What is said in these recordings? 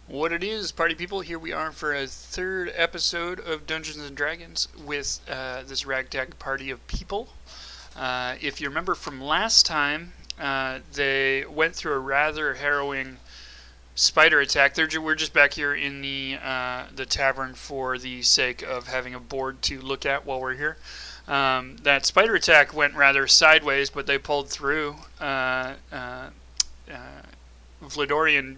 What it is, party people, here we are for a third episode of Dungeons and Dragons with this ragtag party of people. If you remember from last time, they went through a rather harrowing spider attack. We're just back here in the tavern for the sake of having a board to look at while we're here. That spider attack went rather sideways, but they pulled through. Vladorian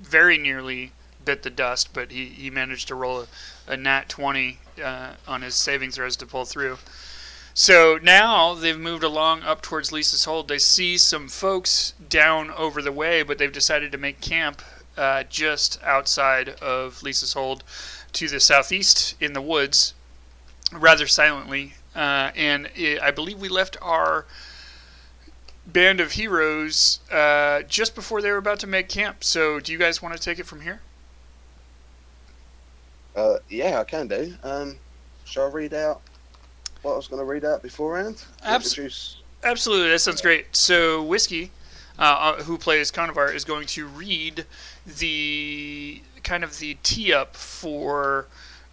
very nearly bit the dust, but he managed to roll a nat 20 on his saving throws to pull through. So now they've moved along up towards Lisa's Hold. They see some folks down over the way, but they've decided to make camp just outside of Lisa's Hold to the southeast in the woods, rather silently. I believe we left our band of heroes just before they were about to make camp. So do you guys want to take it from here? Yeah, I can do. Shall I read out what I was going to read out beforehand? Absolutely, that sounds great. So Whiskey, who plays Conovar, is going to read the kind of the tee up for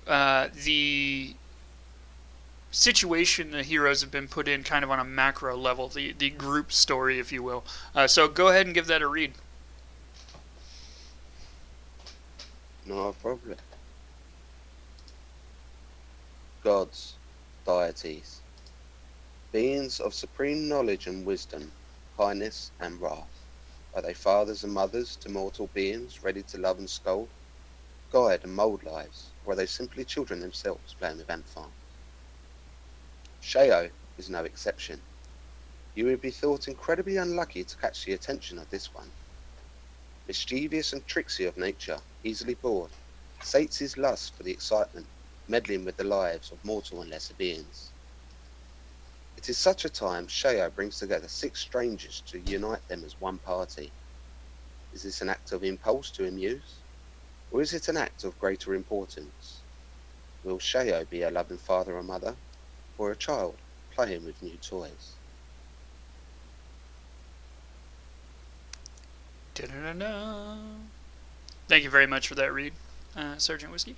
the situation the heroes have been put in kind of on a macro level, the group story, if you will. So go ahead and give that a read. No problem. Gods, deities, beings of supreme knowledge and wisdom, kindness and wrath, are they fathers and mothers to mortal beings ready to love and scold, guide and mould lives, or are they simply children themselves playing with ant farms? Sheo is no exception. You would be thought incredibly unlucky to catch the attention of this one. Mischievous and tricksy of nature, easily bored, sates his lust for the excitement, meddling with the lives of mortal and lesser beings. It is such a time Sheo brings together 6 strangers to unite them as one party. Is this an act of impulse to amuse? Or is it an act of greater importance? Will Sheo be a loving father or mother, or a child playing with new toys? Da-da-da-da. Thank you very much for that read, Sergeant Whiskey.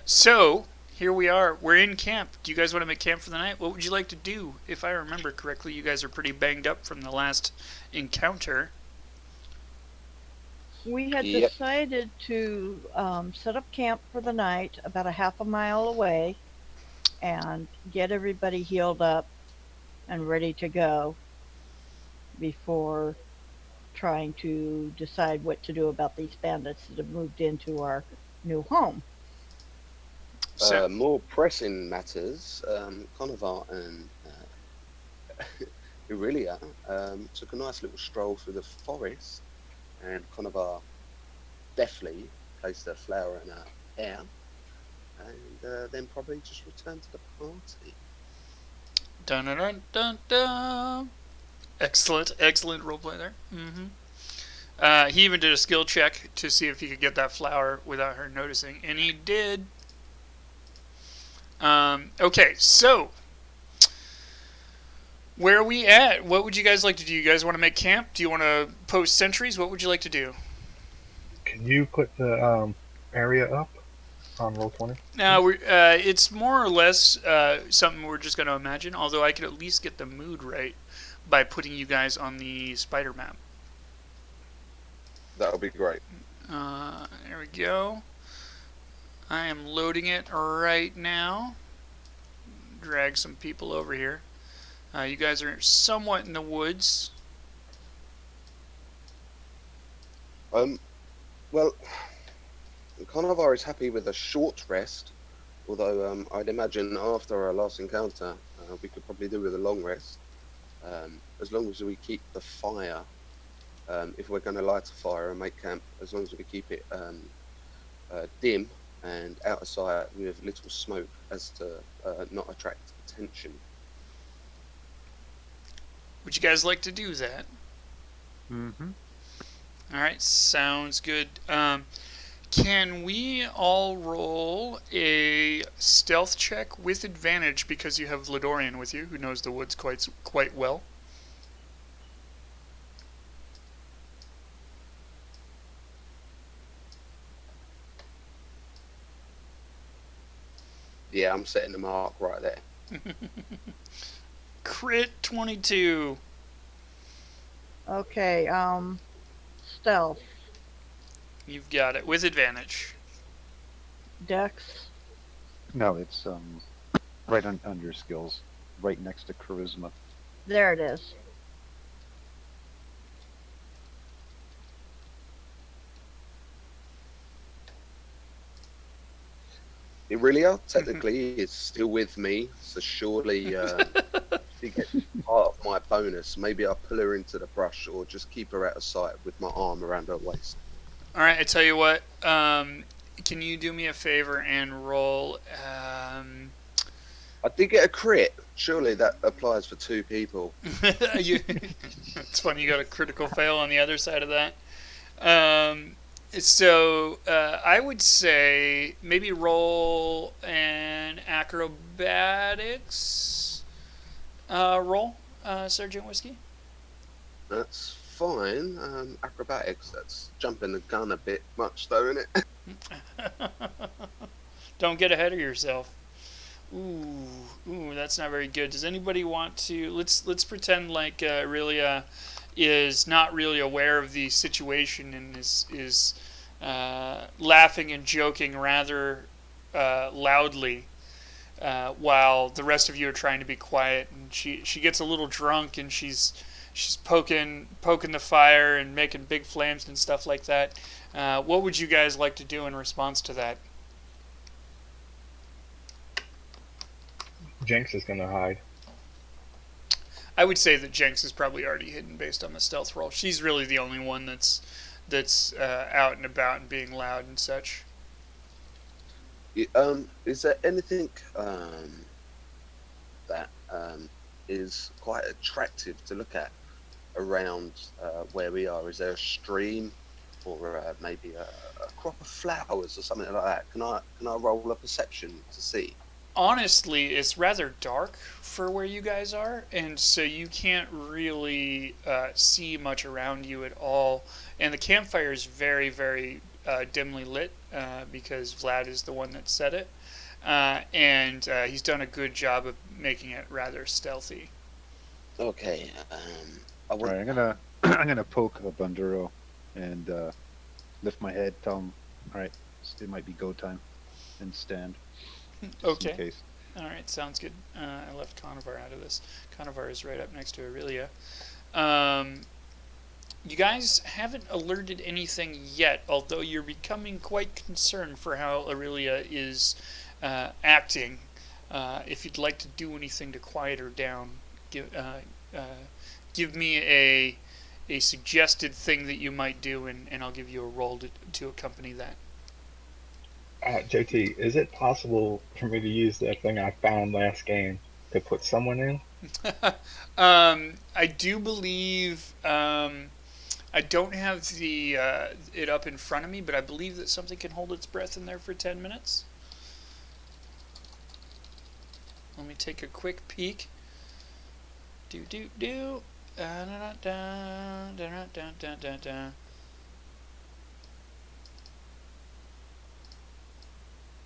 So here we are. We're in camp. Do you guys want to make camp for the night? What would you like to do? If I remember correctly, you guys are pretty banged up from the last encounter. We had decided to set up camp for the night about a half a mile away and get everybody healed up and ready to go before trying to decide what to do about these bandits that have moved into our new home. More pressing matters, Conovar and Aurelia took a nice little stroll through the forest, and Conovar deftly placed a flower in her hair, and then probably just returned to the party. Dun dun dun dun. Excellent roleplay there. Mm-hmm. He even did a skill check to see if he could get that flower without her noticing, and he did. Okay, so where are we at? What would you guys like to do? You guys want to make camp? Do you want to post sentries? What would you like to do? Can you put the area up on Roll20? No, it's more or less something we're just going to imagine, although I could at least get the mood right by putting you guys on the spider map. That'll be great. There we go. I am loading it right now. Drag some people over here. You guys are somewhat in the woods. Well, Conovar is happy with a short rest, although I'd imagine after our last encounter, we could probably do with a long rest, as long as we keep the fire, if we're going to light a fire and make camp, as long as we keep it dim and out of sight with little smoke as to not attract attention. Would you guys like to do that? Mm-hmm. Alright, sounds good. Can we all roll a stealth check with advantage because you have Vladorian with you, who knows the woods quite well? Yeah, I'm setting the mark right there. Crit 22. Okay, stealth, You've got it with advantage. dex, No, it's right under skills, right next to charisma. there it is. Irelia technically is still with me, so surely she gets part of my bonus. Maybe I'll pull her into the brush or just keep her out of sight with my arm around her waist. All right, I tell you what. Can you do me a favor and roll? I did get a crit. Surely that applies for 2 people. It's funny you got a critical fail on the other side of that. So I would say maybe roll an acrobatics roll, Sergeant Whiskey. That's fine. Acrobatics, that's jumping the gun a bit much though, isn't it? Don't get ahead of yourself. Ooh, that's not very good. Does anybody want to? Let's pretend like Aurelia is not really aware of the situation and is laughing and joking rather loudly, while the rest of you are trying to be quiet. And she gets a little drunk and she's poking the fire and making big flames and stuff like that. What would you guys like to do in response to that? Jinx is gonna hide. I would say that Jenks is probably already hidden based on the stealth roll. She's really the only one that's out and about and being loud and such. Is there anything that is quite attractive to look at around where we are? Is there a stream or maybe a crop of flowers or something like that? Can I roll a perception to see? Honestly, it's rather dark for where you guys are, and so you can't really see much around you at all. And the campfire is very, very dimly lit because Vlad is the one that set it, and he's done a good job of making it rather stealthy. Okay. All right, I'm gonna I'm gonna poke Banduro and lift my head. Tell him, all right, it might be go time, and stand. Just in Okay. case. All right, sounds good. I left Conovar out of this. Conovar is right up next to Aurelia. You guys haven't alerted anything yet, although you're becoming quite concerned for how Aurelia is acting. If you'd like to do anything to quiet her down, give me a suggested thing that you might do, and I'll give you a roll to accompany that. JT, is it possible for me to use that thing I found last game to put someone in? I do believe I don't have the it up in front of me, but I believe that something can hold its breath in there for 10 minutes. Let me take a quick peek. Do do do. Da da da da da da da da.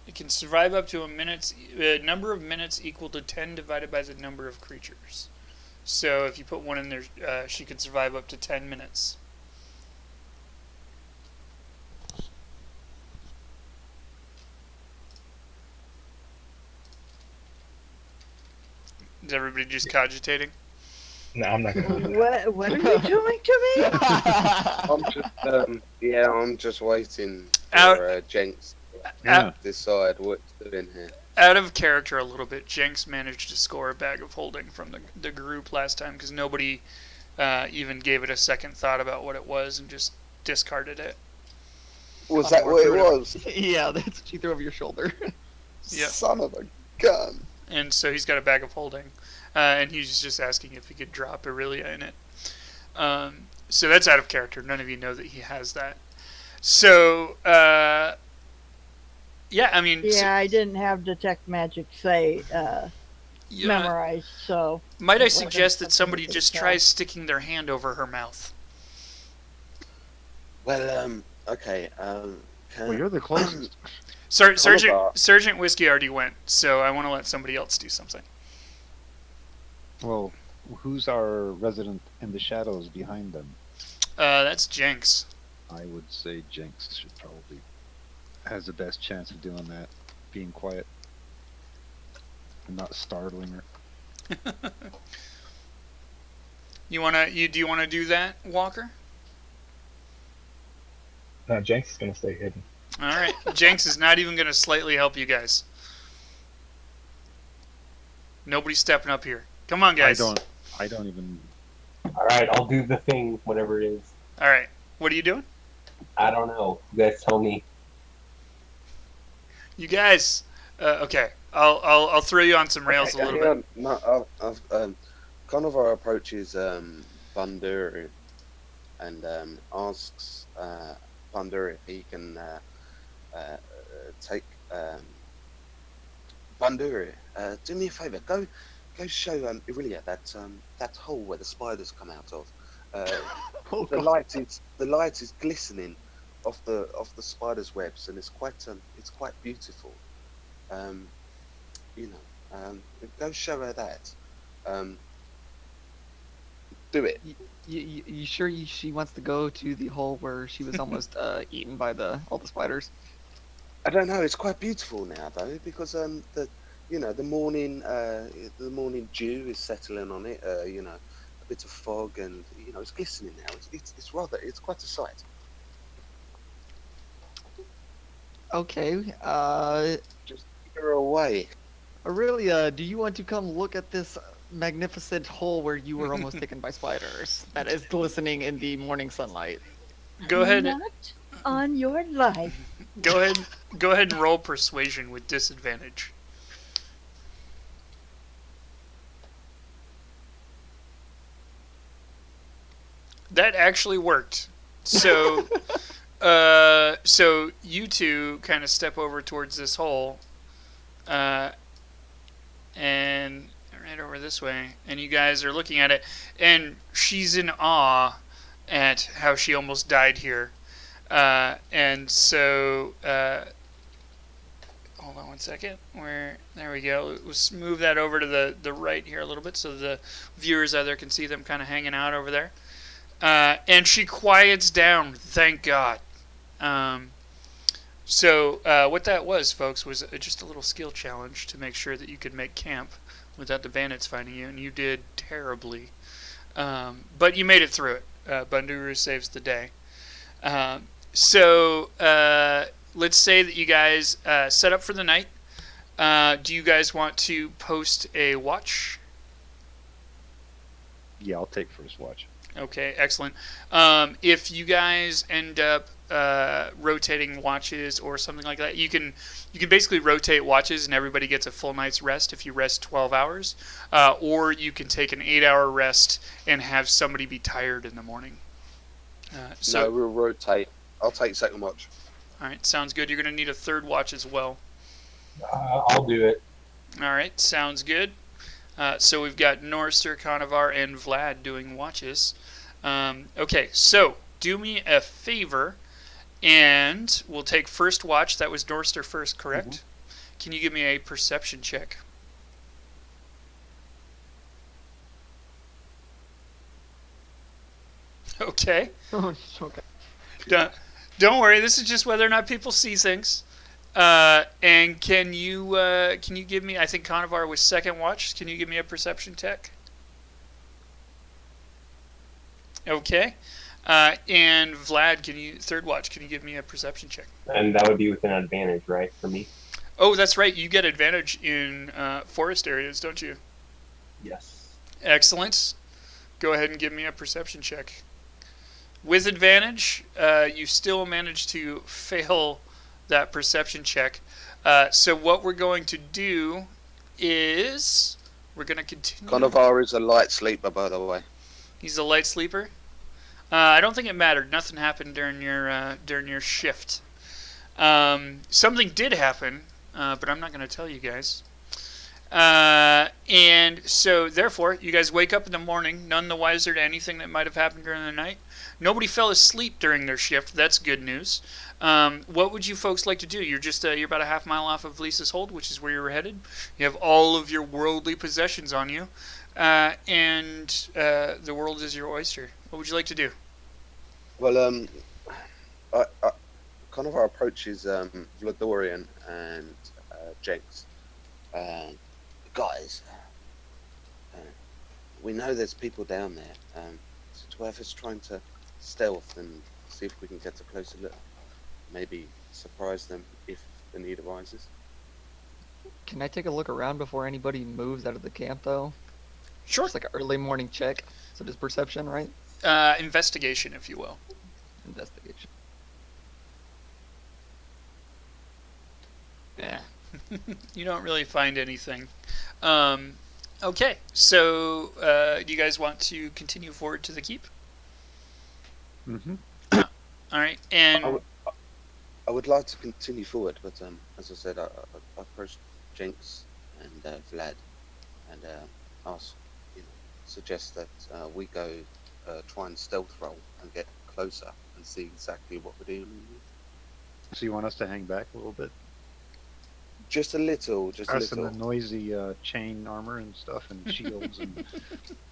It can survive up to a number of minutes equal to 10 divided by the number of creatures. So if you put one in there, she could survive up to 10 minutes. Is everybody just cogitating? No, I'm not gonna do that. What are you doing to me? I'm just waiting Out- for Jenks Yeah. to decide what to do in here. Out of character a little bit, Jenks managed to score a bag of holding from the group last time because nobody even gave it a second thought about what it was and just discarded it. Was that what it was? Yeah, that's what you threw over your shoulder. Yep. Son of a gun. And so he's got a bag of holding, and he's just asking if he could drop Aurelia in it. So that's out of character. None of you know that he has that. So, yeah, I mean... Yeah, I didn't have detect magic memorized, so... Might I it wasn't suggest that something somebody you could just tell. tries sticking their hand over her mouth? Well, okay. Well, you're the closest. Sergeant Whiskey already went, so I want to let somebody else do something. Well, who's our resident in the shadows behind them? That's Jenks. I would say Jinx should probably has the best chance of doing that, being quiet and not startling her. Do you want to do that, Walker? No, Jenks is gonna stay hidden. All right. Jenks is not even going to slightly help you guys. Nobody's stepping up here. Come on, guys. I don't even. All right, I'll do the thing, whatever it is. All right. What are you doing? I don't know. You guys tell me. You guys. Okay. I'll throw you on some rails a little bit. No, Conovar approaches Bundur and asks Bundur if he can take Bundur. Do me a favour. Go show Irelia that hole where the spiders come out of. The light is glistening off the spiders' webs, and it's quite beautiful. Go show her that. Do it. You sure she wants to go to the hole where she was almost eaten by all the spiders? I don't know. It's quite beautiful now, though, because the morning dew is settling on it. A bit of fog, and it's glistening now. It's quite a sight. Okay. Just get her away. Aurelia, do you want to come look at this magnificent hole where you were almost taken by spiders that is glistening in the morning sunlight? Go ahead. Not on your life. Go ahead and roll persuasion with disadvantage. That actually worked. So so you two kind of step over towards this hole, and right over this way, and you guys are looking at it, and she's in awe at how she almost died here. And so, hold on one second. There we go. Let's move that over to the right here a little bit so the viewers out there can see them kind of hanging out over there. And she quiets down, thank God. So what that was, folks, was just a little skill challenge to make sure that you could make camp without the bandits finding you, and you did terribly. But you made it through it. Banduru saves the day. So let's say that you guys set up for the night. Do you guys want to post a watch? Yeah, I'll take first watch. Okay, excellent. If you guys end up rotating watches or something like that, you can basically rotate watches and everybody gets a full night's rest if you rest 12 hours. Or you can take an 8-hour rest and have somebody be tired in the morning. No, we'll rotate. I'll take second watch. All right, sounds good. You're going to need a third watch as well. I'll do it. All right, sounds good. So we've got Norster, Conovar, and Vlad doing watches. Okay, so do me a favor, and we'll take first watch. That was Norster first, correct? Mm-hmm. Can you give me a perception check? Okay. Okay. Don't worry. This is just whether or not people see things. And can you give me? I think Conovar was second watch. Can you give me a perception check? Okay. And Vlad, third watch? Can you give me a perception check? And that would be with an advantage, right, for me? Oh, that's right. You get advantage in forest areas, don't you? Yes. Excellent. Go ahead and give me a perception check. With advantage, you still manage to fail that perception check. So what we're going to do is we're going to continue. Conovar is a light sleeper, by the way. He's a light sleeper. I don't think it mattered. Nothing happened during your shift. Something did happen, but I'm not going to tell you guys. And so, therefore, you guys wake up in the morning, none the wiser to anything that might have happened during the night. Nobody fell asleep during their shift. That's good news. What would you folks like to do? You're about a half mile off of Lisa's Hold, which is where you're headed. You have all of your worldly possessions on you, and the world is your oyster. What would you like to do? Well, I kind of our approach is Vladorian and Jenks. Guys, uh, we know there's people down there. So it's worth us trying to stealth and see if we can get a closer look. Maybe surprise them if the need arises. Can I take a look around before anybody moves out of the camp, though? Sure. Just like an early morning check. So just perception, right? Investigation, if you will. Investigation. Yeah. You don't really find anything. Okay, so do you guys want to continue forward to the keep? Mm-hmm. All right, and I would like to continue forward, but as I said, I approached Jenks and Vlad and asked, suggest that we go try and stealth roll and get closer and see exactly what we're dealing with. So you want us to hang back a little bit? Just a little, just a Us in little. the noisy chain armor and stuff and shields and.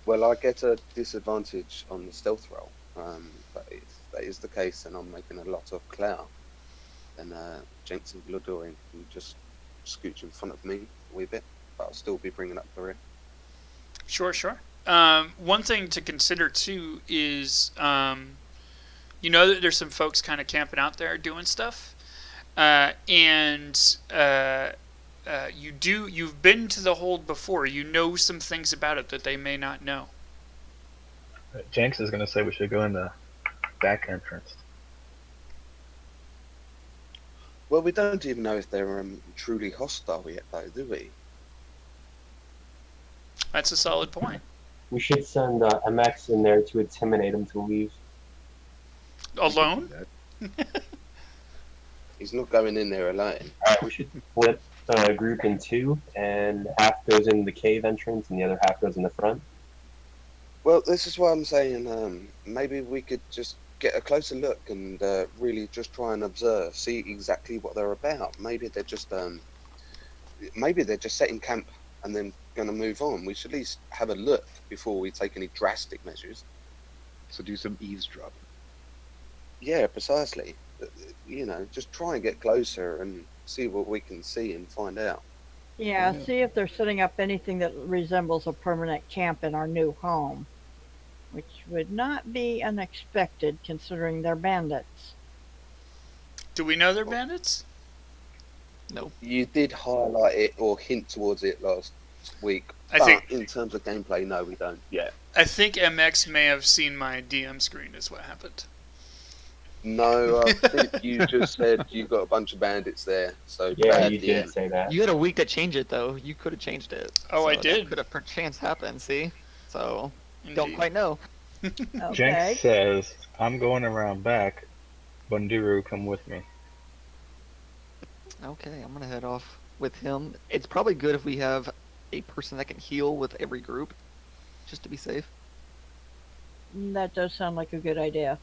Well, I get a disadvantage on the stealth roll. But if that is the case, and I'm making a lot of clout, then Jenks and Vladorian can just scooch in front of me a wee bit, but I'll still be bringing up the rear. Sure. One thing to consider too is, you know that there's some folks kind of camping out there doing stuff, and you've been to the hold before. You know some things about it that they may not know. Jenks is going to say we should go in the back entrance. Well, we don't even know if they're truly hostile yet, though, do we? That's a solid point. We should send MX in there to intimidate him to leave. Alone? He's not going in there alone. Alright, we should split the group in two, and half goes in the cave entrance and the other half goes in the front. Well, this is why I'm saying maybe we could just get a closer look and really just try and observe, see exactly what they're about. Maybe they're just setting camp and then going to move on. We should at least have a look before we take any drastic measures. So do some eavesdropping. Yeah, precisely. Just try and get closer and see what we can see and find out. Yeah, see if they're setting up anything that resembles a permanent camp in our new home, which would not be unexpected considering they're bandits. Do we know they're bandits? Nope. You did highlight it or hint towards it last week. I but think- in terms of gameplay, no, we don't yet. I think MX may have seen my DM screen is what happened. No, I think you just said you got a bunch of bandits there. So Yeah, bad you DM. did say that. You had a week to change it, though. You could have changed it. Oh, I So did? That could have perchance happened, see? So, Indeed. don't quite know. Okay. Jenks says, I'm going around back. Bunduru, come with me. Okay, I'm gonna head off with him. It's probably good if we have a person that can heal with every group, just to be safe. That does sound like a good idea.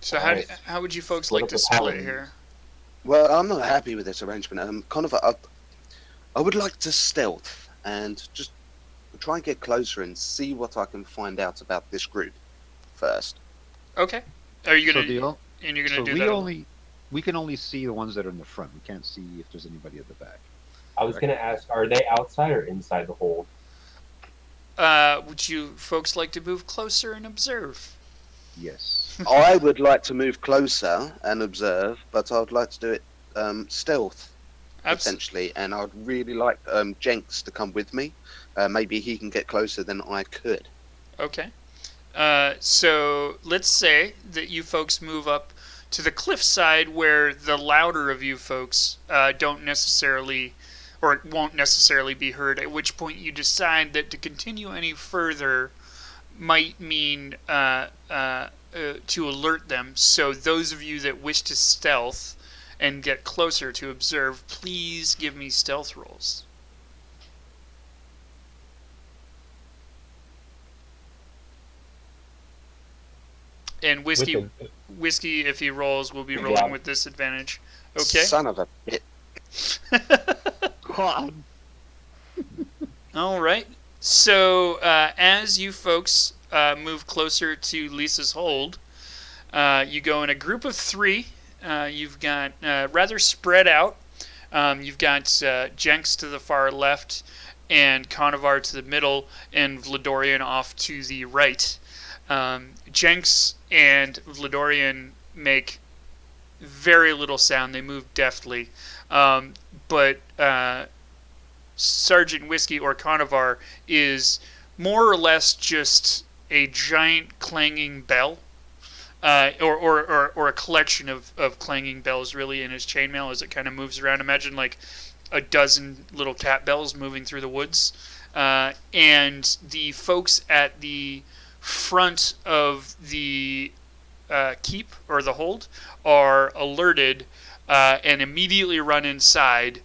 So Nice. how would you folks What like to about the split paladins? here? Well, I'm not happy with this arrangement. I would like to stealth and just try and get closer and see what I can find out about this group first. Okay. Are you So gonna the o- and you're so gonna do we that? we can only see the ones that are in the front. We can't see if there's anybody at the back. I was gonna ask, are they outside or inside the hold? Would you folks like to move closer and observe? Yes. I would like to move closer and observe, but I'd like to do it stealth, potentially. And I'd really like Jenks to come with me. Maybe he can get closer than I could. Okay. So let's say that you folks move up to the cliffside where the louder of you folks don't necessarily, or won't necessarily be heard, at which point you decide that to continue any further might mean to alert them. So those of you that wish to stealth and get closer to observe, please give me stealth rolls. and whiskey, Wicked. if he rolls, will be Good rolling job. with disadvantage. Okay. Son of a bitch. God. All right. So as you folks move closer to Lisa's hold, you go in a group of 3. You've got rather spread out. You've got Jenks to the far left, and Conovar to the middle, and Vladorian off to the right. Jenks and Vladorian make very little sound. They move deftly. But Sergeant Whiskey or Conovar is more or less just a giant clanging bell. Or a collection of clanging bells, really, in his chainmail as it kind of moves around. Imagine like a dozen little cat bells moving through the woods. And the folks at the front of the keep or the hold are alerted and immediately run inside,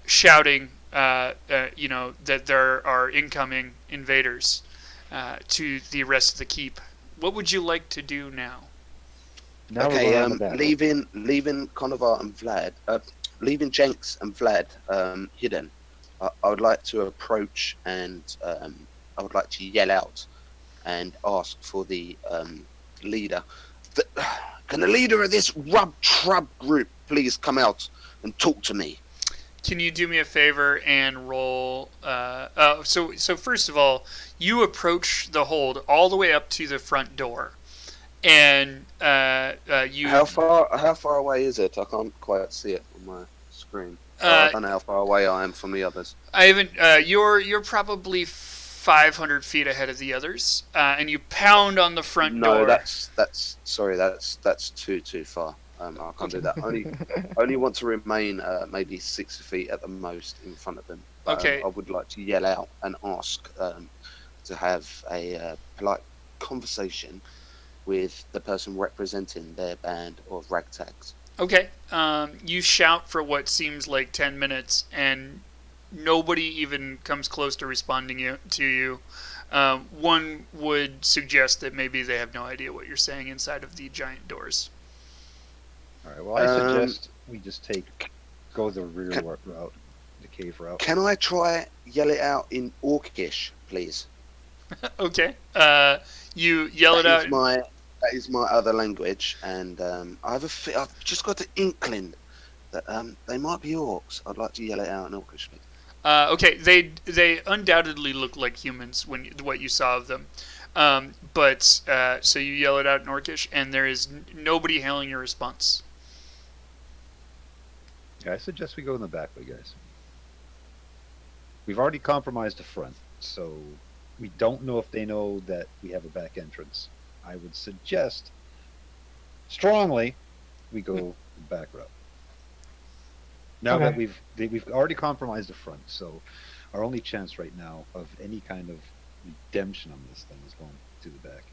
shouting, that there are incoming invaders to the rest of the keep. What would you like to do now? Now we're Okay, going on the battle. leaving Conovar and Vlad, leaving Jenks and Vlad hidden. I would like to approach and I would like to yell out and ask for the leader. Can the leader of this rub trub group please come out and talk to me? Can you do me a favor and roll? So first of all, you approach the hold all the way up to the front door, and you. How far away is it? I can't quite see it on my screen. I don't know how far away I am from the others. I haven't. You're probably 500 feet ahead of the others, and you pound on the front door. No, that's sorry. That's too far. I can't do that. Only want to remain maybe 6 feet at the most in front of them. Okay. I would like to yell out and ask to have a polite conversation with the person representing their band of ragtags. Okay. You shout for what seems like 10 minutes, and nobody even comes close to responding to you. One would suggest that maybe they have no idea what you're saying inside of the giant doors. All right. Well, I suggest we just go the rear route, the cave route. Can I try yell it out in Orcish, please? Okay. You yell it out. That is my other language, and I've just got an inkling that they might be orcs. I'd like to yell it out in Orcish, please. Okay, they undoubtedly look like humans when what you saw of them, but so you yell it out in Orcish, and there is nobody hailing your response. Yeah, I suggest we go in the back way, guys. We've already compromised the front, so we don't know if they know that we have a back entrance. I would suggest strongly we go the back route. Now that we've already compromised the front, so our only chance right now of any kind of redemption on this thing is going to the back.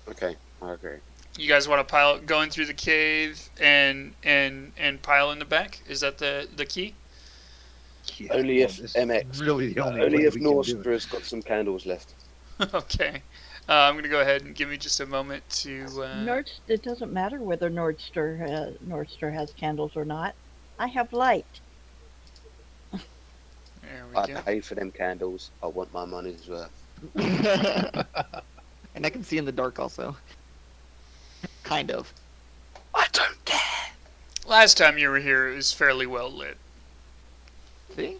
Okay, I agree. You guys want to go in through the cave and pile in the back? Is that the key? Yeah, Only if this is MX, really the only only way if we can do it. Norstra's got some candles left. Okay. I'm going to go ahead and give me just a moment to... It doesn't matter whether Nordster has candles or not. I have light. There we I go. pay for them candles. I want my money's worth. And I can see in the dark also. Kind of. I don't care. Last time you were here, it was fairly well lit. See?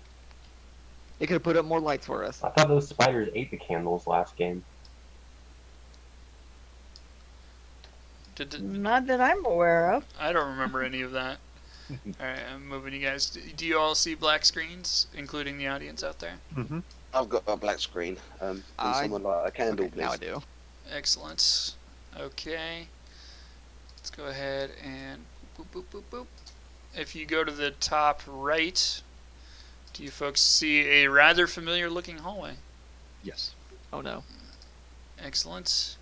They could have put up more lights for us. I thought those spiders ate the candles last game. Not that I'm aware of. I don't remember any of that. Alright, I'm moving you guys. Do you all see black screens, including the audience out there? Mm-hmm. I've got a black screen. Can someone light a candle, Okay, please? now I do. Excellent. Okay. Let's go ahead and boop, boop, boop, boop. If you go to the top right, do you folks see a rather familiar looking hallway? Yes. Oh no. Excellent.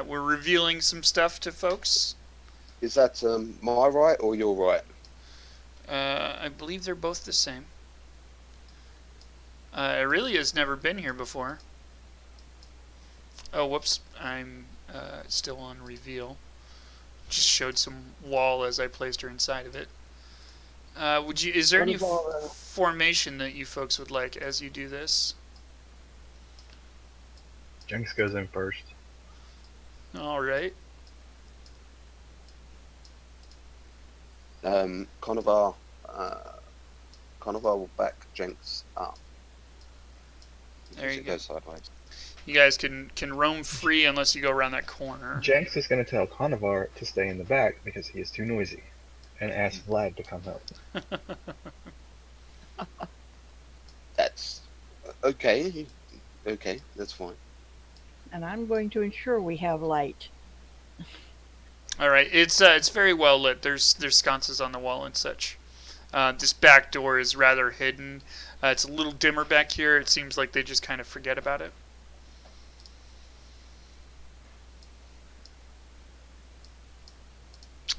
We're revealing some stuff to folks. Is that my right or your right? I believe they're both the same. Aurelia has never been here before. Oh, whoops! I'm still on reveal. Just showed some wall as I placed her inside of it. Would you? Is there any formation that you folks would like as you do this? Jinx goes in first. All right. Conovar will back Jenks up. There you It go. goes sideways. You guys can roam free unless you go around that corner. Jinx is going to tell Conovar to stay in the back because he is too noisy, and ask Vlad to come help. That's okay. Okay, that's fine. And I'm going to ensure we have light. All right, it's very well lit. There's sconces on the wall and such. This back door is rather hidden. It's a little dimmer back here. It seems like they just kind of forget about it.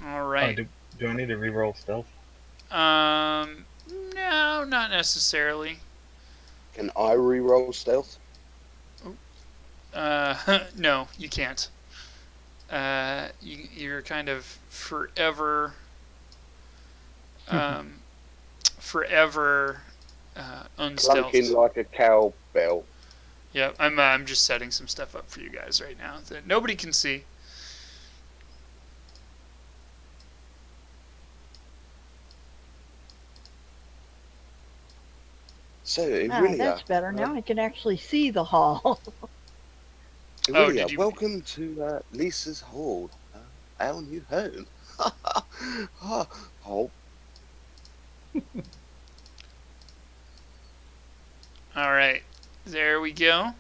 All right. Do I need to re-roll stealth? No, not necessarily. Can I re-roll stealth? No, you can't. You're kind of forever, unstealthed. Clunking like a cowbell. Yeah, I'm just setting some stuff up for you guys right now that nobody can see. So, That's better. Now I can actually see the hall. Aurelia, did you- welcome to Lisa's Hall, our new home. Oh, All right, there we go.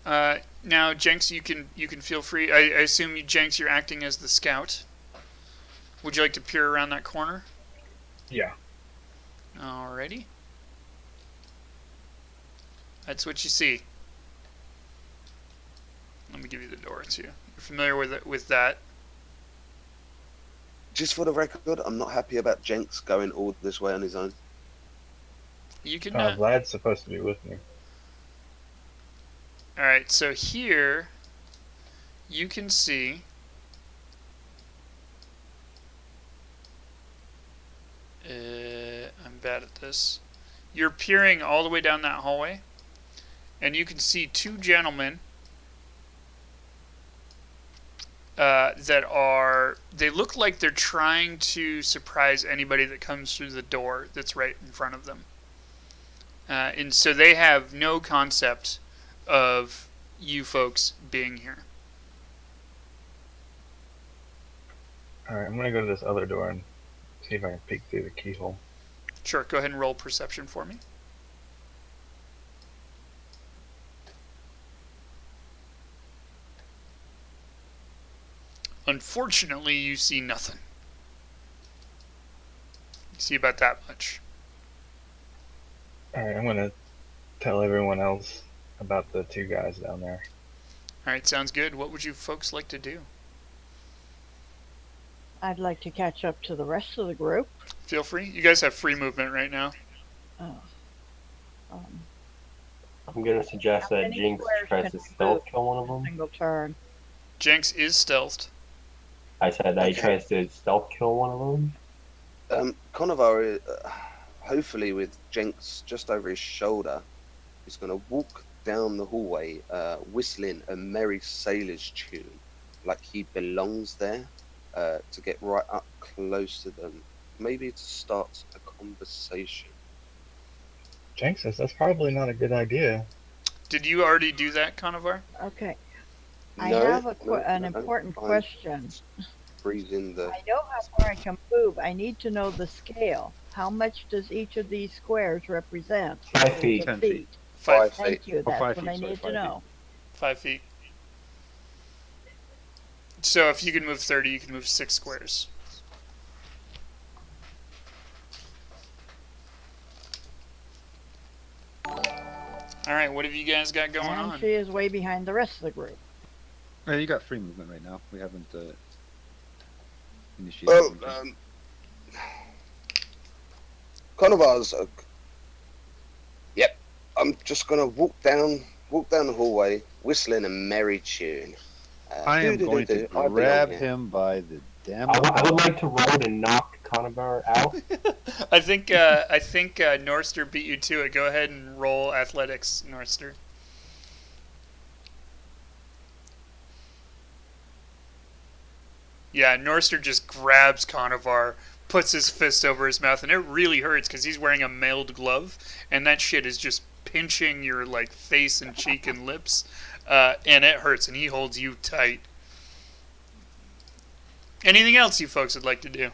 Now, Jenks, you can feel free. I assume Jenks, you're acting as the scout. Would you like to peer around that corner? Yeah. Alrighty. That's what you see. Let me give you the door too. You're familiar with that? just for the record, I'm not happy about Jenks going all this way on his own. You can. Vlad's supposed to be with me. All right. So here, you can see. I'm bad at this. You're peering all the way down that hallway, and you can see two gentlemen that are. They look like they're trying to surprise anybody that comes through the door that's right in front of them. And so they have no concept of you folks being here. Alright, I'm gonna go to this other door and see if I can peek through the keyhole. Sure, go ahead and roll perception for me. Unfortunately, you see nothing. You see about that much. Alright, I'm gonna tell everyone else about the two guys down there. Alright, sounds good. What would you folks like to do? I'd like to catch up to the rest of the group. Feel free. You guys have free movement right now. Oh. I'm gonna suggest How that many Jinx squares tries can to we stealth move? kill one of them. Single turn. Jenks is stealthed. I said that he Okay. tries to stealth kill one of them. Conovar, hopefully with Jenks just over his shoulder, is going to walk down the hallway whistling a Merry Sailor's tune, like he belongs there, to get right up close to them, maybe to start a conversation. Jenks says that's probably not a good idea. Did you already do that, Conovar? Okay. I No, have an no, important I'm question. Freezing the. I know how far I can move. I need to know the scale. How much does each of these squares represent? 5 feet. 10 feet. 5 Thank you. That's 5 what feet, I sorry, need 5 to feet. know. 5 feet. So if you can move 30, you can move 6 squares. Alright, what have you guys got going And on? she is way behind the rest of the group. You got free movement right now. We haven't initiated. Well, anything. Conovar's. Yep, I'm just going to walk down walk down the hallway, whistling a merry tune. I am going to doo-doo-doo-doo, I belong grab here. him by the damn. I would like to roll to knock Conover out. I think Norster beat you to it. Go ahead and roll athletics, Norster. Yeah, Norster just grabs Conovar, puts his fist over his mouth, and it really hurts because he's wearing a mailed glove, and that shit is just pinching your like face and cheek and lips, and it hurts. And he holds you tight. Anything else you folks would like to do?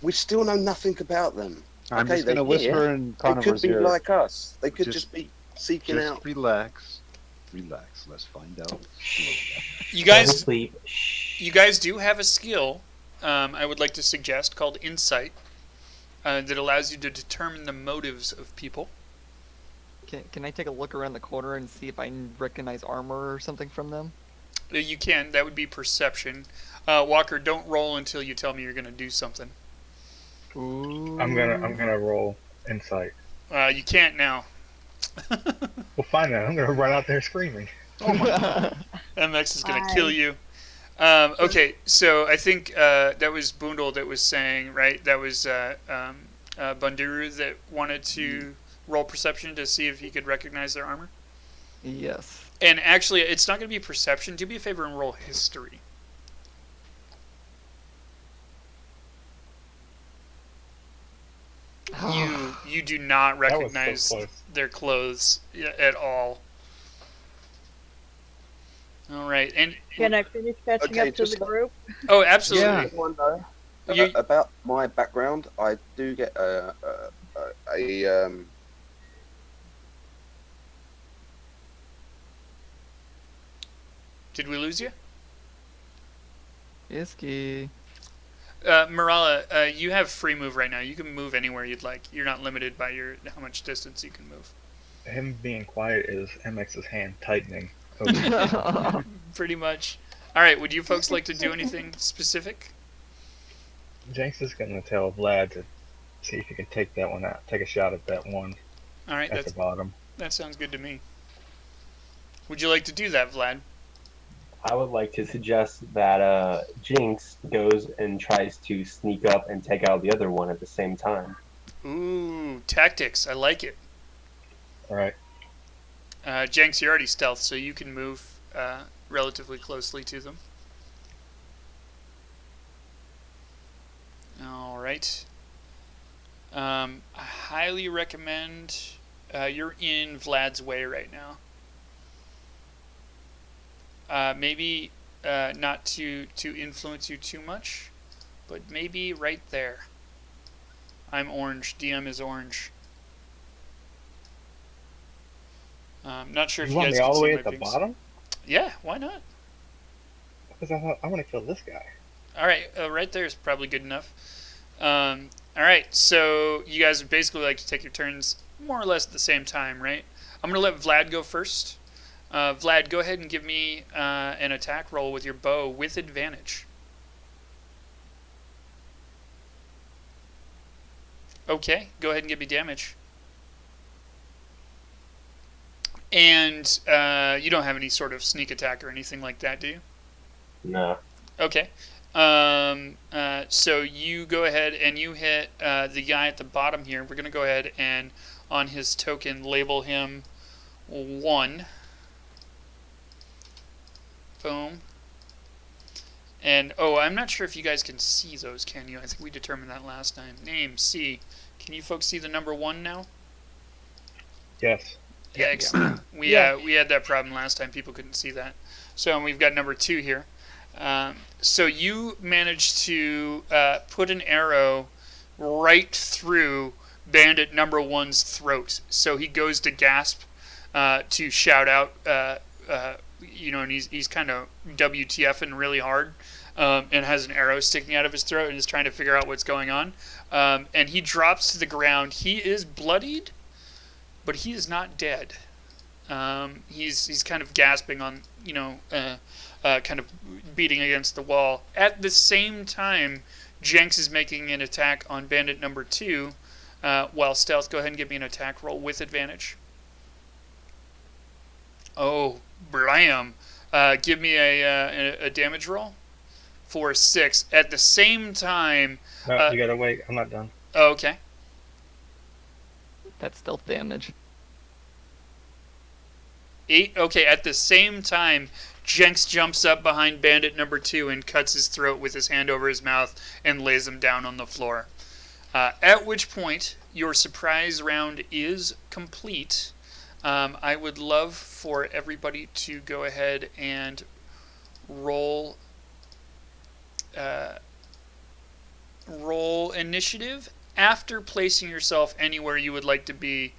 We still know nothing about them. I'm Okay, just going to they're whisper here. in They could Conover's be ear. like us. They could Just- just be seeking Just out. relax. Relax. Let's find out. You Go to guys, sleep. Shh. you guys do have a skill. I would like to suggest called Insight, that allows you to determine the motives of people. Can I take a look around the corner and see if I recognize armor or something from them? You can. That would be perception. Walker, don't roll until you tell me you're going to do something. Ooh. I'm gonna roll insight. You can't now. Well, fine then. I'm gonna run out there screaming. MX is going to kill Hi. you. Okay, so I think that was Boondle that was saying, right? That was Banduru that wanted to roll perception to see if he could recognize their armor. Yes. And actually, it's not going to be perception. Do me a favor and roll history. You do not That was so recognize close. their clothes at all. All right, and Can I finish catching Okay, up to the just- group? oh, absolutely. Yeah. One though. You- About my background, I do get a Did we lose you? Iski. Marala, you have free move right now. You can move anywhere you'd like. You're not limited by how much distance you can move. Him being quiet is MX's hand tightening. Over. Pretty much. All right. Would you folks like to do anything specific? Jenks is gonna tell Vlad to see if he can take that one out. Take a shot at that one All right. at the bottom. That sounds good to me. Would you like to do that, Vlad? I would like to suggest that Jinx goes and tries to sneak up and take out the other one at the same time. Ooh, tactics. I like it. All right. Jenks, you're already stealth, so you can move relatively closely to them. All right. I highly recommend. You're in Vlad's way right now. Maybe not to influence you too much, but maybe right there. I'm orange. DM is orange. Not sure if You you want guys me can all the see way my at the pings. bottom? Yeah, why not? Because I thought I want to kill this guy. All right, right there is probably good enough. All right, so you guys would basically like to take your turns more or less at the same time, right? I'm gonna let Vlad go first. Vlad, go ahead and give me an attack roll with your bow with advantage. Okay, go ahead and give me damage. And you don't have any sort of sneak attack or anything like that, do you? No. Okay. So you go ahead and you hit the guy at the bottom here. We're going to go ahead and on his token label him 1. Boom. And, oh, I'm not sure if you guys can see those, can you? I think we determined that last time. Name, C. Can you folks see the number 1 now? Yes. Yeah, excellent. We had that problem last time. People couldn't see that. So we've got number 2 here. So you managed to put an arrow right through Bandit number 1's throat. So he goes to gasp to shout out, and he's kind of WTFing really hard, and has an arrow sticking out of his throat and is trying to figure out what's going on. And he drops to the ground. He is bloodied, but he is not dead. He's kind of gasping on, kind of beating against the wall. At the same time, Jenks is making an attack on Bandit number 2, while Stealth, go ahead and give me an attack roll with advantage. Oh, blam. Give me a damage roll for 6. At the same time... No, you gotta wait. I'm not done. Oh, okay. That's stealth damage. 8. Okay, at the same time, Jenks jumps up behind bandit number 2 and cuts his throat with his hand over his mouth and lays him down on the floor. At which point, your surprise round is complete. I would love for everybody to go ahead and roll roll initiative after placing yourself anywhere you would like to be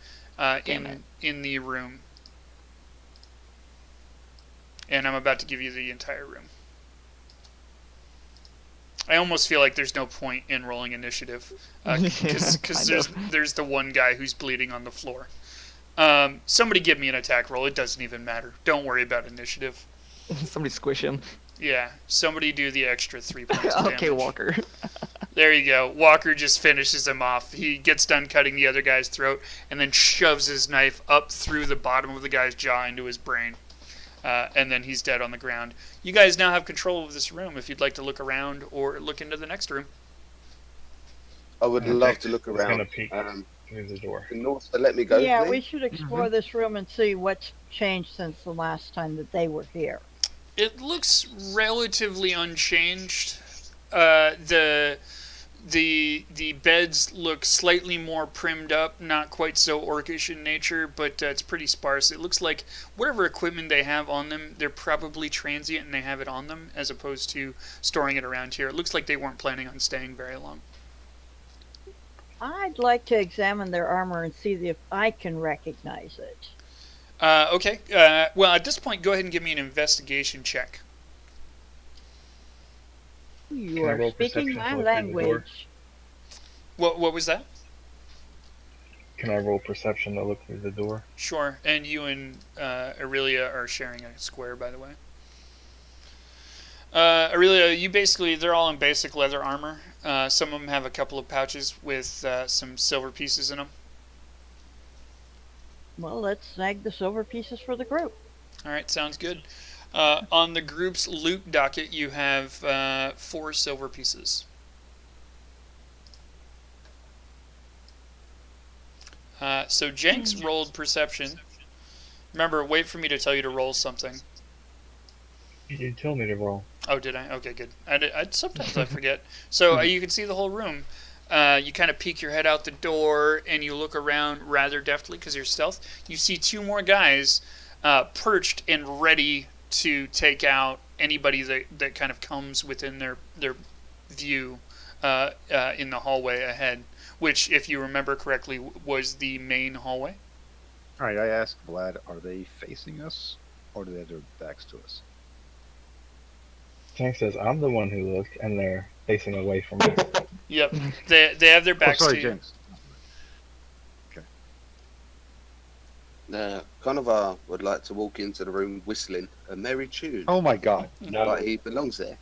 in the room. And I'm about to give you the entire room. I almost feel like there's no point in rolling initiative because there's the one guy who's bleeding on the floor. Somebody give me an attack roll. It doesn't even matter. Don't worry about initiative. Somebody squish him. Yeah, somebody do the extra 3 points of damage. Okay, Walker. There you go. Walker just finishes him off. He gets done cutting the other guy's throat and then shoves his knife up through the bottom of the guy's jaw into his brain. And then he's dead on the ground. You guys now have control of this room if you'd like to look around or look into the next room. I would love to look It's gonna around. peek through the door. Can North let me go, Yeah, please? we should explore this room and see what's changed since the last time that they were here. It looks relatively unchanged. The beds look slightly more primmed up, not quite so orcish in nature, but it's pretty sparse. It looks like whatever equipment they have on them, they're probably transient and they have it on them, as opposed to storing it around here. It looks like they weren't planning on staying very long. I'd like to examine their armor and see if I can recognize it. Okay. Well, at this point, go ahead and give me an investigation check. You Can I are roll speaking perception my to look through the door? language. What was that? Can I roll perception to look through the door? Sure. And you and Aurelia are sharing a square, by the way. Aurelia, they're all in basic leather armor. Some of them have a couple of pouches with some silver pieces in them. Well, let's snag the silver pieces for the group. All right, sounds good. On the group's loot docket, you have 4 silver pieces. So Jenks rolled perception. Remember, wait for me to tell you to roll something. You told me to roll. Oh, did I? Okay, good. Sometimes I forget. So you can see the whole room. You kind of peek your head out the door and you look around rather deftly because you're stealth. You see 2 more guys perched and ready to take out anybody that kind of comes within their view in the hallway ahead, which, if you remember correctly, was the main hallway. All right, I asked Vlad, are they facing us or do they have their backs to us? Tank says, I'm the one who looked, and they're facing away from me. Yep, they have their backs oh, sorry, to you. James. Conover would like to walk into the room whistling a merry tune, Oh my god. No. like he belongs there.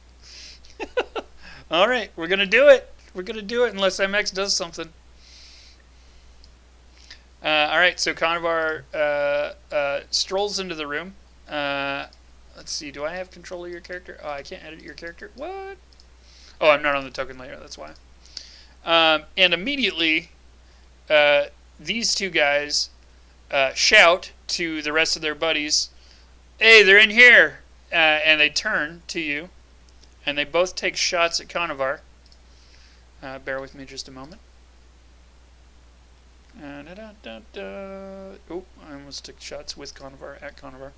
All right, we're gonna do it. We're gonna do it unless MX does something. All right, so Conover strolls into the room. Let's see. Do I have control of your character? Oh, I can't edit your character. What? Oh, I'm not on the token layer. That's why. And immediately, these 2 guys shout to the rest of their buddies, "Hey, they're in here!" And they turn to you, and they both take shots at Conover. Bear with me just a moment. Oh, I almost took shots with Conover at Conover.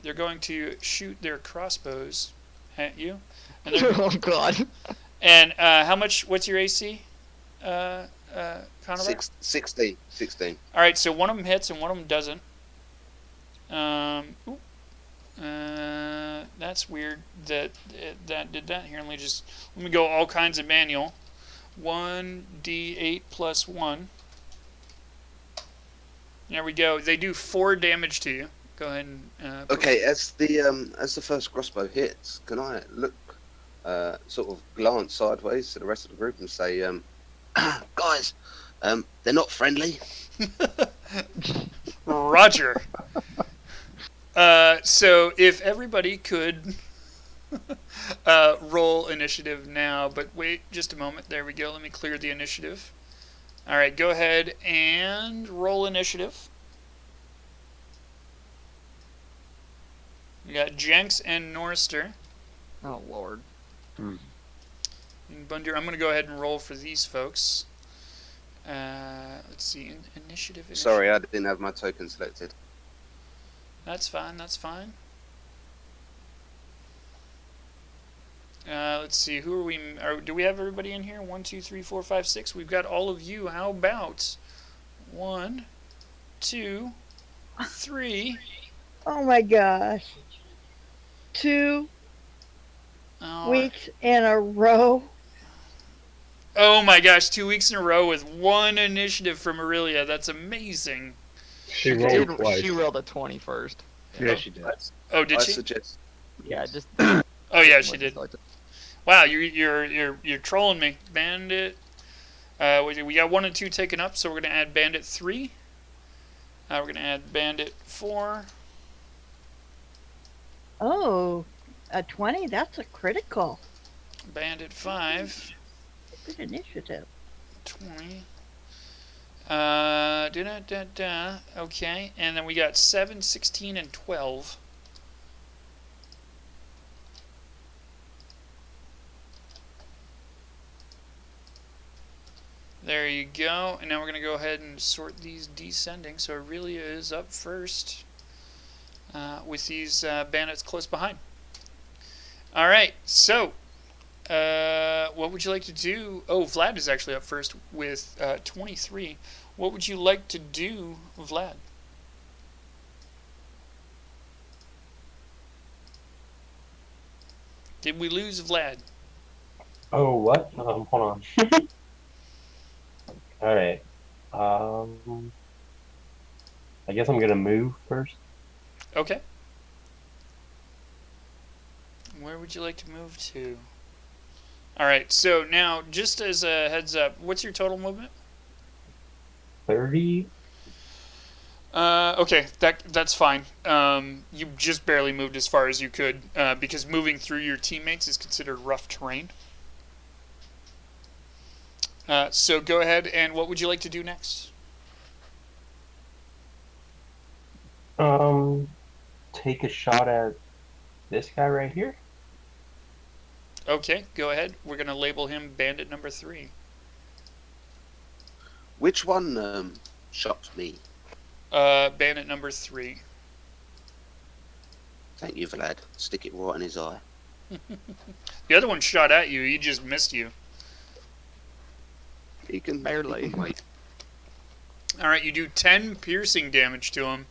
They're going to shoot their crossbows at you. And Oh god. and how much? What's your AC, Conover? 16. All right, so one of them hits and one of them doesn't. That's weird that did that. Here, let me go all kinds of manual. 1d8 plus 1. There we go. They do 4 damage to you. Go ahead and. Okay, as the first crossbow hits, can I look, sort of glance sideways to the rest of the group and say, guys, they're not friendly. Roger. So if everybody could roll initiative now, but wait just a moment. There we go. Let me clear the initiative. All right, go ahead and roll initiative. We got Jenks and Norster. Oh Lord. And Bundir, I'm going to go ahead and roll for these folks. Let's see, initiative. Sorry, I didn't have my token selected. That's fine. That's fine. Let's see. Who are we? Do we have everybody in here? 1, 2, 3, 4, 5, 6. We've got all of you. How about 1, 2, 3? Oh my gosh. 2 weeks in a row. Oh my gosh! 2 weeks in a row with 1 initiative from Aurelia. That's amazing. She rolled twice. She rolled a 20 first. Yeah, she did. Oh, did I she? suggest. Yeah, just. Oh yeah, she did. Wow, you're trolling me, Bandit. We got 1 and 2 taken up, so we're gonna add Bandit 3. We're gonna add Bandit 4. Oh, a 20? That's a critical. Bandit 5. Good initiative. 20. Okay, and then we got 7, 16, and 12. There you go. And now we're going to go ahead and sort these descending. So Aurelia is up first with these bandits close behind. All right, so what would you like to do? Oh, Vlad is actually up first with 23. What would you like to do, Vlad? Did we lose Vlad? Oh, what? Hold on. All right. I guess I'm gonna move first. Okay. Where would you like to move to? All right. So now, just as a heads up, what's your total movement? 30. Okay, that's fine. You just barely moved as far as you could because moving through your teammates is considered rough terrain. So go ahead, and what would you like to do next? Take a shot at this guy right here. Okay, go ahead. We're going to label him Bandit number 3. Which one shot me? Bandit number 3. Thank you, Vlad. Stick it right in his eye. The other one shot at you. He just missed you. He can Barely. he can wait. All right, you do 10 piercing damage to him.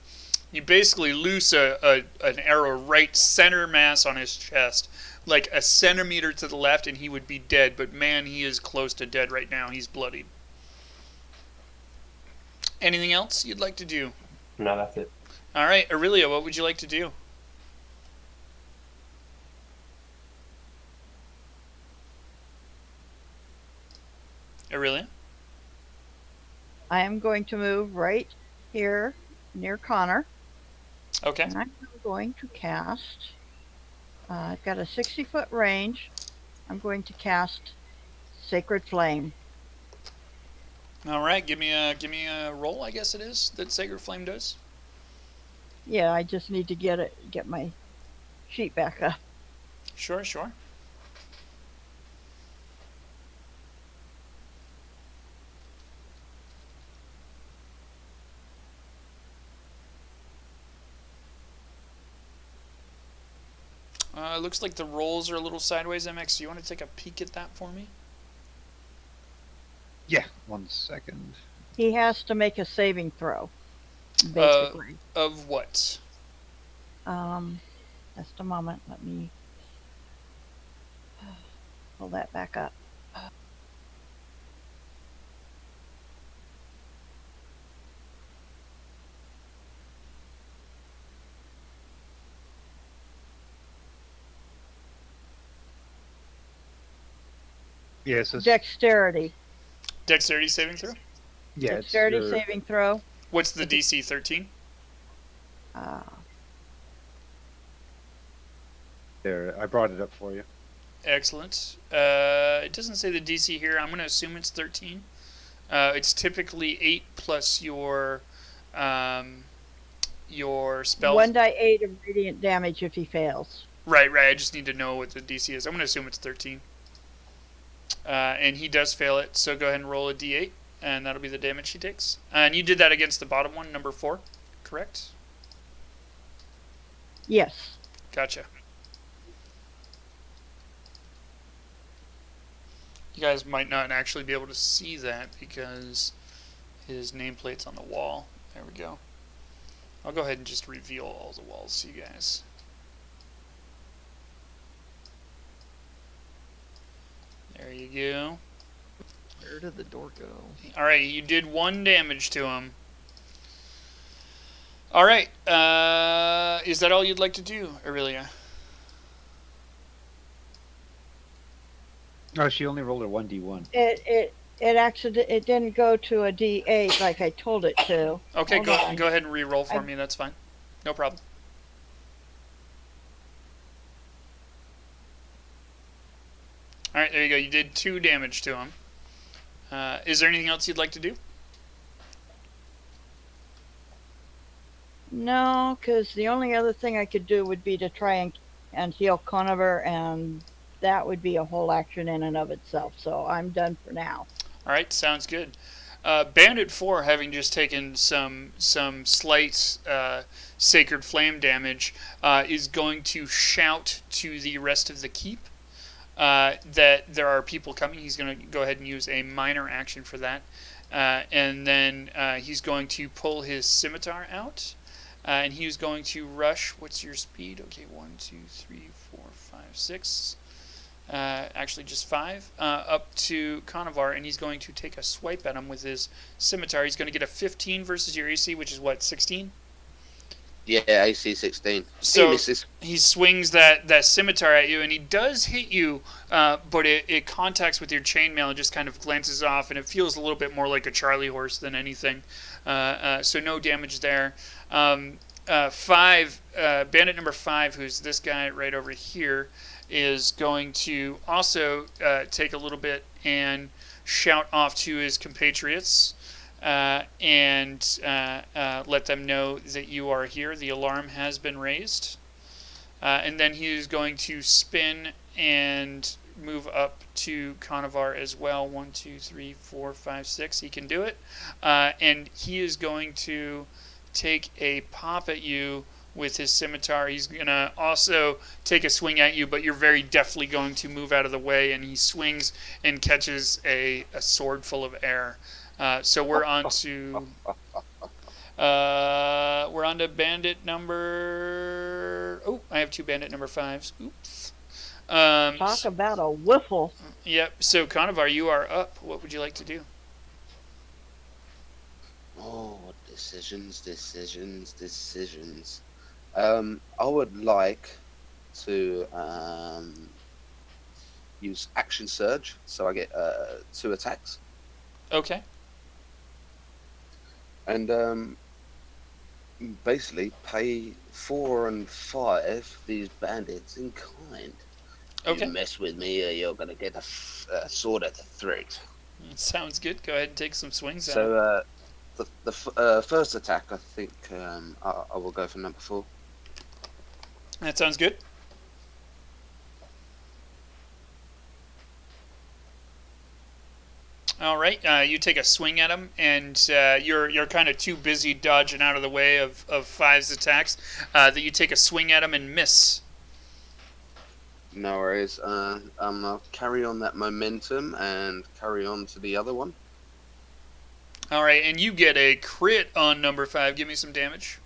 You basically loose an arrow right center mass on his chest, like a centimeter to the left, and he would be dead. But man, he is close to dead right now. He's bloodied. Anything else you'd like to do? No, that's it. All right, Aurelia, what would you like to do? Aurelia? I am going to move right here near Connor. Okay. And I'm going to cast. I've got a 60-foot range. I'm going to cast Sacred Flame. All right, give me a roll, I guess it is, that Sacred Flame does. Yeah, I just need to get my sheet back up. Sure, sure. Looks like the rolls are a little sideways, MX. Do you want to take a peek at that for me? Yeah, 1 second. He has to make a saving throw, basically. Of what? Just a moment. Let me pull that back up. Yeah, so Dexterity. Dexterity saving throw? yeah, Dexterity it's your, saving throw. What's the DC? 13? There, I brought it up for you. Excellent. It doesn't say the DC here. I'm going to assume it's 13. It's typically 8 plus um, your spell. 1d8 of radiant damage if he fails. Right. I just need to know what the DC is. I'm going to assume it's 13. And he does fail it, so go ahead and roll a d8, and that'll be the damage he takes. And you did that against the bottom one, number 4, correct? Yes. Gotcha. You guys might not actually be able to see that because his nameplate's on the wall. There we go. I'll go ahead and just reveal all the walls to you guys. There you go. Where did the door go? Alright, you did 1 damage to him. Alright, is that all you'd like to do, Aurelia? Oh, she only rolled a 1d1. It didn't go to a d8 like I told it to. Okay, Hold go on. ahead and re-roll for me, that's fine. No problem. Alright, there you go. You did 2 damage to him. Is there anything else you'd like to do? No, because the only other thing I could do would be to try and heal Conover, and that would be a whole action in and of itself. So I'm done for now. Alright, sounds good. Bandit 4, having just taken some slight Sacred Flame damage, is going to shout to the rest of the keep that there are people coming. He's going to go ahead and use a minor action for that. And then he's going to pull his scimitar out. And he's going to rush. What's your speed? Okay, 1, 2, 3, 4, 5, 6. Actually, just 5. Up to Conovar, and he's going to take a swipe at him with his scimitar. He's going to get a 15 versus your AC, which is what, 16? Yeah, AC 16. So He misses. he swings that scimitar at you, and he does hit you, but it contacts with your chainmail and just kind of glances off, and it feels a little bit more like a Charlie horse than anything. So no damage there. Bandit number 5, who's this guy right over here, is going to also take a little bit and shout off to his compatriots. And let them know that you are here. The alarm has been raised. And then he is going to spin and move up to Conovar as well. 1, 2, 3, 4, 5, 6. He can do it. And he is going to take a pop at you with his scimitar. He's going to also take a swing at you, but you're very deftly going to move out of the way, and he swings and catches a sword full of air. So we're on to bandit number. Oh, I have 2 bandit number 5s. Oops. Talk about a whiffle. Yep. So Conovar, you are up. What would you like to do? Oh, decisions. I would like to use Action Surge, so I get 2 attacks. Okay. And basically pay 4 and 5 these bandits in kind. Okay. You mess with me, or you're gonna get a sword at the throat. Sounds good. Go ahead and take some swings at him. So the first attack, I think I will go for number 4. That sounds good. All right, you take a swing at him, and you're kind of too busy dodging out of the way of 5's attacks that you take a swing at him and miss. No worries. I'll carry on that momentum and carry on to the other one. All right, and you get a crit on number 5. Give me some damage.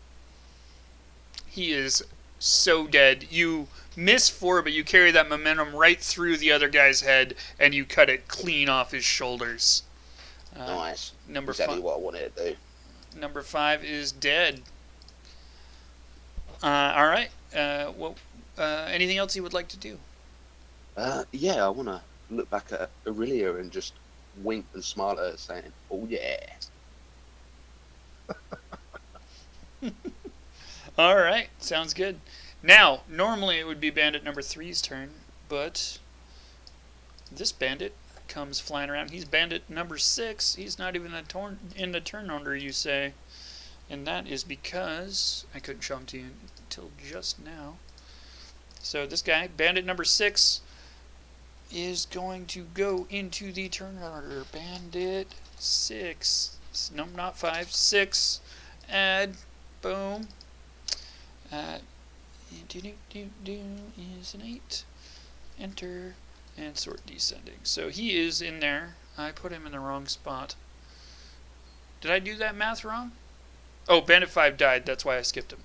He is so dead. You miss 4, but you carry that momentum right through the other guy's head, and you cut it clean off his shoulders. Nice. Number Exactly 5. what I wanted to do. Number 5 is dead. All right. Anything else you would like to do? Yeah, I want to look back at Aurelia and just wink and smile at her, saying, "Oh yeah." All right, sounds good. Now, normally it would be bandit number 3's turn, but this bandit comes flying around. He's bandit number 6. He's not even in the turn order, you say. And that is because I couldn't show him to you until just now. So this guy, bandit number 6, is going to go into the turn order. Bandit 6. No, not 5. 6. Add. Boom. Is an 8. Enter. And sort descending. So he is in there. I put him in the wrong spot. Did I do that math wrong? Oh, bandit 5 died. That's why I skipped him.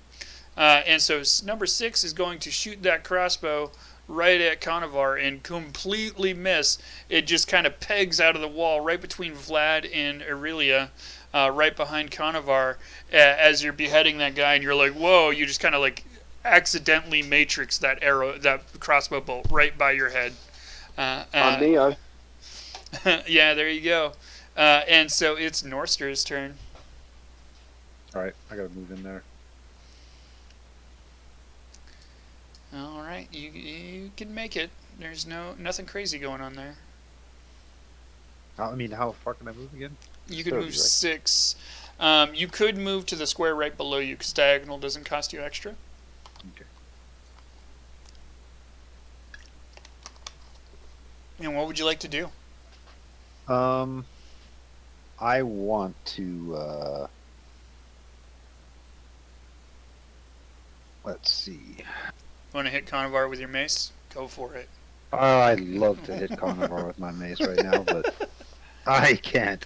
And so number 6 is going to shoot that crossbow right at Conovar and completely miss. It just kind of pegs out of the wall right between Vlad and Aurelia, right behind Conovar, as you're beheading that guy, and you're like, whoa, you just kind of like accidentally matrix that arrow, that crossbow bolt right by your head. I'm Neo. Yeah, there you go. And so it's Norster's turn. Alright, I gotta move in there. All right, you can make it. There's nothing crazy going on there. I mean, how far can I move again? You could 30, move right? 6. You could move to the square right below you because diagonal doesn't cost you extra. Okay. And what would you like to do? I want to, let's see. Want to hit Conovar with your mace? Go for it. I'd love to hit Conovar with my mace right now, but I can't.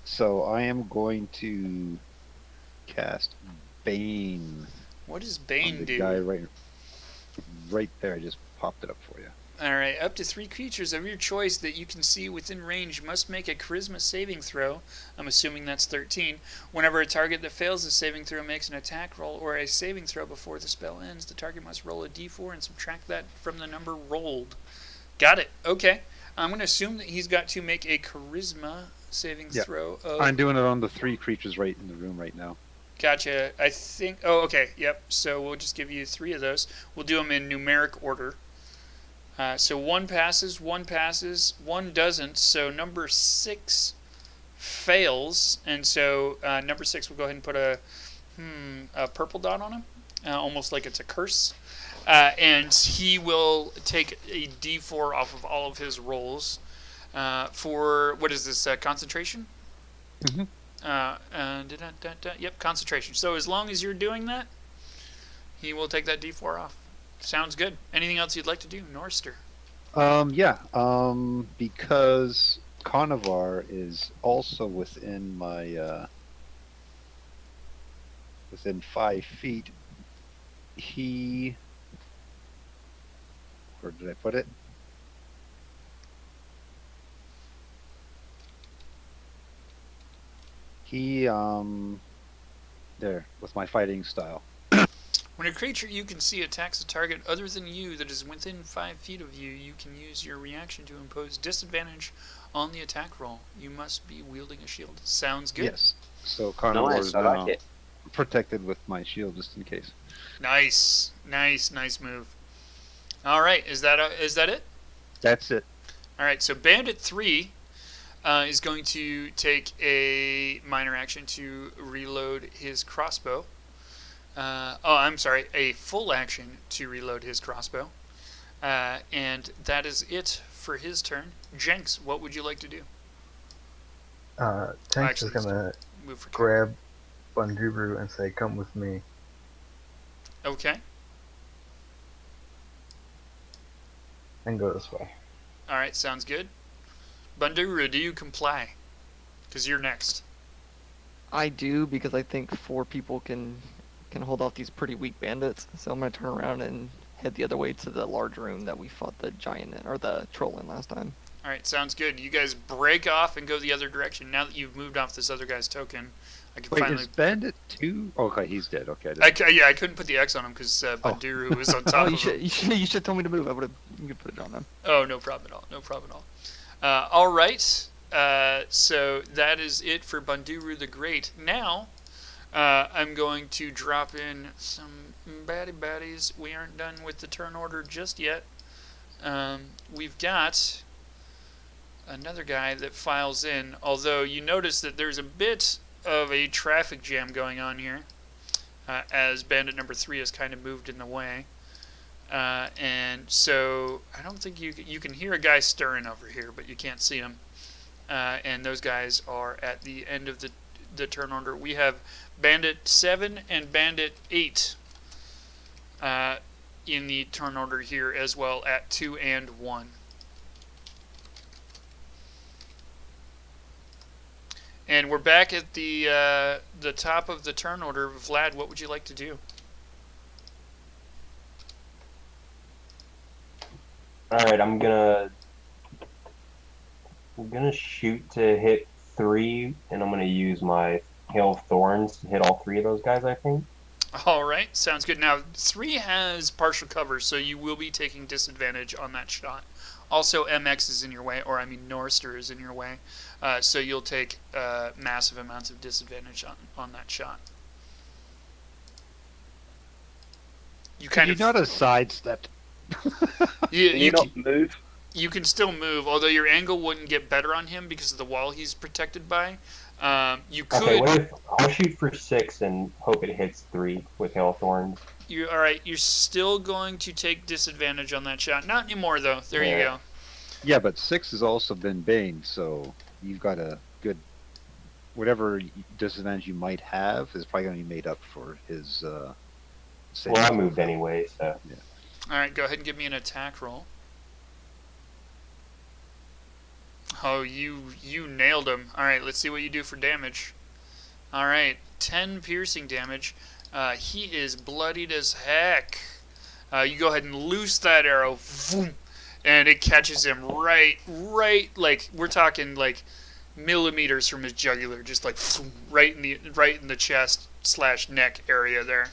So I am going to cast Bane What does on Bane the do? guy right there. I just popped it up for you. Alright, up to 3 creatures of your choice that you can see within range must make a charisma saving throw. I'm assuming that's 13. Whenever a target that fails the saving throw makes an attack roll or a saving throw before the spell ends, the target must roll a d4 and subtract that from the number rolled. Got it. Okay. I'm going to assume that he's got to make a charisma saving Yeah. throw of... I'm doing it on the 3 creatures right in the room right now. Gotcha. I think... Oh, okay. Yep. So we'll just give you 3 of those. We'll do them in numeric order. So 1 passes, 1 passes, 1 doesn't. So number 6 fails, and so number 6 will go ahead and put a purple dot on him, almost like it's a curse. And he will take a d4 off of all of his rolls for, what is this, concentration? Mhm. Yep, concentration. So as long as you're doing that, he will take that d4 off. Sounds good. Anything else you'd like to do, Norster? Because Conovar is also within my, within 5 feet, where did I put it? There, with my fighting style. When a creature you can see attacks a target other than you that is within 5 feet of you, you can use your reaction to impose disadvantage on the attack roll. You must be wielding a shield. Sounds good. Yes. So Conovar Nice, is I now like it. protected with my shield just in case. Nice move. All right, is that it? That's it. All right, so Bandit 3 is going to take a minor action to reload his crossbow. A full action to reload his crossbow. And that is it for his turn. Jenks, what would you like to do? Tank's is gonna Move for grab Bunduru and say, "Come with me." Okay. And go this way. All right, sounds good. Bandura, do you comply? Because you're next. I do, because I think 4 people can hold off these pretty weak bandits. So I'm gonna turn around and head the other way to the large room that we fought the giant in, or the troll in last time. All right, sounds good. You guys break off and go the other direction. Now that you've moved off this other guy's token, I can Wait, finally. is Bandit 2? Okay, he's dead. Okay. I couldn't put the X on him because Banduru was on top Oh, of him. you should tell me to move. I would have. You could put it on them. Oh, no problem at all. No problem at all. All right. So that is it for Banduru the Great. Now, I'm going to drop in some baddies. We aren't done with the turn order just yet. We've got another guy that files in, although you notice that there's a bit of a traffic jam going on here, as bandit number 3 has kind of moved in the way. And so I don't think you can hear a guy stirring over here, but you can't see him. And those guys are at the end of the turn order. We have bandit 7 and bandit 8 in the turn order here as well at 2 and 1. And we're back at the top of the turn order. Vlad, what would you like to do? All right, I'm gonna shoot to hit 3, and I'm gonna use my Hail of Thorns to hit all 3 of those guys, I think. All right, sounds good. Now 3 has partial cover, so you will be taking disadvantage on that shot. Also, MX is in your way, or I mean Norster is in your way, so you'll take massive amounts of disadvantage on that shot. You kind of not a sidestep. you not move? You can still move, although your angle wouldn't get better on him because of the wall he's protected by. You could. Okay, what if I'll shoot for 6 and hope it hits 3 with Hail of Thorns? All right. You're still going to take disadvantage on that shot. Not anymore, though. There you go. Yeah, but 6 has also been banged, so you've got a good. Whatever disadvantage you might have is probably going to be made up for his. Well, I moved anyway, so. Yeah. All right. Go ahead and give me an attack roll. Oh, you nailed him. All right. Let's see what you do for damage. All right. 10 piercing damage. He is bloodied as heck. You go ahead and loose that arrow. Vroom, and it catches him right, like we're talking like millimeters from his jugular, just like right in the chest / neck area there,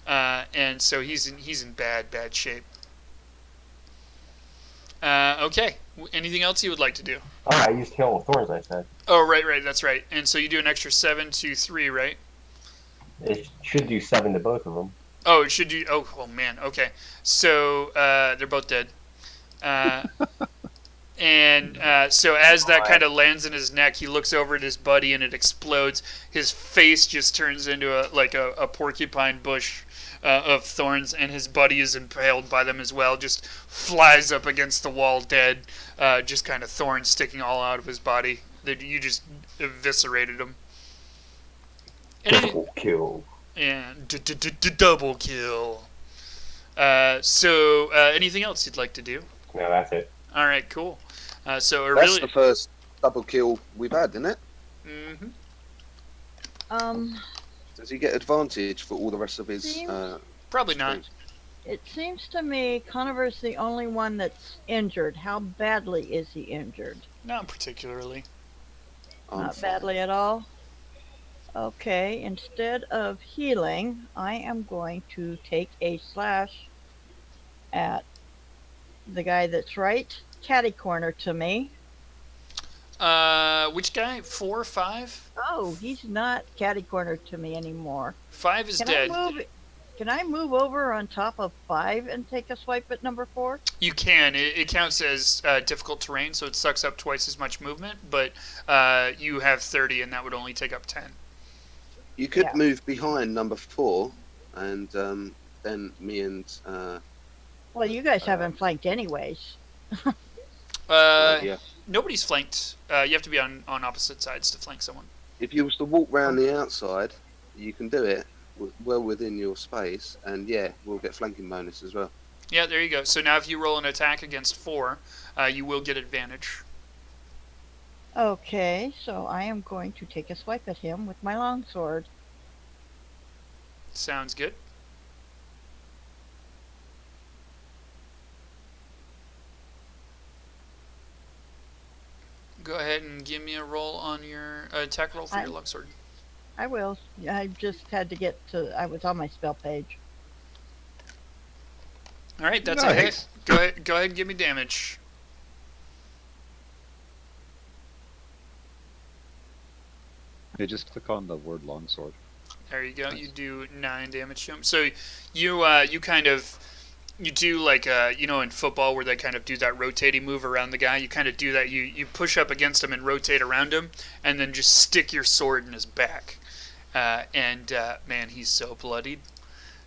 and so he's in bad shape. Okay, anything else you would like to do? Oh, I used Hail of Thorns, I said. Oh, right, that's right. And so you do an extra 7 to 3, right? It should do 7 to both of them. Oh, it should do. Oh man. Okay, so they're both dead. And so as that kind of lands in his neck, he looks over at his buddy and it explodes. His face just turns into a porcupine bush of thorns, and his buddy is impaled by them as well. Just flies up against the wall dead. Just kind of thorns sticking all out of his body. You just eviscerated him. Double kill. Yeah, double kill. So anything else you'd like to do? No, that's it. All right, cool. So That's the first double kill we've had, isn't it? Mm-hmm. Does he get advantage for all the rest of his? Probably not. streams? It seems to me Conover's the only one that's injured. How badly is he injured? Not particularly. Not fine. badly at all? Okay, instead of healing, I am going to take a slash at the guy that's right catty corner to me. Which guy? 4, 5? Oh, he's not catty corner to me anymore. 5 is dead. Can I move over on top of 5 and take a swipe at number 4? You can. It counts as difficult terrain, so it sucks up twice as much movement, but you have 30, and that would only take up 10. You could Yeah. move behind number 4, and then me and Well, you guys haven't flanked anyways. yeah. Nobody's flanked. You have to be on opposite sides to flank someone. If you was to walk round the outside, you can do it well within your space, and yeah, we'll get flanking bonus as well. Yeah, there you go. So now if you roll an attack against 4, you will get advantage. Okay, so I am going to take a swipe at him with my longsword. Sounds good. Go ahead and give me a roll on your attack roll for your longsword. I will. I just had to get to. I was on my spell page. All right, that's a hit. Nice. Go ahead and give me damage. Yeah, just click on the word longsword. There you go. Nice. You do 9 damage to him. So you kind of you do like in football where they kind of do that rotating move around the guy. You kind of do that. You push up against him and rotate around him, and then just stick your sword in his back. And man, he's so bloodied.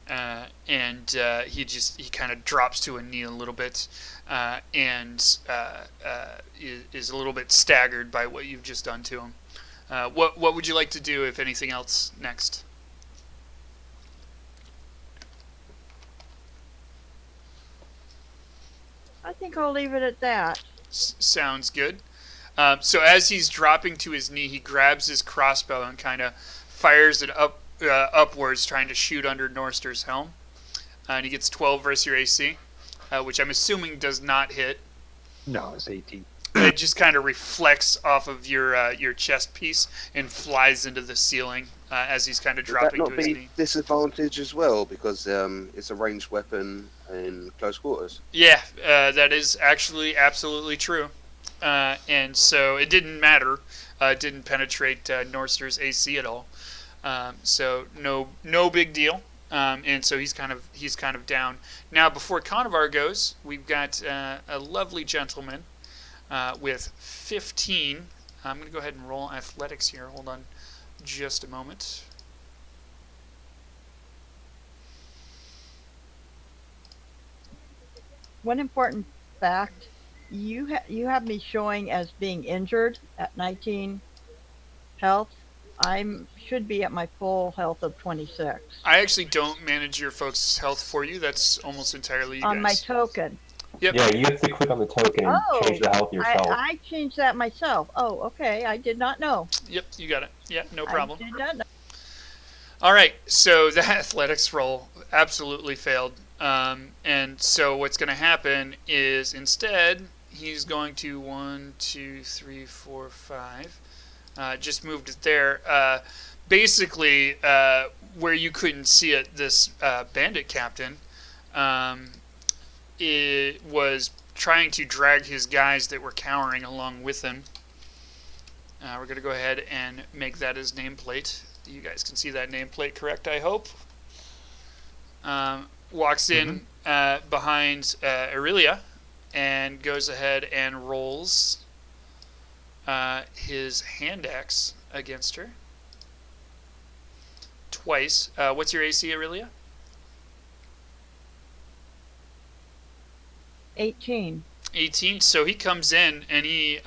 He kind of drops to a knee a little bit, and is a little bit staggered by what you've just done to him. What would you like to do, if anything else, next? I think I'll leave it at that. Sounds good. So as he's dropping to his knee, he grabs his crossbow and kind of fires it upwards, trying to shoot under Norster's helm. And he gets 12 versus your AC, which I'm assuming does not hit. No, it's 18. It just kind of reflects off of your chest piece and flies into the ceiling as he's kind of Would that dropping not to his be knee. disadvantage as well because it's a ranged weapon in close quarters? Yeah, that is actually absolutely true. And so it didn't matter. It didn't penetrate Norster's AC at all. So no big deal. And so he's kind of down. Now before Conovar goes, we've got a lovely gentleman with 15. I'm going to go ahead and roll athletics here. Hold on just a moment. One important fact: you have me showing as being injured at 19 health. Should be at my full health of 26 I actually don't manage your folks' health for you. That's almost entirely you on my guys. token. Yep. Yeah, you have to click on the token and Oh, change the health yourself. I changed that myself. Oh, okay. I did not know. Yep, you got it. Yeah, no problem. I did not know. All right, so that athletics roll absolutely failed. And so what's going to happen is instead he's going to 1, 2, 3, 4, 5. Just moved it there. Basically, where you couldn't see it, this bandit captain it was trying to drag his guys that were cowering along with him. We're going to go ahead and make that his nameplate. You guys can see that nameplate correct, I hope. Walks in behind Aurelia and goes ahead and rolls his hand axe against her twice. What's your AC, Aurelia? 18. 18. So he comes in and he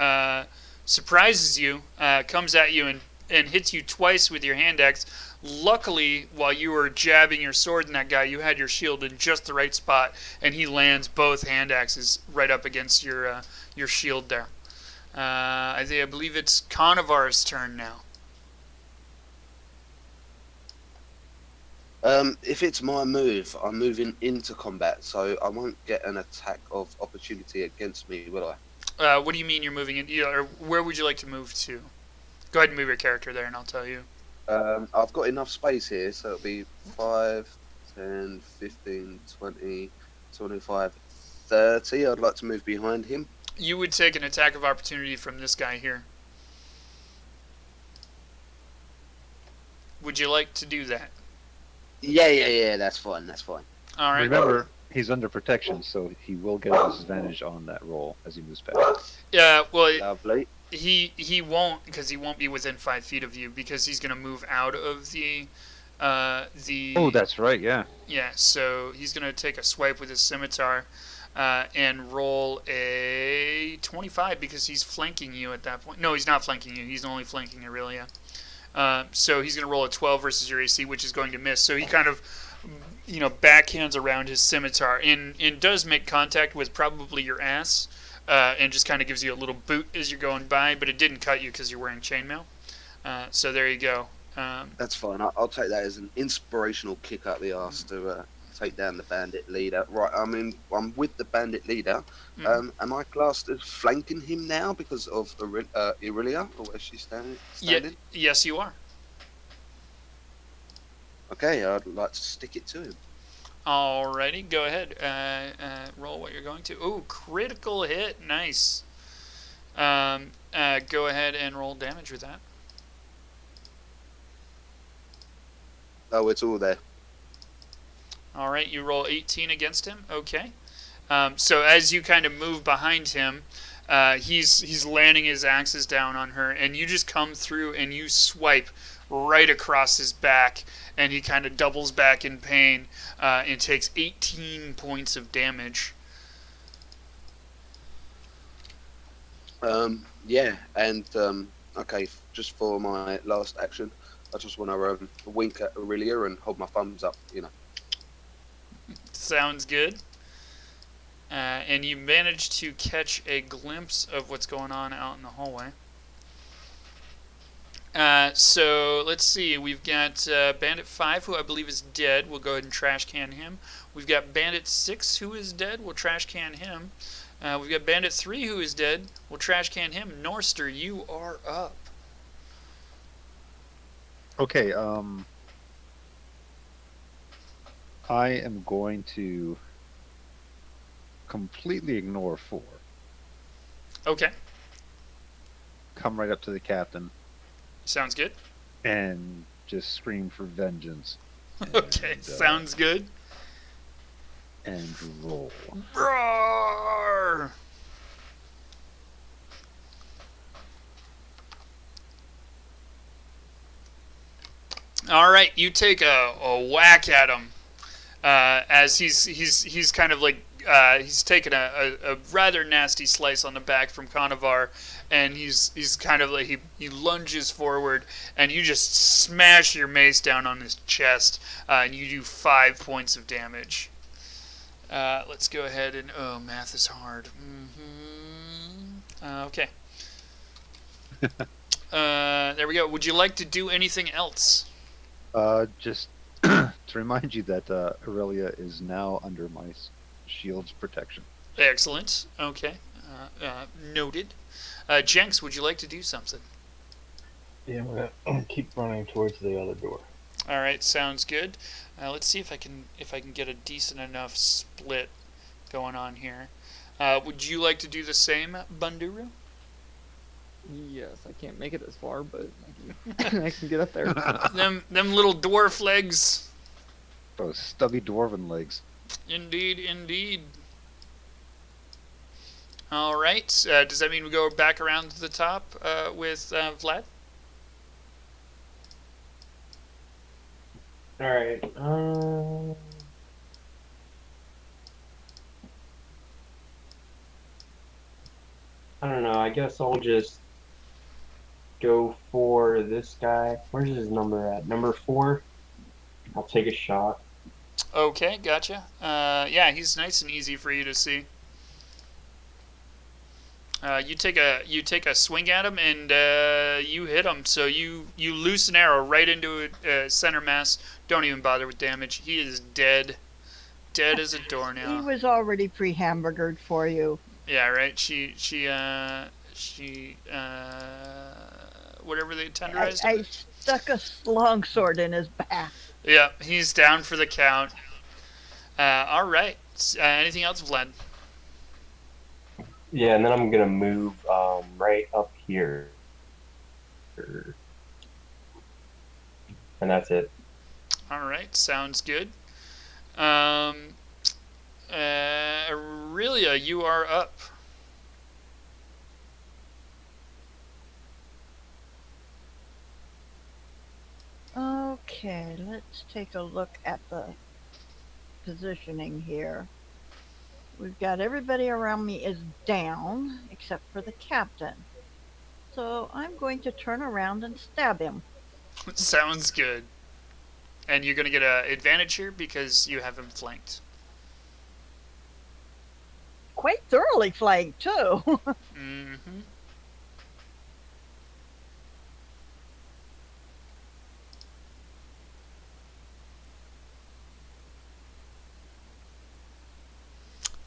surprises you, comes at you and hits you twice with your hand axe. Luckily, while you were jabbing your sword in that guy, you had your shield in just the right spot, and he lands both hand axes right up against your shield there. I believe it's Conovar's turn now. If it's my move, I'm moving into combat, so I won't get an attack of opportunity against me, will I? What do you mean you're moving in? Or where would you like to move to? Go ahead and move your character there, and I'll tell you. I've got enough space here, so it'll be 5, 10, 15, 20, 25, 30. I'd like to move behind him. You would take an attack of opportunity from this guy here. Would you like to do that? Yeah, that's fine, that's fine. All right. Remember, he's under protection, so he will get a disadvantage on that roll as he moves past. Yeah, well, Lovely. he won't, because he won't be within 5 feet of you, because he's going to move out of the... Oh, that's right, yeah. Yeah, so he's going to take a swipe with his scimitar and roll a 25 because he's flanking you at that point. No, he's not flanking you. He's only flanking Aurelia. So he's going to roll a 12 versus your AC, which is going to miss. So he kind of, backhands around his scimitar and does make contact with probably your ass and just kind of gives you a little boot as you're going by, but it didn't cut you because you're wearing chainmail. So there you go. That's fine. I'll take that as an inspirational kick up the arse to take down the bandit leader. Right, I'm with the bandit leader. Am I classed as flanking him now because of Aurelia, or where she's standing? Yes, you are. Okay, I'd like to stick it to him. Alrighty, go ahead. Roll what you're going to. Ooh, critical hit. Nice. Go ahead and roll damage with that. Oh, it's all there. All right, you roll 18 against him. Okay. So as you kind of move behind him, he's landing his axes down on her, and you just come through and you swipe right across his back, and he kind of doubles back in pain and takes 18 points of damage. Yeah, and okay, just for my last action, I just want to wink at Aurelia and hold my thumbs up, you know. Sounds good. And you manage to catch a glimpse of what's going on out in the hallway. So let's see. We've got Bandit 5, who I believe is dead. We'll go ahead and trash can him. We've got Bandit 6, who is dead. We'll trash can him. We've got Bandit 3, who is dead. We'll trash can him. Norster, you are up. Okay, I am going to completely ignore 4. Okay. Come right up to the captain Sounds good. and just scream for vengeance. Okay, And, sounds good. And roll. Roar! All right, you take a whack at him as he's kind of like he's taken a rather nasty slice on the back from Conovar, and he's kind of like he lunges forward, and you just smash your mace down on his chest, and you do 5 points of damage. Let's go ahead and math is hard. Okay. There we go. Would you like to do anything else? Just to remind you that Aurelia is now under my shield's protection. Excellent. Okay. Noted. Jenks, would you like to do something? Yeah, I'm gonna keep running towards the other door. All right, sounds good. Let's see if I can get a decent enough split going on here. Would you like to do the same, Banduru? Yes, I can't make it as far, but I can get up there. them little dwarf legs. Those stubby dwarven legs. Indeed, indeed. All right. Does that mean we go back around to the top with Vlad? All right. I don't know. I guess I'll just go for this guy. Where's his number at? Number 4. I'll take a shot. Okay, gotcha. Yeah, he's nice and easy for you to see. You take a swing at him and you hit him. So you loose an arrow right into a center mass. Don't even bother with damage. He is dead, dead as a He doornail. was already pre-hamburgered for you. Yeah, right. She whatever they tenderized. I stuck a longsword in his back. Yeah, he's down for the count. All right. Anything else, Vlad? Yeah, and then I'm gonna move right up here, and that's it. All right, sounds good. Aurelia, you are up. Okay, let's take a look at the positioning here. We've got everybody around me is down except for the captain. So I'm going to turn around and stab him. Sounds good. And you're going to get an advantage here because you have him flanked. Quite thoroughly flanked, too. Mm-hmm.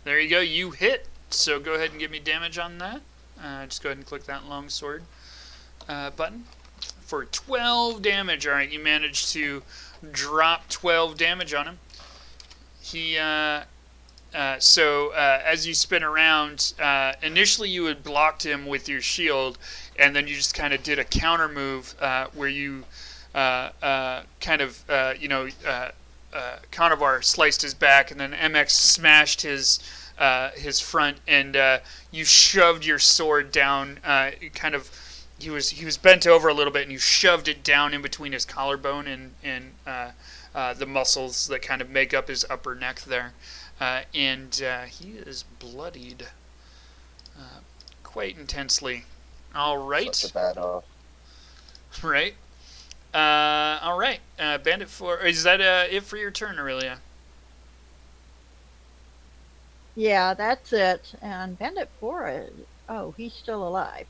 There you go. You hit. So go ahead and give me damage on that. Just go ahead and click that longsword button for 12 damage. All right, you managed to drop 12 damage on him. He as you spin around, initially you had blocked him with your shield, and then you just kind of did a counter move where you Conovar sliced his back, and then MX smashed his front, and you shoved your sword down. He was bent over a little bit, and you shoved it down in between his collarbone and the muscles that kind of make up his upper neck there, and he is bloodied quite intensely. All right, Such a bad ass. right. All right. Bandit 4. Is that it for your turn, Aurelia? Yeah, that's it. And Bandit 4 is. Oh, he's still alive.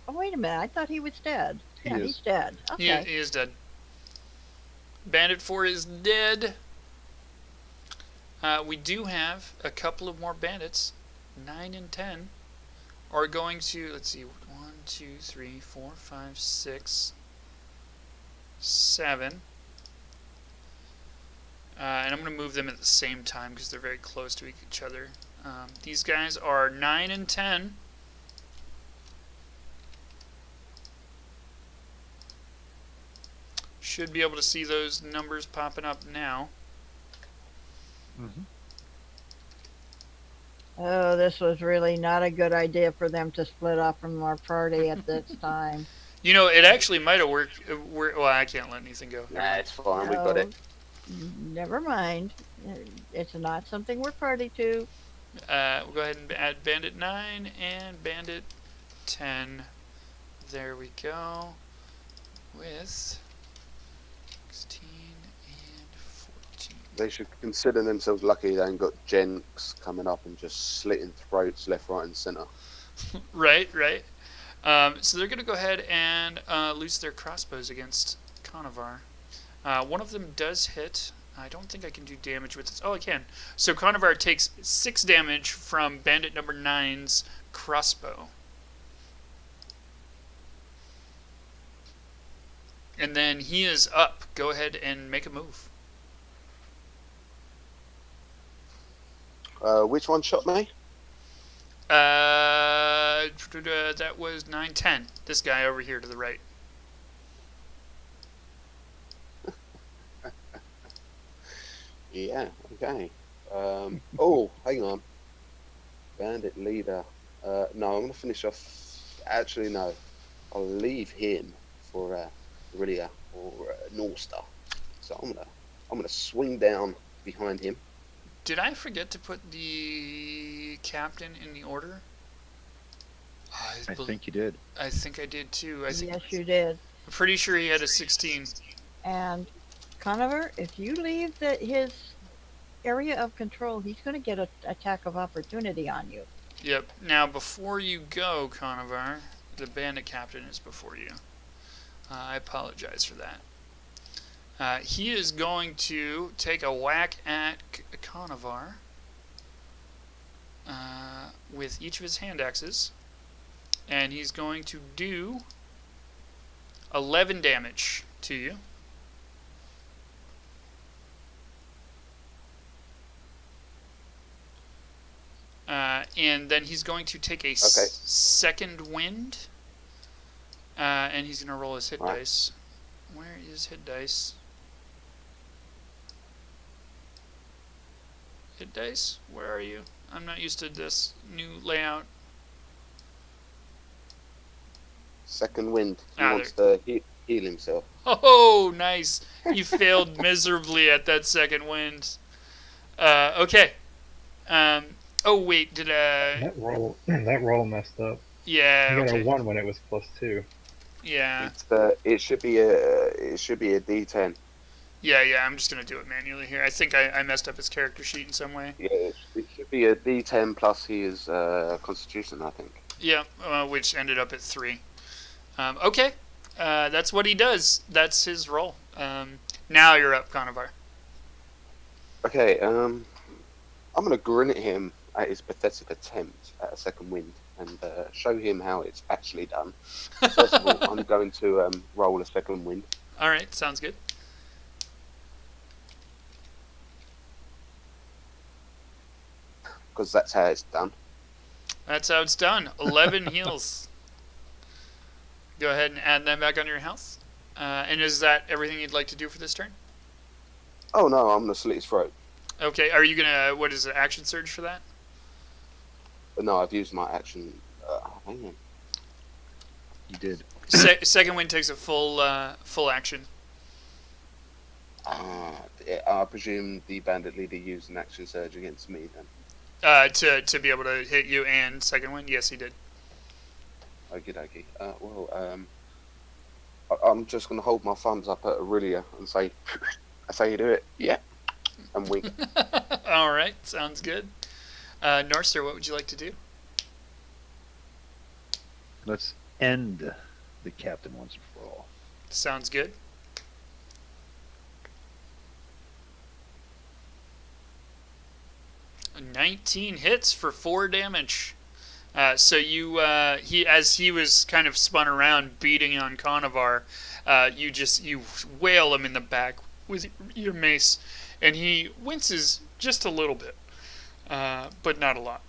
Oh, wait a minute. I thought he was dead. He Yeah, is. he's dead. Okay. He is dead. Bandit 4 is dead. We do have a couple of more bandits. 9 and 10 are going to, let's see, 1, 2, 3, 4, 5, 6, 7. And I'm going to move them at the same time because they're very close to each other. These guys are 9 and 10. Should be able to see those numbers popping up now. Mm-hmm. Oh, this was really not a good idea for them to split off from our party at this time. You know, it actually might have worked. Well, I can't let anything go. Nah, it's fine. We got it. Never mind. It's not something we're party to. We'll go ahead and add Bandit 9 and Bandit 10. There we go. With 16 and 14. They should consider themselves lucky they ain't got Jenks coming up and just slitting throats left, right, and centre. Right. So they're going to go ahead and loose their crossbows against Conovar. One of them does hit. I don't think I can do damage with this. Oh, I can. So Conovar takes 6 damage from Bandit number 9's crossbow. And then he is up. Go ahead and make a move. Which one shot me? That was 9-10. This guy over here to the right. Yeah, okay. Oh, hang on. Bandit leader. No, I'm going to finish off. Actually, no. I'll leave him for Aurelia or North Star. So I'm gonna swing down behind him. Did I forget to put the captain in the order? I think you did. I think I did too. Yes, you did. I'm pretty sure he had a 16. And Conover, if you leave his area of control, he's going to get an attack of opportunity on you. Yep. Now, before you go, Conovar, the bandit captain is before you. I apologize for that. He is going to take a whack at Conovar with each of his hand axes, and he's going to do 11 damage to you. And then he's going to take a second wind, and he's going to roll his hit dice. Where is hit dice? Hit dice? Where are you? I'm not used to this new layout. Second wind. He Ah, wants to heal himself. Oh, nice. You failed miserably at that second wind. Okay. Oh, wait, did That roll messed up. Yeah, You got okay. a 1 when it was +2. Yeah. It should be a D10. Yeah, I'm just going to do it manually here. I think I messed up his character sheet in some way. Yeah, it should be a D10 plus his Constitution, I think. Yeah, which ended up at 3. Okay, that's what he does. That's his roll. Now you're up, Conovar. Okay, I'm gonna grin at him at his pathetic attempt at a second wind and show him how it's actually done. First of all, I'm going to roll a second wind. All right, sounds good. Because that's how it's done. That's how it's done. 11 heals. Go ahead and add that back on your health. And is that everything you'd like to do for this turn? Oh no, I'm gonna slit his throat. Okay, are you gonna, what is it, action surge for that? But no, I've used my action. Hang on. You did. Second wind takes a full action. I presume the bandit leader used an action surge against me then. To be able to hit you and second wind? Yes, he did. Okie dokie. I'm just gonna hold my thumbs up at Aurelia and say, "That's how you do it." Yeah. And wink. All right, sounds good. Norster, what would you like to do? Let's end the captain once and for all. Sounds good. A 19 hits for 4 damage. So you, as he was kind of spun around, beating on Conovar, you wail him in the back with your mace, and he winces just a little bit, but not a lot.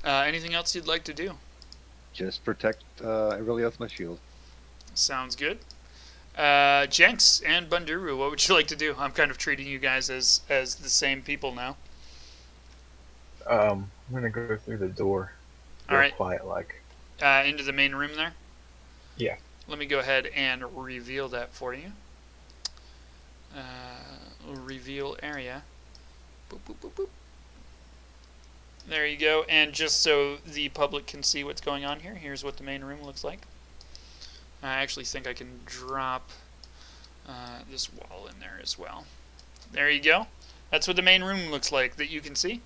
Anything else you'd like to do? Just protect Aurelia with my shield. Sounds good. Jenks and Bunduru, what would you like to do? I'm kind of treating you guys as the same people now. I'm gonna go through the door. All right. Quiet like. Into the main room there? Yeah. Let me go ahead and reveal that for you. Reveal area. Boop, boop, boop, boop. There you go. And just so the public can see what's going on here, here's what the main room looks like. I actually think I can drop this wall in there as well. There you go. That's what the main room looks like that you can see.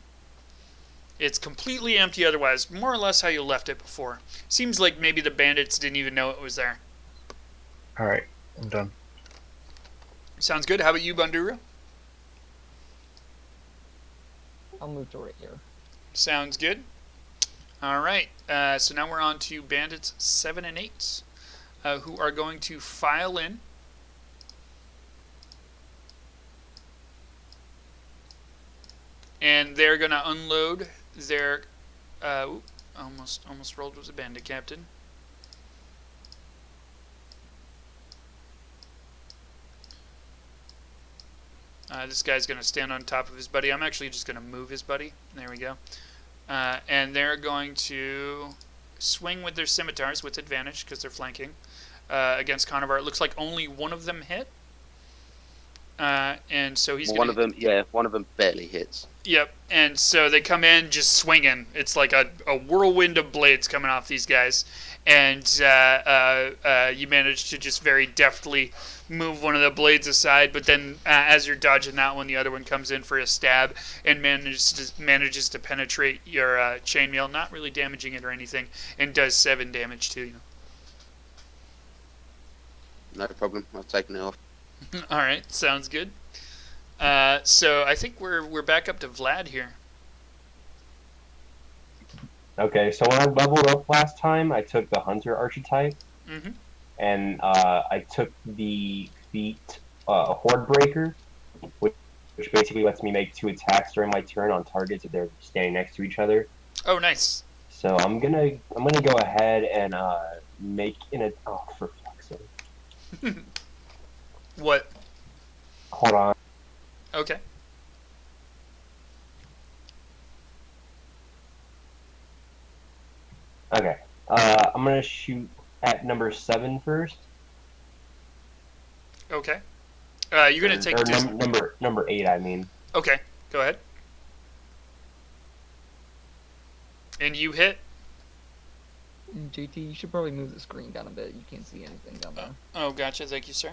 It's completely empty otherwise, more or less how you left it before. Seems like maybe the bandits didn't even know it was there. Alright, I'm done. Sounds good. How about you, Bunduru? I'll move to right here. Sounds good. All right. So now we're on to bandits 7 and 8, who are going to file in. And they're going to unload their... almost rolled with a bandit captain. This guy's going to stand on top of his buddy. I'm actually just going to move his buddy. There we go. And they're going to swing with their scimitars with advantage because they're flanking against Conovar. It looks like only one of them hit. And so he's one of them barely hits. Yep, and so they come in just swinging. It's like a whirlwind of blades coming off these guys. And you manage to just very deftly move one of the blades aside, but then as you're dodging that one, the other one comes in for a stab and manages to penetrate your chainmail, not really damaging it or anything, and does 7 damage to you. No problem. I've taken it off. All right, sounds good. So I think we're back up to Vlad here. Okay, so when I leveled up last time, I took the Hunter archetype, and I took the feat Horde Breaker, which basically lets me make 2 attacks during my turn on targets if they're standing next to each other. Oh, nice. So I'm gonna go ahead and make oh, for fuck's sake. What? Hold on. Okay. Okay. I'm gonna shoot at number 7 first. Okay. You're gonna take number 8. I mean. Okay. Go ahead. And you hit. JT, you should probably move the screen down a bit. You can't see anything down there. Oh, gotcha. Thank you, sir.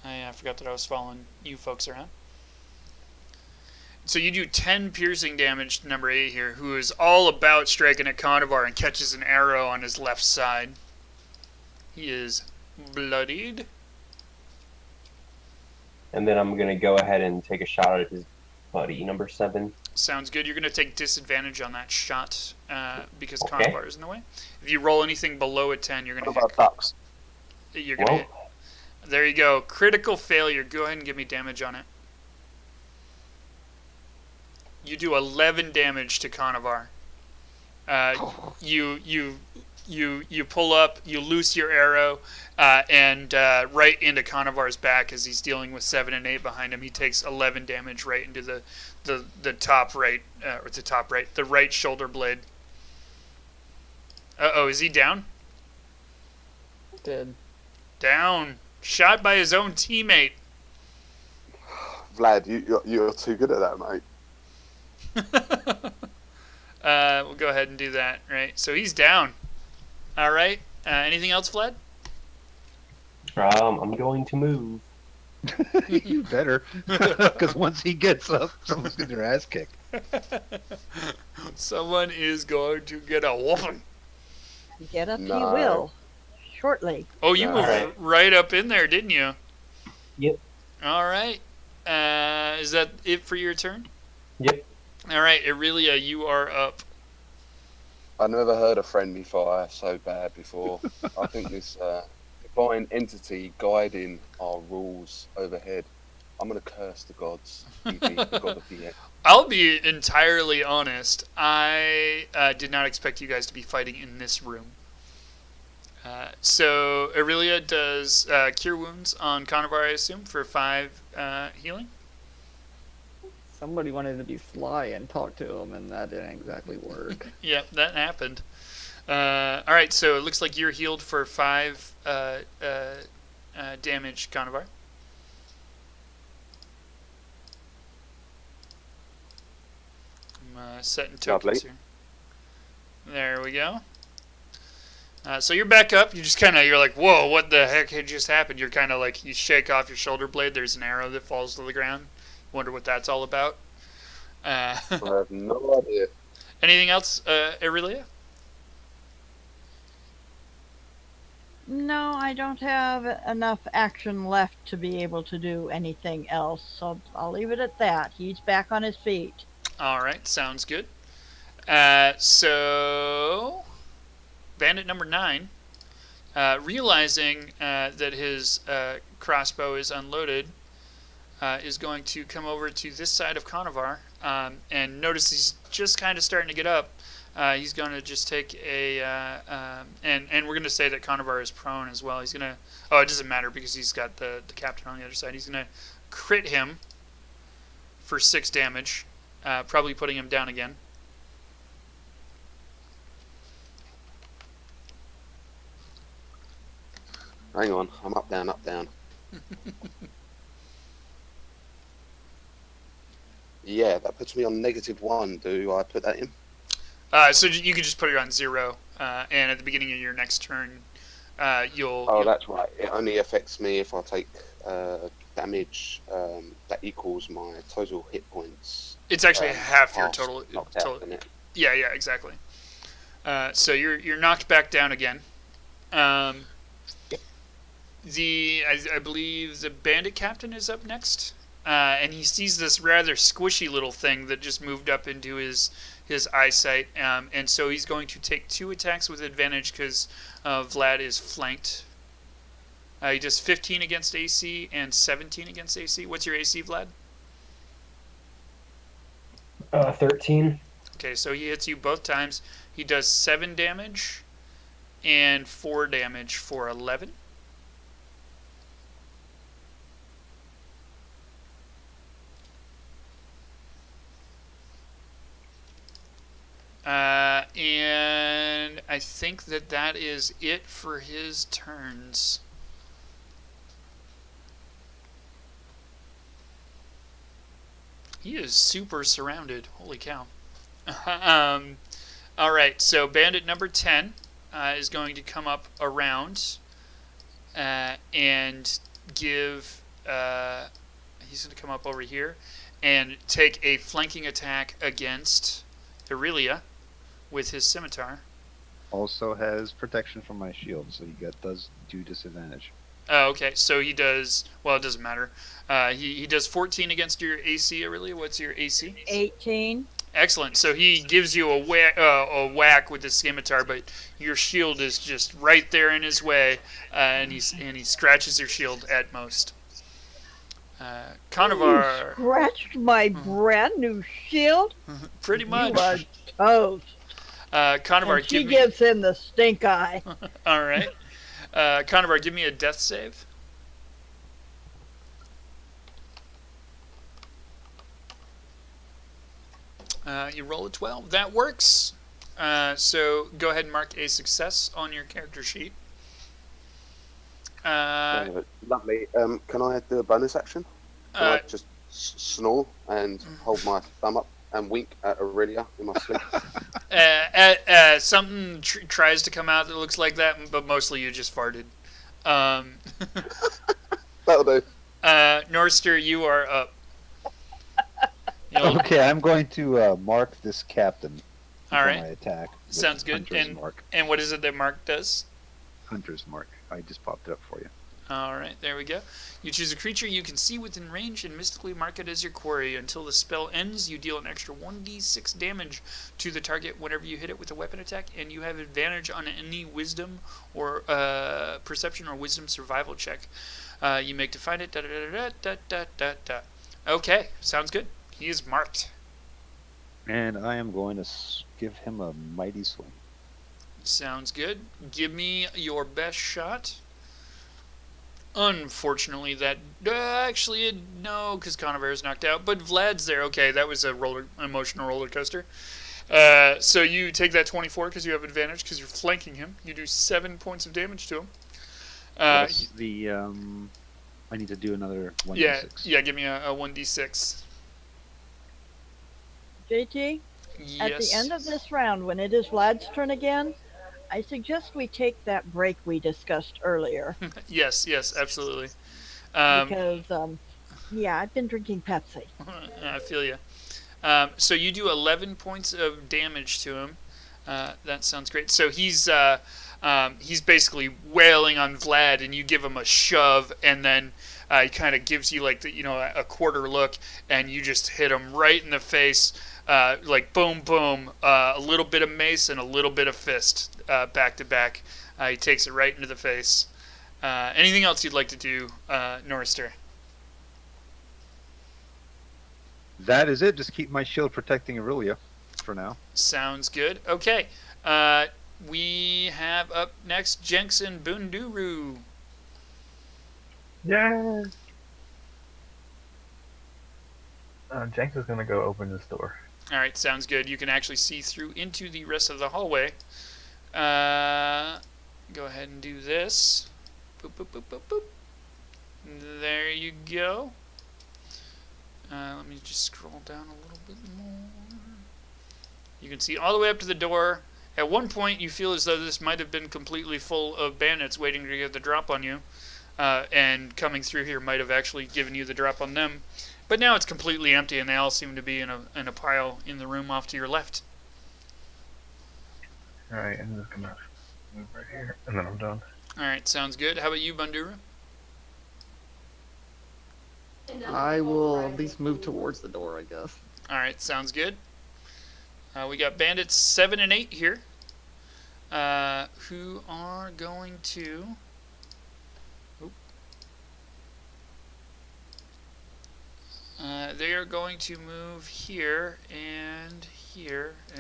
I forgot that I was following you folks around. So you do 10 piercing damage to number 8 here, who is all about striking at Conovar and catches an arrow on his left side. He is bloodied. And then I'm going to go ahead and take a shot at his buddy, number 7. Sounds good. You're going to take disadvantage on that shot because Conovar is in the way. If you roll anything below a 10, you're going to hit. Ducks? You're going to hit. There you go. Critical failure. Go ahead and give me damage on it. You do 11 damage to Conovar. You you pull up, you loose your arrow, and right into Conovar's back as he's dealing with 7 and 8 behind him. He takes 11 damage right into the top right, or the top right, the right shoulder blade. Uh-oh, is he down? Dead. Down. Shot by his own teammate. Vlad, you're too good at that, mate. We'll go ahead and do that, right? So he's down. All right. Anything else, Vlad? I'm going to move. You better, because once he gets up, someone's getting their ass kicked. Someone is going to get a whooping. Get up, No. he will. Shortly. Oh, you No. moved Alright. right up in there, didn't you? Yep. All right. Is that it for your turn? Yep. All right, Aurelia, you are up. I never heard a friendly fire so bad before. I think this divine entity guiding our rules overhead. I'm gonna curse the gods. Evie, the god of the end. I'll be entirely honest. I did not expect you guys to be fighting in this room. So Aurelia does Cure Wounds on Conovar, I assume, for 5 healing. Somebody wanted to be sly and talk to him, and that didn't exactly work. Yep, that happened. All right, so it looks like you're healed for 5 damage, Conovar. I'm setting tokens Lovely. here. There we go. So you're back up. You're like, whoa, what the heck had just happened? You're kind of like, you shake off your shoulder blade. There's an arrow that falls to the ground. Wonder what that's all about. I have no idea. Anything else, Aurelia? No, I don't have enough action left to be able to do anything else, so I'll leave it at that. He's back on his feet. All right, sounds good. So, bandit number 9, realizing that his crossbow is unloaded, is going to come over to this side of Conovar, and notice he's just kind of starting to get up. He's going to just take a, and we're going to say that Conovar is prone as well. He's going to, it doesn't matter because he's got the captain on the other side. He's going to crit him for 6 damage, probably putting him down again. Hang on, I'm up, down, up, down. Yeah, that puts me on -1. Do I put that in? So you could just put it on 0, and at the beginning of your next turn, you'll... Oh, that's right. It only affects me if I take damage that equals my total hit points. It's actually half your Half total... knocked out, isn't it? Yeah, exactly. So you're knocked back down again. I believe the bandit captain is up next, and he sees this rather squishy little thing that just moved up into his eyesight, and so he's going to take 2 attacks with advantage because Vlad is flanked. He does 15 against AC and 17 against AC. What's your AC, Vlad? 13. Okay, so he hits you both times. He does 7 damage and 4 damage for 11. And I think that is it for his turns. He is super surrounded. Holy cow. All right, so bandit number 10 is going to come up around and give... he's going to come up over here and take a flanking attack against Aurelia with his scimitar. Also has protection from my shield, so does do disadvantage. Oh, okay. So he does... Well, it doesn't matter. He does 14 against your AC, Aurelia. What's your AC? 18. Excellent. So he gives you a whack with the scimitar, but your shield is just right there in his way, and he scratches your shield at most. Conovar... Scratched my brand new shield? Pretty much. You are toast. Conovar, And she give me. gives him the stink eye. All right. Conovar, give me a death save. You roll a 12. That works. So go ahead and mark a success on your character sheet. Lovely. Can I do a bonus action? Can I just snore and hold my thumb up and wink at Aurelia in my sleep? Something tries to come out that looks like that, but mostly you just farted. That'll do. Norster, you are up. Okay, I'm going to mark this captain All for right. my attack. with Sounds good. Hunter's mark. And what is it that Mark does? Hunter's mark. I just popped it up for you. All right, there we go. You choose a creature you can see within range and mystically mark it as your quarry. Until the spell ends, you deal an extra 1d6 damage to the target whenever you hit it with a weapon attack, and you have advantage on any wisdom or perception or wisdom survival check you make to find it. Okay, sounds good. He is marked. And I am going to give him a mighty swing. Sounds good. Give me your best shot. Unfortunately, that actually no, because Conover is knocked out. But Vlad's there. Okay, that was a emotional roller coaster. So you take that 24 because you have advantage because you're flanking him. You do 7 points of damage to him. Yes, I need to do another 1d6. Yeah. Give me a 1d6. JT, Yes. at the end of this round, when it is Vlad's turn again, I suggest we take that break we discussed earlier. Yes, absolutely. Because, yeah, I've been drinking Pepsi. I feel you. So you do 11 points of damage to him. That sounds great. So he's basically wailing on Vlad, and you give him a shove, and then he kind of gives you like a quarter look, and you just hit him right in the face, like boom, boom, a little bit of mace and a little bit of fist, back to back. He takes it right into the face. Anything else you'd like to do, Norrister? That is it. Just keep my shield protecting Aurelia for now. Sounds good. Okay. We have up next Jensen Bunduru. Yeah. Jenks is gonna go open this door. All right, sounds good. You can actually see through into the rest of the hallway. Go ahead and do this. Boop, boop, boop, boop, boop. There you go. Let me just scroll down a little bit more. You can see all the way up to the door. At one point, you feel as though this might have been completely full of bandits waiting to get the drop on you. And coming through here might have actually given you the drop on them. But now it's completely empty, and they all seem to be in a pile in the room off to your left. Alright, I'm just gonna move right here, and then I'm done. All right, sounds good. How about you, Bandura? I will at least move towards the door, I guess. All right, sounds good. We got bandits 7 and 8 here, who are going to. They are going to move here, and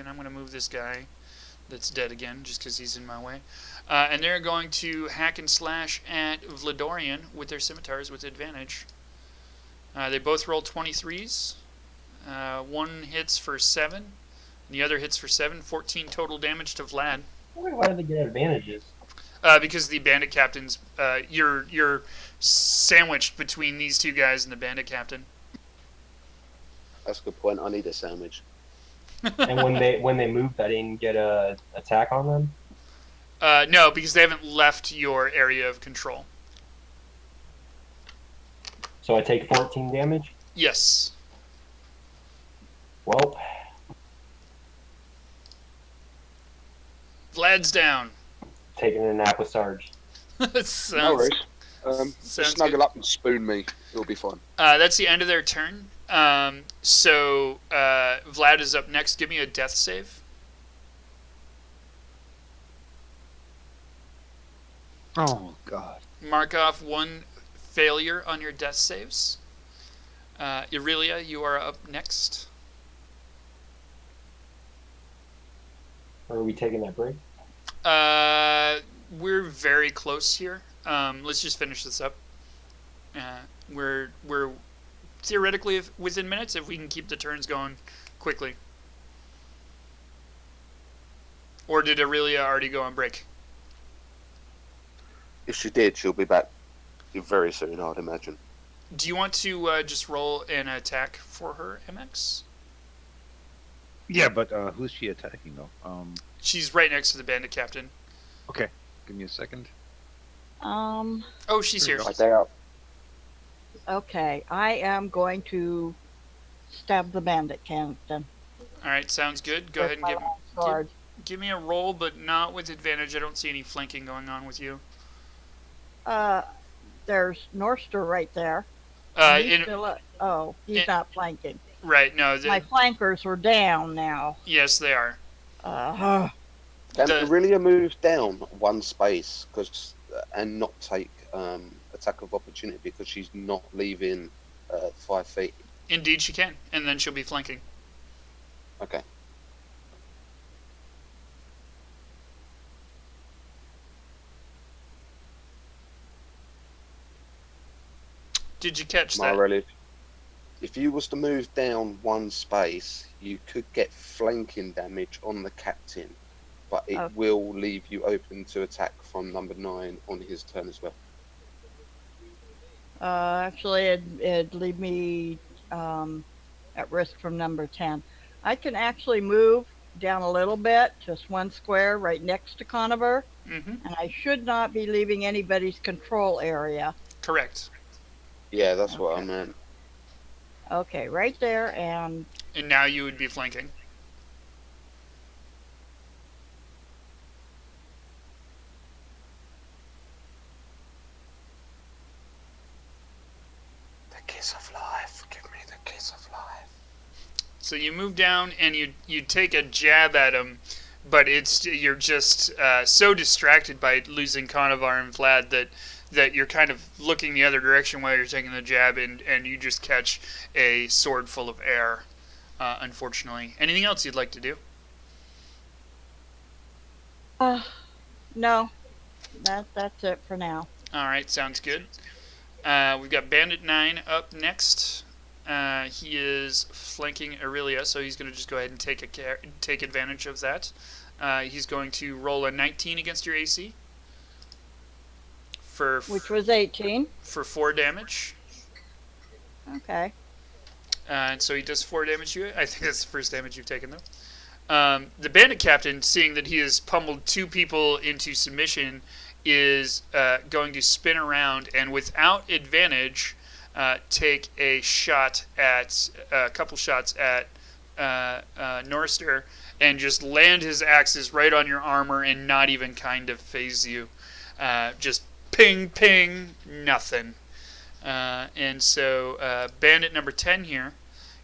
I'm going to move this guy that's dead again, just because he's in my way. And they're going to hack and slash at Vladorian with their scimitars with advantage. They both roll 23s. One hits for 7, and the other hits for 7. 14 total damage to Vlad. Why do they get advantages? Because the bandit captain's, you're sandwiched between these two guys and the bandit captain. That's a good point. I need a sandwich. And when they moved, I didn't get a attack on them. No, because they haven't left your area of control. So I take 14 damage. Yes. Well, Vlad's down. taking a nap with Sarge. Sounds, No worries. sounds Just snuggle good. up and spoon me. It'll be fine. That's the end of their turn. So Vlad is up next. Give me a death save. Oh, God. Mark off 1 failure on your death saves. Aurelia, you are up next. Or are we taking that break? We're very close here. Let's just finish this up. We're theoretically within minutes if we can keep the turns going quickly. Or did Aurelia already go on break? If she did, she'll be back very soon, I'd imagine. Do you want to just roll an attack for her, MX? Yeah, but who's she attacking though? She's right next to the bandit captain. Okay, give me a second. Um. Oh, she's here. I doubt. Okay, I am going to stab the bandit captain. All right, sounds good. Go ahead and give me a roll, but not with advantage. I don't see any flanking going on with you. There's Norster right there. He's not flanking. Right, no. My flankers are down now. Yes, they are. Can Aurelia move down one space and not take attack of opportunity because she's not leaving 5 feet? Indeed, she can, and then she'll be flanking. Okay. Did you catch My that? relative. If you was to move down one space, you could get flanking damage on the captain, but it will leave you open to attack from number 9 on his turn as well. Actually, it'd leave me at risk from number 10. I can actually move down a little bit, just one square right next to Conover, and I should not be leaving anybody's control area. Correct. Yeah, that's what I meant. Okay, right there, and now you would be flanking. The kiss of life. Give me the kiss of life. So you move down and you take a jab at him, but you're just so distracted by losing Conovar and Vlad that you're kind of looking the other direction while you're taking the jab, and you just catch a sword full of air, unfortunately. Anything else you'd like to do? no, that's it for now. All right, sounds good. We've got Bandit 9 up next. He is flanking Aurelia, so he's going to just go ahead and take advantage of that. He's going to roll a 19 against your AC. Which was 18. For 4 damage. Okay. And so he does 4 damage to you. I think that's the first damage you've taken, though. The bandit captain, seeing that he has pummeled 2 people into submission, is going to spin around and without advantage take a couple shots at Norster and just land his axes right on your armor and not even kind of phase you. Just ping, ping, nothing. And so bandit number 10 here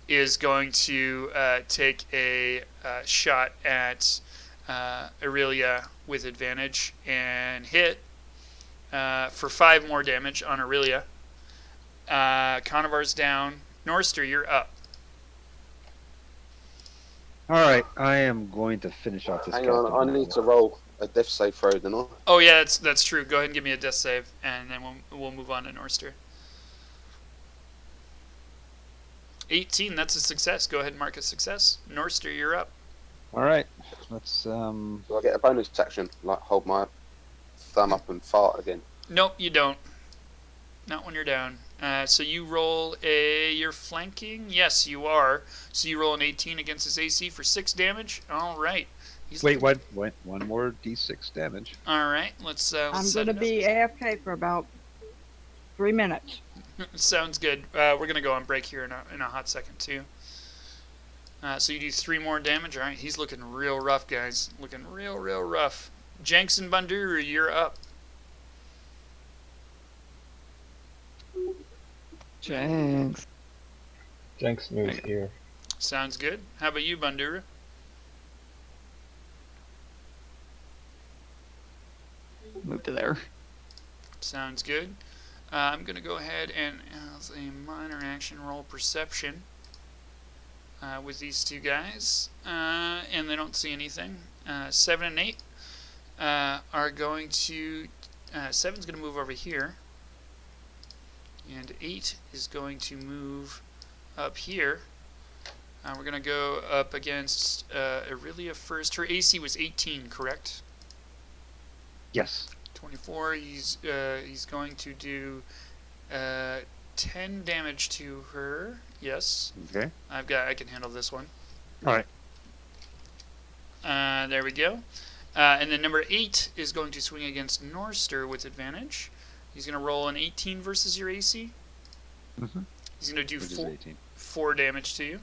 is going to take a shot at Aurelia with advantage and hit for 5 more damage on Aurelia. Conovar's down. Norster, you're up. Alright, I am going to finish off this. Hang on, I need to roll a death save throw, don't I? Oh yeah, that's true. Go ahead and give me a death save, and then we'll move on to Norster. 18, that's a success. Go ahead and mark a success. Norster, you're up. Alright, let's Do I get a bonus action, like hold my thumb up and fart again? Nope, you don't. Not when you're down. So you roll you're flanking? Yes, you are. So you roll an 18 against his AC for 6 damage. All right. Wait, one more d6 damage. All right, let's I'm going to be AFK for about 3 minutes. Sounds good. We're going to go on break here in a hot second, too. So you do 3 more damage. All right, he's looking real rough, guys. Looking real rough. Jenks and Banduru, you're up. Jenks moves here. Sounds good. How about you, Bandura? Move to there. Sounds good. I'm going to go ahead and as a minor action roll perception with these 2 guys, and they don't see anything. 7 and 8 are going to. 7's going to move over here, and 8 is going to move up here. We're going to go up against Aurelia first. Her AC was 18, correct? Yes. 24. He's going to do 10 damage to her. Yes. Okay. I can handle this one. All right. There we go. And then number 8 is going to swing against Norster with advantage. He's going to roll an 18 versus your AC. Mm-hmm. He's going to do Which is 18. 4 damage to you.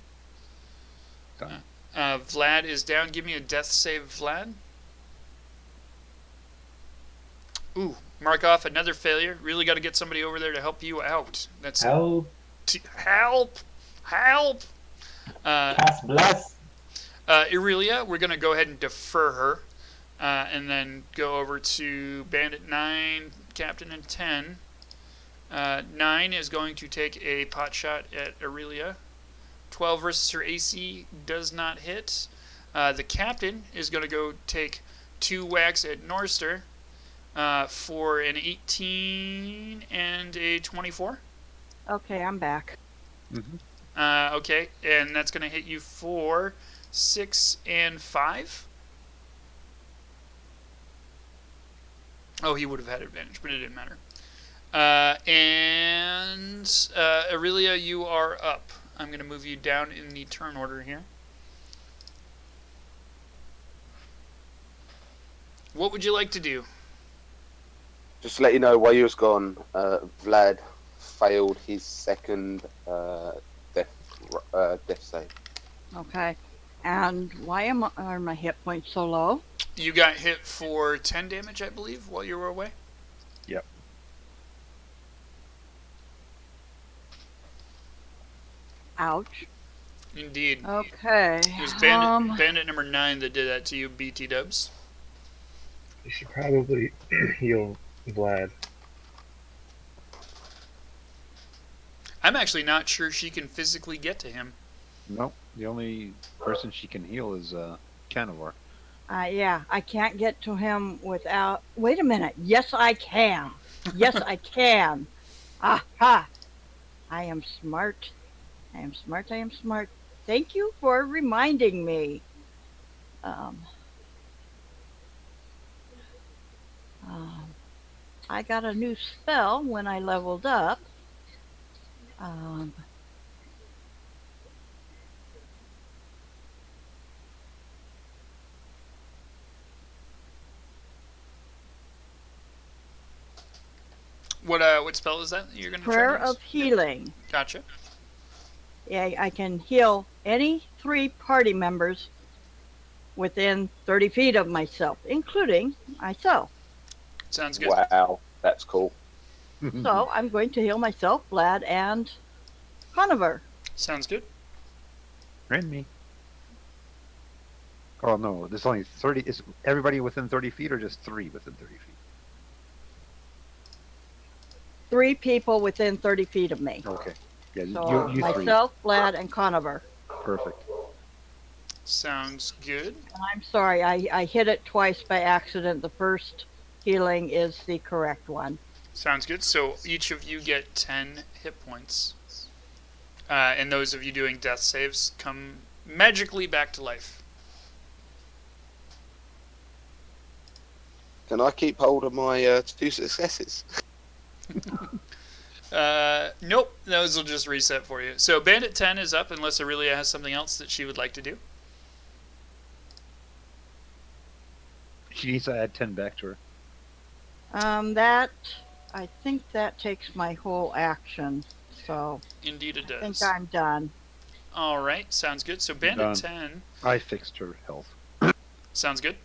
Done. Vlad is down. Give me a death save, Vlad. Ooh, mark off another failure. Really got to get somebody over there to help you out. That's Help. Help! Help! Cast bless. Aurelia, we're going to go ahead and defer her. And then go over to Bandit 9, Captain and 10. 9 is going to take a pot shot at Aurelia. 12 versus her AC does not hit. The Captain is going to go take 2 whacks at Norster for an 18 and a 24. Okay, I'm back. Mm-hmm. Okay, and that's going to hit you for 6 and 5. Oh, he would have had advantage, but it didn't matter. And Aurelia, you are up. I'm going to move you down in the turn order here. What would you like to do? Just to let you know, while you was gone, Vlad failed his second death save. Okay. And why are my hit points so low? You got hit for 10 damage, I believe, while you were away. Yep. Ouch. Indeed. Okay. It was bandit number 9 that did that to you, BT Dubs. You should probably heal Vlad. I'm actually not sure she can physically get to him. Nope. The only person she can heal is Canavar. Yeah, I can't get to him without... Wait a minute. Yes, I can. Yes, I can. Aha! I am smart. I am smart. I am smart. Thank you for reminding me. I got a new spell when I leveled up. What spell is that you're going to try Prayer to use? of Healing. Gotcha. Yeah, I can heal any 3 party members within 30 feet of myself, including myself. Sounds good. Wow, that's cool. So I'm going to heal myself, Vlad, and Conover. Sounds good. And me. Oh no, there's only 30. Is everybody within 30 feet or just 3 within 30 feet? 3 people within 30 feet of me. Okay. Yeah, So you 3. myself, Vlad, and Conover. Perfect. Sounds good. And I'm sorry, I hit it twice by accident. The first healing is the correct one. Sounds good. So each of you get 10 hit points. And those of you doing death saves come magically back to life. Can I keep hold of my 2 successes? Nope, those will just reset for you. So Bandit 10 is up unless Aurelia has something else that she would like to do. She needs to add 10 back to her. I think that takes my whole action. So Indeed it I think does. I'm done. Alright, sounds good. So Bandit 10... I fixed her health. Sounds good.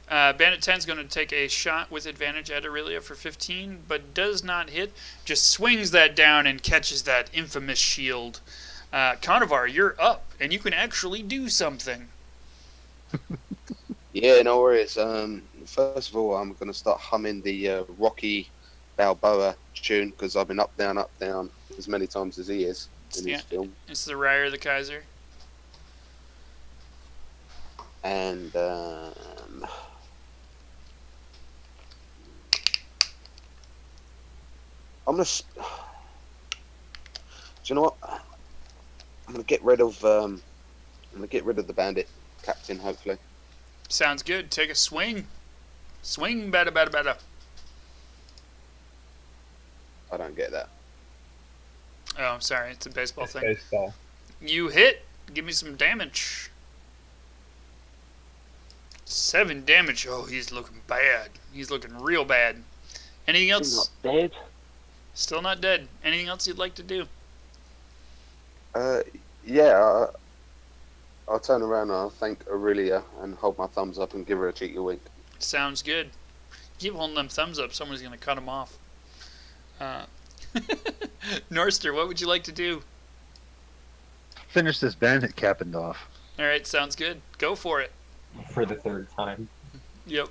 Bandit 10 is going to take a shot with advantage at Aurelia for 15, but does not hit. Just swings that down and catches that infamous shield. Conovar, you're up, and you can actually do something. Yeah, no worries. First of all, I'm going to start humming the Rocky Balboa tune because I've been up, down, as many times as he is in his film. It's the Ryer the Kaiser. And I'm gonna. Do you know what? I'm gonna get rid of. I'm gonna get rid of the bandit captain. Hopefully. Sounds good. Take a swing. Swing, better, better, better. I don't get that. Oh, I'm sorry. It's a baseball It's thing. baseball. You hit. Give me some damage. 7 damage. Oh, he's looking bad. He's looking real bad. Anything He's else? not dead. Still not dead. Anything else you'd like to do? Yeah. I'll turn around and I'll thank Aurelia and hold my thumbs up and give her a cheeky wink. Sounds good. Keep holding them thumbs up. Someone's going to cut them off. Norster, what would you like to do? Finish this bandit captain off. All right, sounds good. Go for it. For the third time. Yep.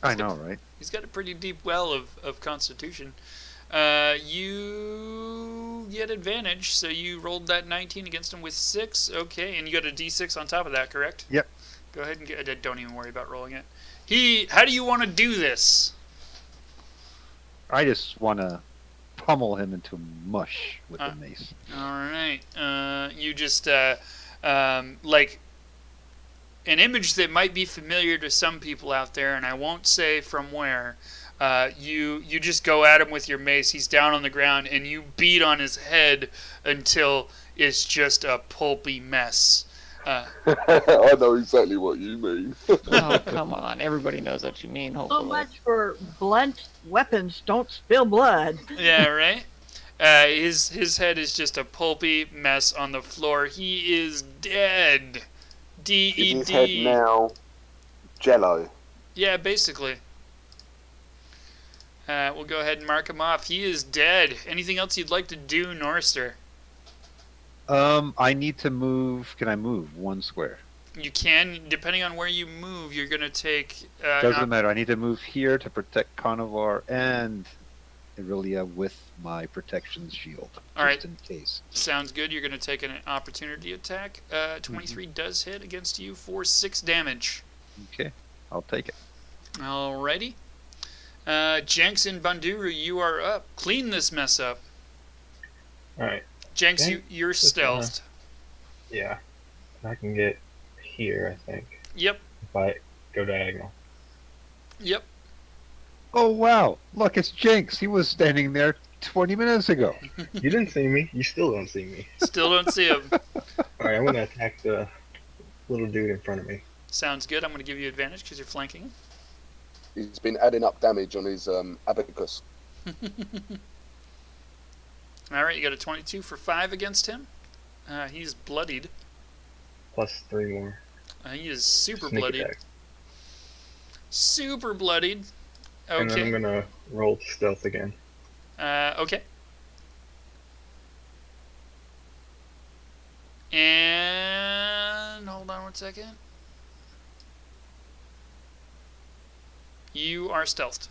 I know, right? He's got a pretty deep well of constitution. You get advantage, so you rolled that 19 against him with 6. Okay, and you got a d6 on top of that, correct? Yep. Go ahead and get. Don't even worry about rolling it. How do you want to do this? I just want to pummel him into mush with the mace. All right. You just like an image that might be familiar to some people out there, and I won't say from where. You just go at him with your mace. He's down on the ground, and you beat on his head until it's just a pulpy mess. I know exactly what you mean. Oh, come on. Everybody knows what you mean, So hopefully. much for blunt weapons don't spill blood. Yeah, right. His head is just a pulpy mess on the floor. He is dead. Is his D-E-D. head now jello? Yeah, basically. We'll go ahead and mark him off. He is dead. Anything else you'd like to do, Norster? I need to move. Can I move 1 square? You can, depending on where you move, you're going to take... Doesn't matter. I need to move here to protect Carnivore and Aurelia with my protection shield. All right. Just in case. Sounds good. You're going to take an opportunity attack. 23 does hit against you for 6 damage. Okay. I'll take it. Alrighty. Jenks and Banduru, you are up. Clean this mess up. Alright, Jenks, Okay. you're stealthed. yeah. I can get here, I think, Yep. if I go diagonal. Yep. Oh, wow. Look, it's Jinx. He was standing there 20 minutes ago. You didn't see me. You still don't see me. Still don't see him. Alright, I'm gonna attack the little dude in front of me. Sounds good. I'm going to give you advantage because you're flanking him. He's been adding up damage on his abacus. Alright, you got a 22 for 5 against him. He's bloodied. Plus 3 more. He is super Sneak bloodied. attack. Super bloodied. And then I'm Okay. gonna roll to stealth again. Okay. And hold on 1 second. You are stealthed.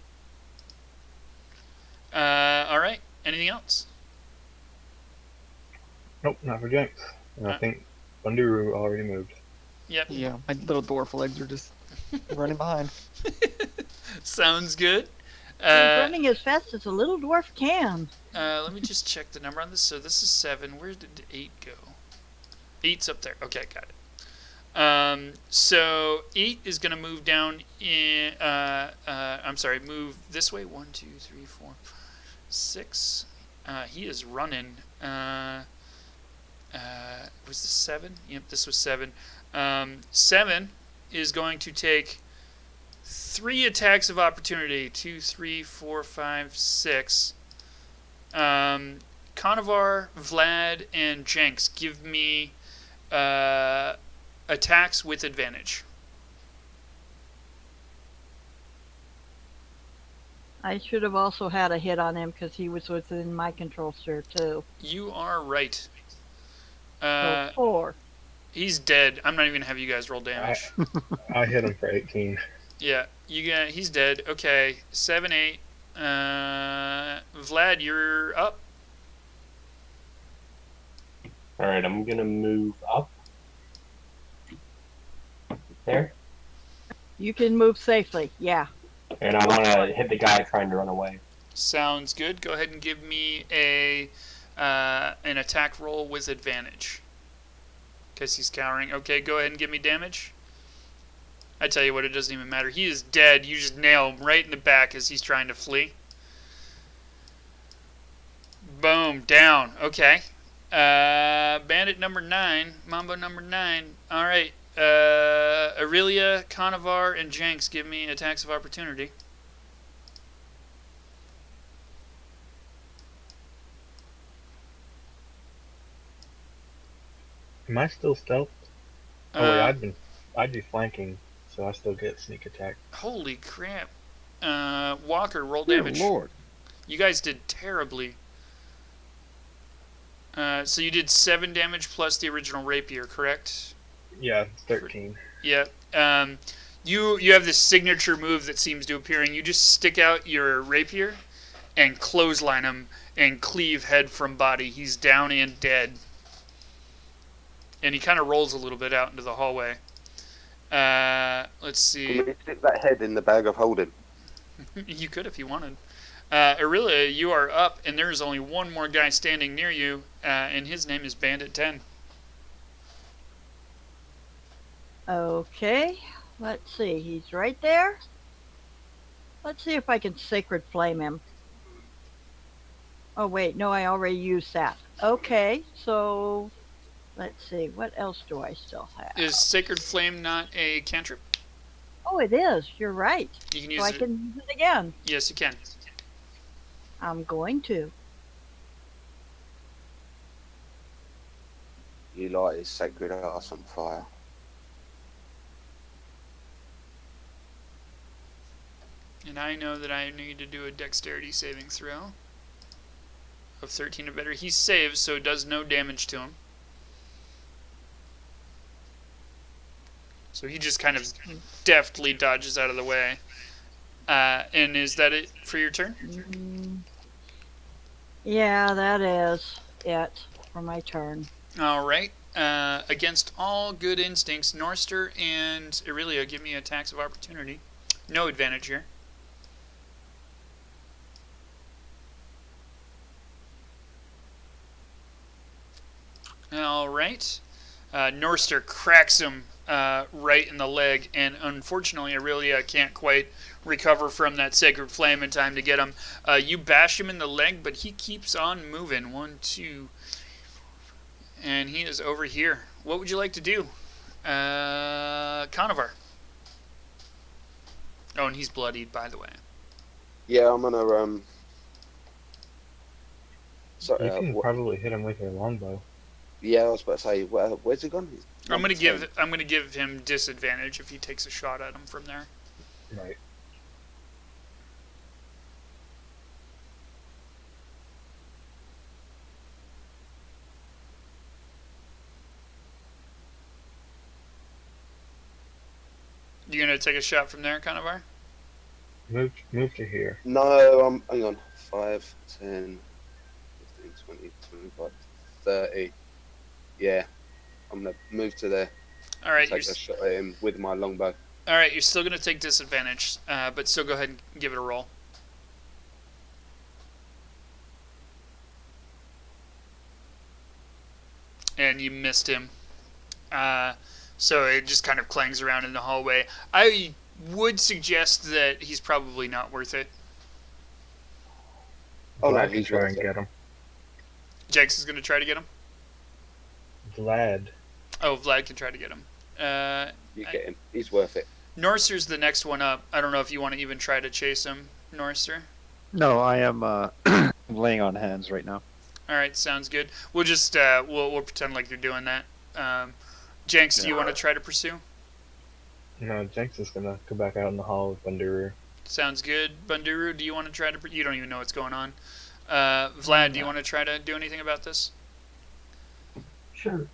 Alright. Anything else? Nope, not for Jenks. And I Uh. think Banduru already moved. Yep. Yeah, my little dwarf legs are just running behind. He's Sounds good. running as fast as a little dwarf can. Let me just check the number on this. So this is 7. Where did 8 go? 8's up there. Okay, got it. So 8 is going to move down in, I'm sorry, move this way. 1, 2, 3, 4, 6. He is running. Was this 7? Yep, this was 7. 7 is going to take 3 attacks of opportunity. 2, 3, 4, 5, 6. Conovar, Vlad, and Jenks, give me attacks with advantage. I should have also had a hit on him because he was within my control sphere too. You are right. So 4. He's dead. I'm not even gonna have you guys roll damage. I hit him for 18. Yeah, he's dead. Okay, 7, 8. Vlad, you're up. Alright, I'm gonna move up. There. You can move safely. Yeah. And I want to hit the guy trying to run away. Sounds good. Go ahead and give me an attack roll with advantage. Because he's cowering. Okay, go ahead and give me damage. I tell you what, it doesn't even matter. He is dead. You just nail him right in the back as he's trying to flee. Boom, down. Okay. Bandit number 9, Mambo number 9. All right. Aurelia, Conovar, and Jenks, give me attacks of opportunity. Am I still stealthed? Oh wait, I'd be flanking, so I still get sneak attack. Holy crap. Walker, roll Dear damage. Lord. You guys did terribly. So you did 7 damage plus the original rapier, correct? Yeah, 13. Yep. You have this signature move that seems to appear, and you just stick out your rapier and clothesline him and cleave head from body. He's down and dead. And he kind of rolls a little bit out into the hallway. Let's see. Can we stick that head in the bag of holding? You could if you wanted. Aurelia, you are up, and there is only one more guy standing near you, and his name is Bandit 10. Okay. Let's see. He's right there. Let's see if I can Sacred Flame him. Oh, wait. No, I already used that. Okay. So, let's see. What else do I still have? Is Sacred Flame not a cantrip? Oh, it is. You're right. You can So use I it. can use it again. Yes, you can. I'm going to. You light his sacred ass on fire. And I know that I need to do a dexterity saving throw of 13 or better. He saves, so it does no damage to him. So he just kind of deftly dodges out of the way. And is that it for your turn? Yeah, that is it for my turn. All right. Against all good instincts, Norster and Aurelia, give me attacks of opportunity. No advantage here. All right. Norster cracks him right in the leg, and unfortunately, Aurelia can't quite recover from that sacred flame in time to get him. You bash him in the leg, but he keeps on moving. 1, 2, and he is over here. What would you like to do? Conovar. Oh, and he's bloodied, by the way. Yeah, I'm gonna So, You can probably hit him with your longbow. yeah, I was about to say, where's he gone? I'm gonna give him disadvantage if he takes a shot at him from there. Right. You gonna take a shot from there, Conovar? Move to here. No, hang on. 5, 10, 15, 20, 25, 30. Yeah, I'm gonna move to there. All right, Take a shot at him with my longbow. all right. You're still gonna take disadvantage, but still go ahead and give it a roll. And you missed him. So it just kind of clangs around in the hallway. I would suggest that he's probably not worth it. Oh, no, Vlad can he's try worth and it. get him. Jenks is gonna try to get him. Vlad. Oh, Vlad can try to get him. You get him. He's worth it. Norster's the next one up. I don't know if you want to even try to chase him, Norster. No, I am laying on hands right now. All right, sounds good. We'll just we'll pretend like you're doing that. Jenks, do you want to try to pursue? No, Jenks is gonna go back out in the hall with Banduru. Sounds good. Banduru, do you want to try to? You don't even know what's going on. Vlad, do you want to try to do anything about this? Sure.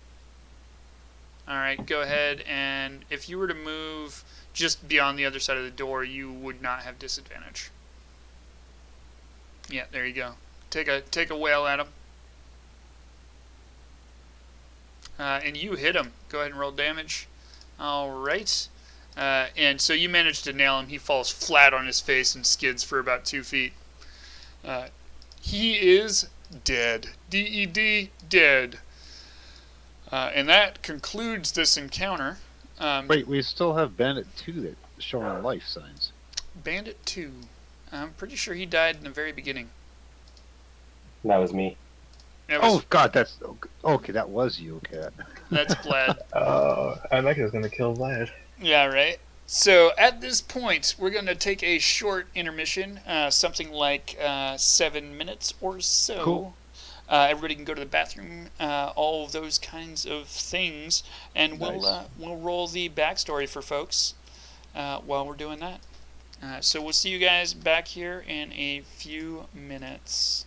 All right, go ahead. And if you were to move just beyond the other side of the door, you would not have disadvantage. Yeah, there you go. Take a whale at him. And you hit him. Go ahead and roll damage. All right. And so you manage to nail him. He falls flat on his face and skids for about 2 feet. He is dead. D-E-D, dead. And that concludes this encounter. Wait, we still have Bandit 2 that's showing life signs. Bandit 2. I'm pretty sure he died in the very beginning. That was me. That was, Oh God, that's okay. That was you. Okay. That's Vlad. I think I was gonna kill Vlad. Yeah, right. So at this point, we're going to take a short intermission, something like 7 minutes or so. Cool. Everybody can go to the bathroom, all of those kinds of things, and Nice. we'll roll the backstory for folks while we're doing that. So we'll see you guys back here in a few minutes.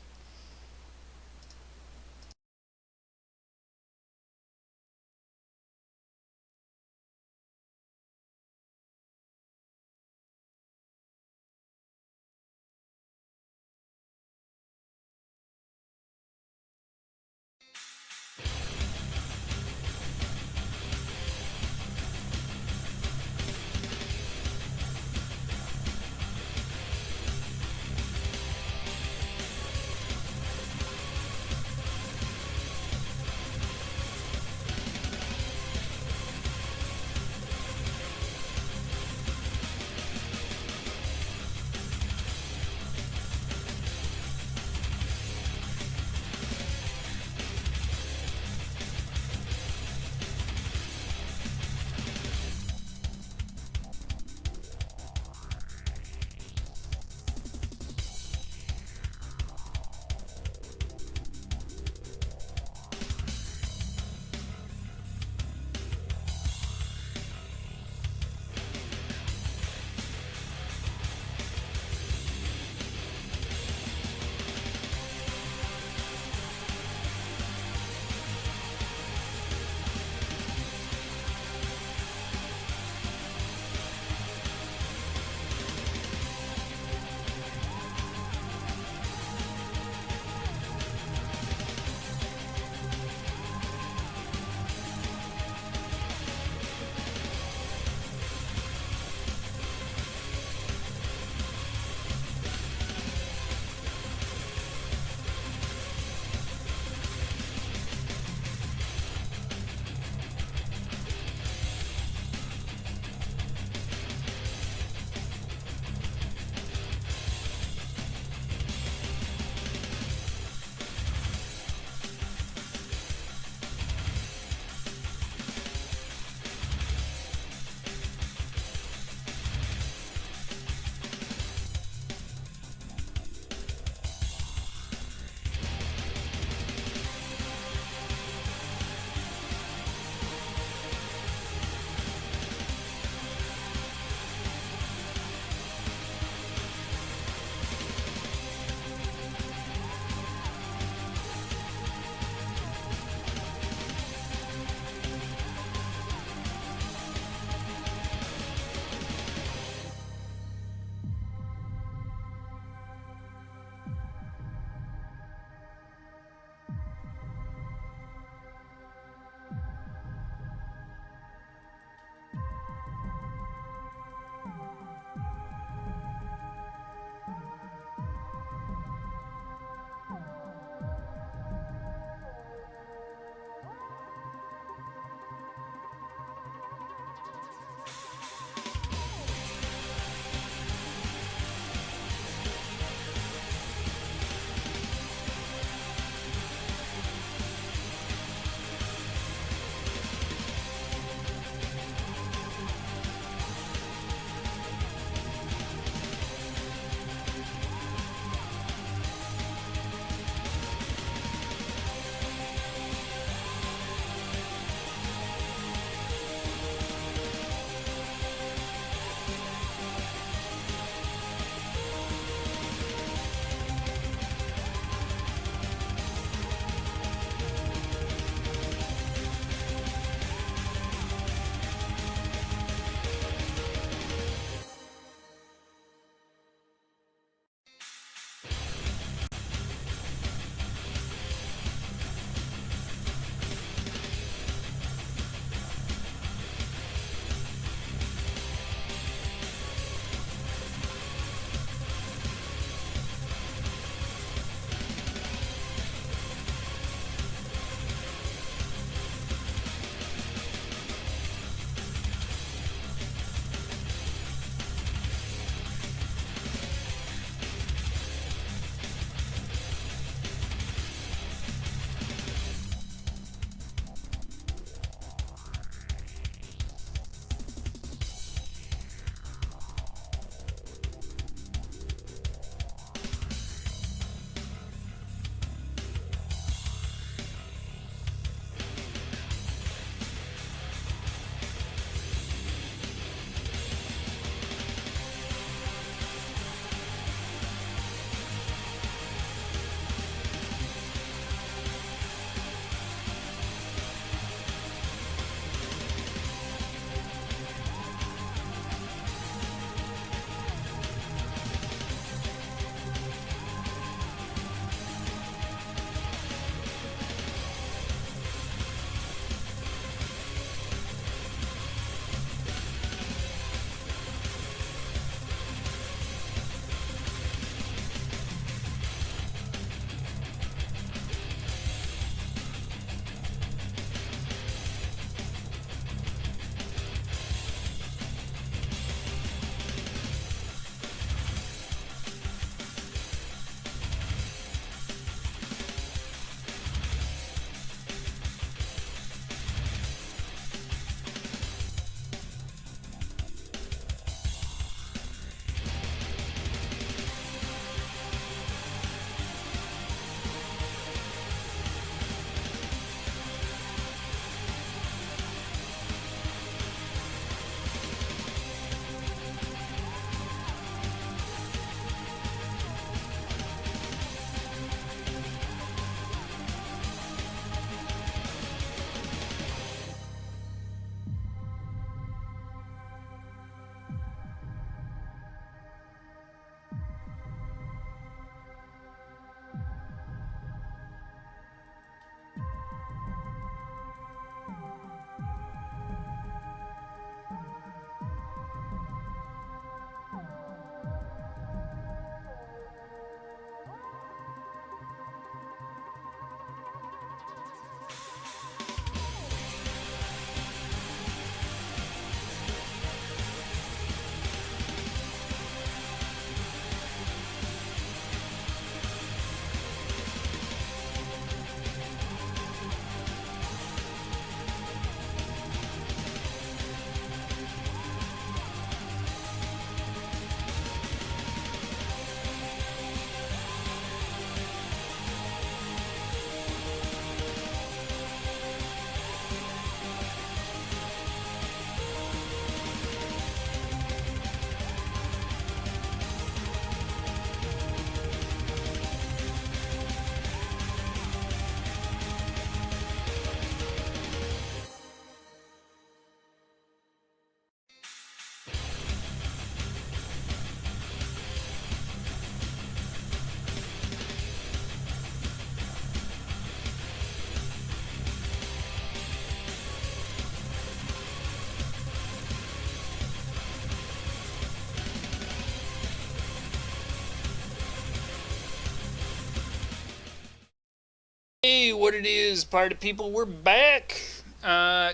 what it is, party people. We're back.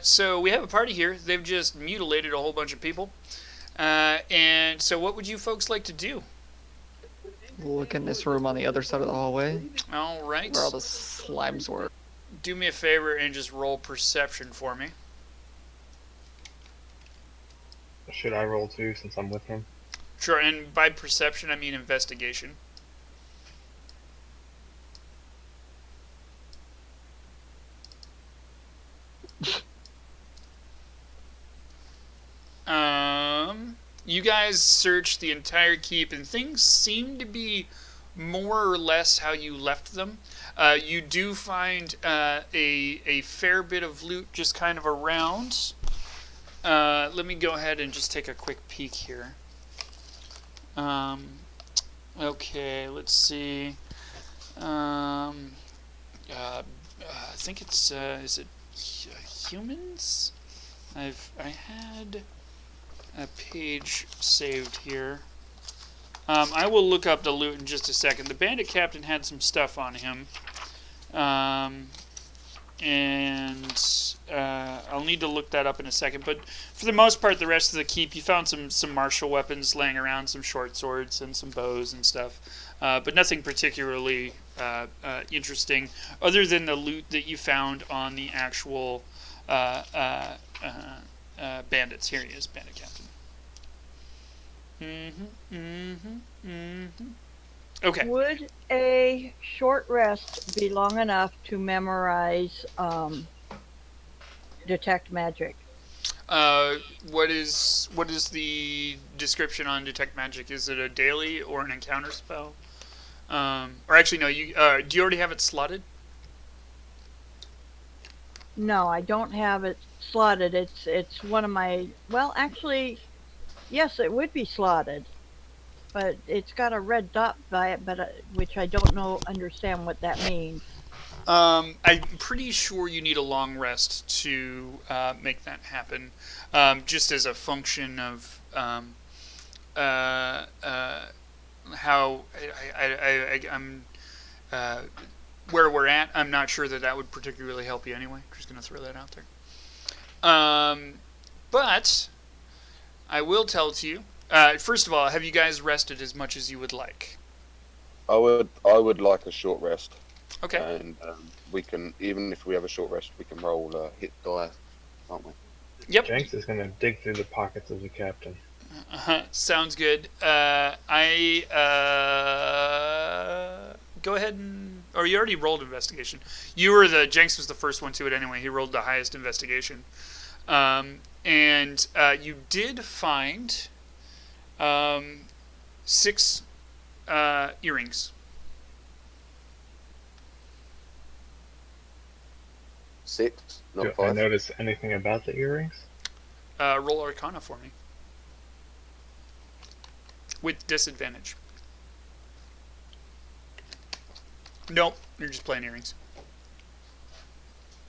So we have a party here. They've just mutilated a whole bunch of people. And so what would you folks like to do? Look in this room on the other side of the hallway, All right. where all the slimes were. Do me a favor and just roll perception for me. Should I roll too, since I'm with him? Sure, and by perception, I mean investigation. You guys searched the entire keep, and things seem to be more or less how you left them. You do find a fair bit of loot just kind of around. Let me go ahead and just take a quick peek here. Okay, let's see. I think it's is it humans? I had a page saved here. I will look up the loot in just a second. The bandit captain had some stuff on him. And I'll need to look that up in a second. But for the most part, the rest of the keep, you found some martial weapons laying around, some short swords and some bows and stuff. But nothing particularly interesting, other than the loot that you found on the actual bandits. Here he is, bandit captain. Okay. Would a short rest be long enough to memorize detect magic? What is the description on detect magic? Is it a daily or an encounter spell? Or actually, no. You do you already have it slotted? No, I don't have it slotted. It's one of my, well, actually, yes, it would be slotted, but it's got a red dot by it, but which I don't understand what that means. I'm pretty sure you need a long rest to make that happen, just as a function of how I'm where we're at. I'm not sure that would particularly help you anyway. Just going to throw that out there. But I will tell it to you. First of all, have you guys rested as much as you would like? I would like a short rest. Okay. And we can, even if we have a short rest, we can roll hit die, can't we? Yep. Jenks is going to dig through the pockets of the captain. Sounds good. Go ahead and... Or you already rolled investigation. Jenks was the first one to it anyway. He rolled the highest investigation. And you did find 6 earrings. 6, not Do 5. I notice anything about the earrings? Roll Arcana for me. With disadvantage. Nope, you're just playing earrings.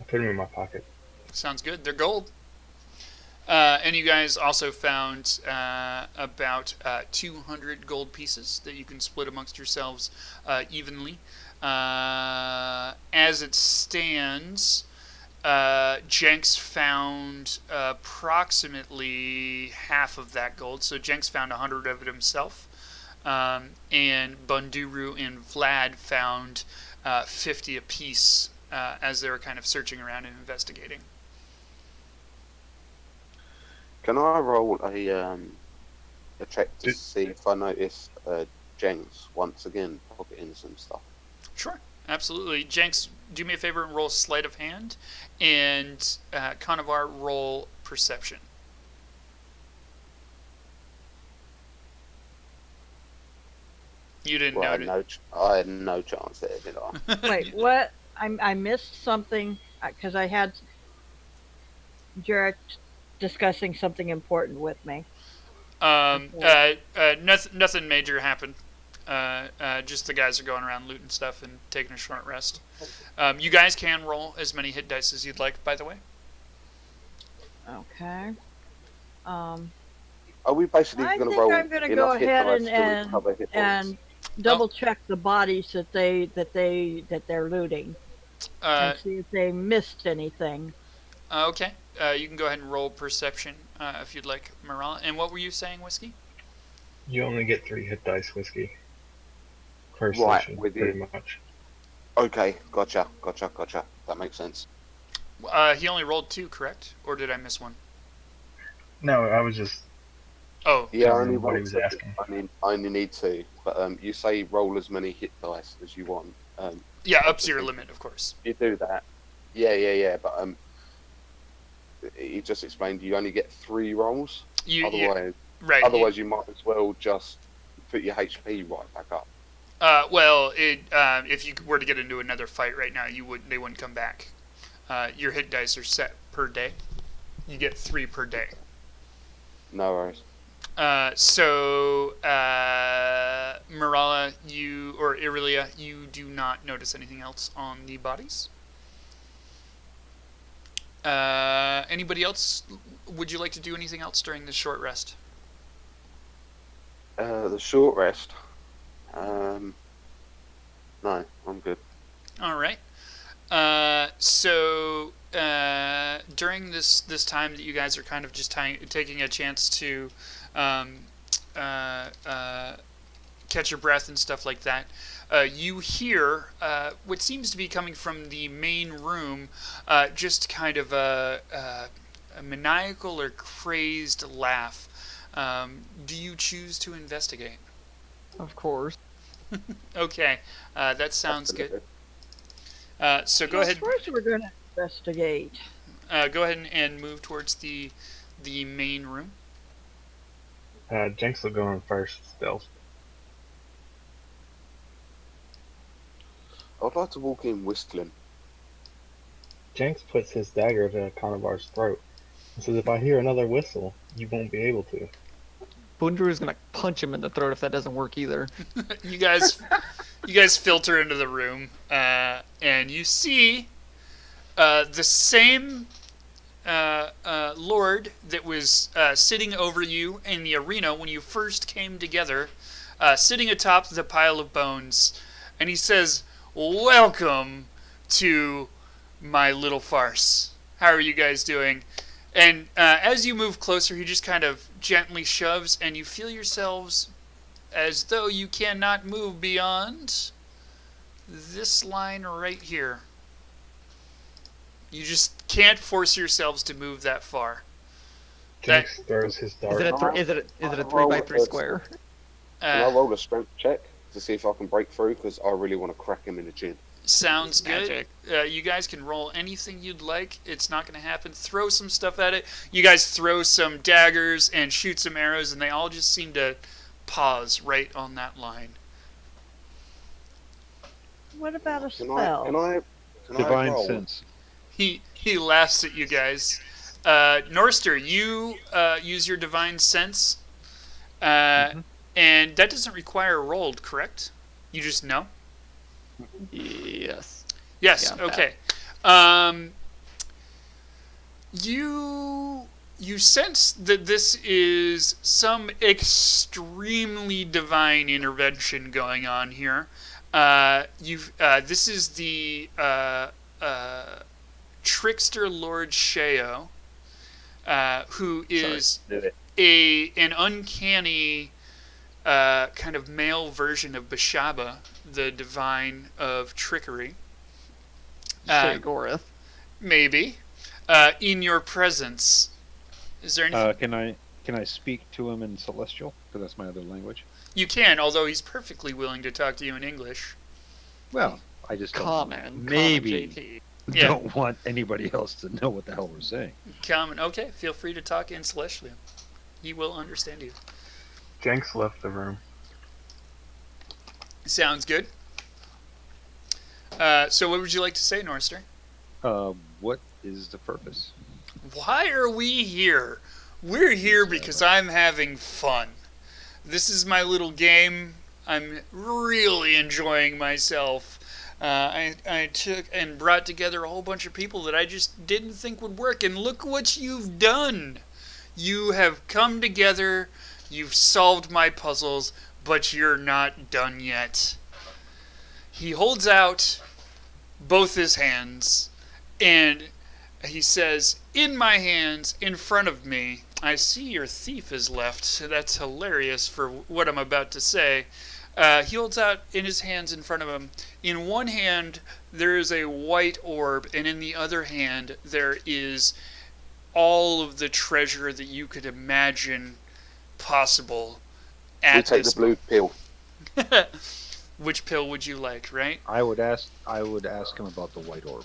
I put them in my pocket. Sounds good. They're gold. And you guys also found about 200 gold pieces that you can split amongst yourselves evenly. As it stands, Jenks found approximately half of that gold. So Jenks found 100 of it himself. And Bunduru and Vlad found 50 apiece as they were kind of searching around and investigating. Can I roll a check to see if I notice Jenks once again pocketing some stuff? Sure, absolutely. Jenks, do me a favor and roll sleight of hand, and Conovar, roll perception. You didn't notice. I had no chance there, did I? Wait, what? I missed something because I had Jarek discussing something important with me. Nothing major happened. Just the guys are going around looting stuff and taking a short rest. You guys can roll as many hit dice as you'd like, by the way. Okay. Are we basically going to roll? I'm going to go ahead and double check the bodies that they're looting. Uh, and see if they missed anything. okay. You can go ahead and roll perception if you'd like, Marala. And what were you saying, Whiskey? You only get 3 hit dice, Whiskey. Per Right, session, with pretty you. much. Okay, gotcha. That makes sense. He only rolled 2, correct? Or did I miss one? No, I was just Oh, Yeah, I telling only him what he roll was 2. asking. I only need 2. But you say roll as many hit dice as you want. yeah, up to your obviously, limit, of course. you do that. Yeah. But he just explained you only get 3 rolls. Otherwise, Right. you might as well just put your HP right back up. Well, if you were to get into another fight right now, they wouldn't come back. Your hit dice are set per day. You get 3 per day. No worries. So, Marala, or Irelia, you do not notice anything else on the bodies. Anybody else? Would you like to do anything else during this short rest? The short rest. No, I'm good. All right. So during this time that you guys are kind of just taking a chance to catch your breath and stuff like that, you hear what seems to be coming from the main room, just kind of a maniacal or crazed laugh. Do you choose to investigate? Of course. Okay, that sounds good. So go Well, ahead. first, we're going to investigate. Go ahead and move towards the main room. Jenks will go in first, stealth. I'd like to walk in whistling. Jenks puts his dagger to Conobar's throat and says, if I hear another whistle, you won't be able to. Boondrew is gonna punch him in the throat if that doesn't work either. You guys filter into the room, and you see the same lord that was sitting over you in the arena when you first came together, sitting atop the pile of bones, and he says, "Welcome to my little farce. How are you guys doing?" And as you move closer, he just kind of gently shoves, and you feel yourselves as though you cannot move beyond this line right here. You just can't force yourselves to move that far. Jenks throws his dart. Is it a 3x3 square? Can I roll a strength check to see if I can break through? Because I really want to crack him in the chin. Sounds good. Magic. You guys can roll anything you'd like. It's not going to happen. Throw some stuff at it. You guys throw some daggers and shoot some arrows, and they all just seem to pause right on that line. What about a Can spell? I Divine roll? sense. He laughs at you guys. Norster, you use your divine sense, and that doesn't require a roll, correct? You just know? Yes. Yes. Yeah. Okay. You sense that this is some extremely divine intervention going on here. This is the trickster Lord Sheo, who is an uncanny kind of male version of Bashaba, the divine of trickery. Shagoreth. Maybe. In your presence. Is there anything? Can I speak to him in Celestial? Because that's my other language. You can, although he's perfectly willing to talk to you in English. Well, I just Common. Maybe. Common JT. Yeah. don't want anybody else to know what the hell we're saying. Common. Okay, feel free to talk in Celestial. He will understand you. Jenks left the room. Sounds good. So what would you like to say, Norster? What is the purpose? Why are we here? We're here because I'm having fun. This is my little game. I'm really enjoying myself. I took and brought together a whole bunch of people that I just didn't think would work, and look what you've done. You have come together, you've solved my puzzles, but you're not done yet. He holds out both his hands, and he says, "In my hands, in front of me, I see your thief is left." That's hilarious for what I'm about to say. He holds out in his hands in front of him. In one hand, there is a white orb, and in the other hand, there is all of the treasure that you could imagine possible at We take the this blue pill. moment. Which pill would you like, right? I would ask him about the white orb.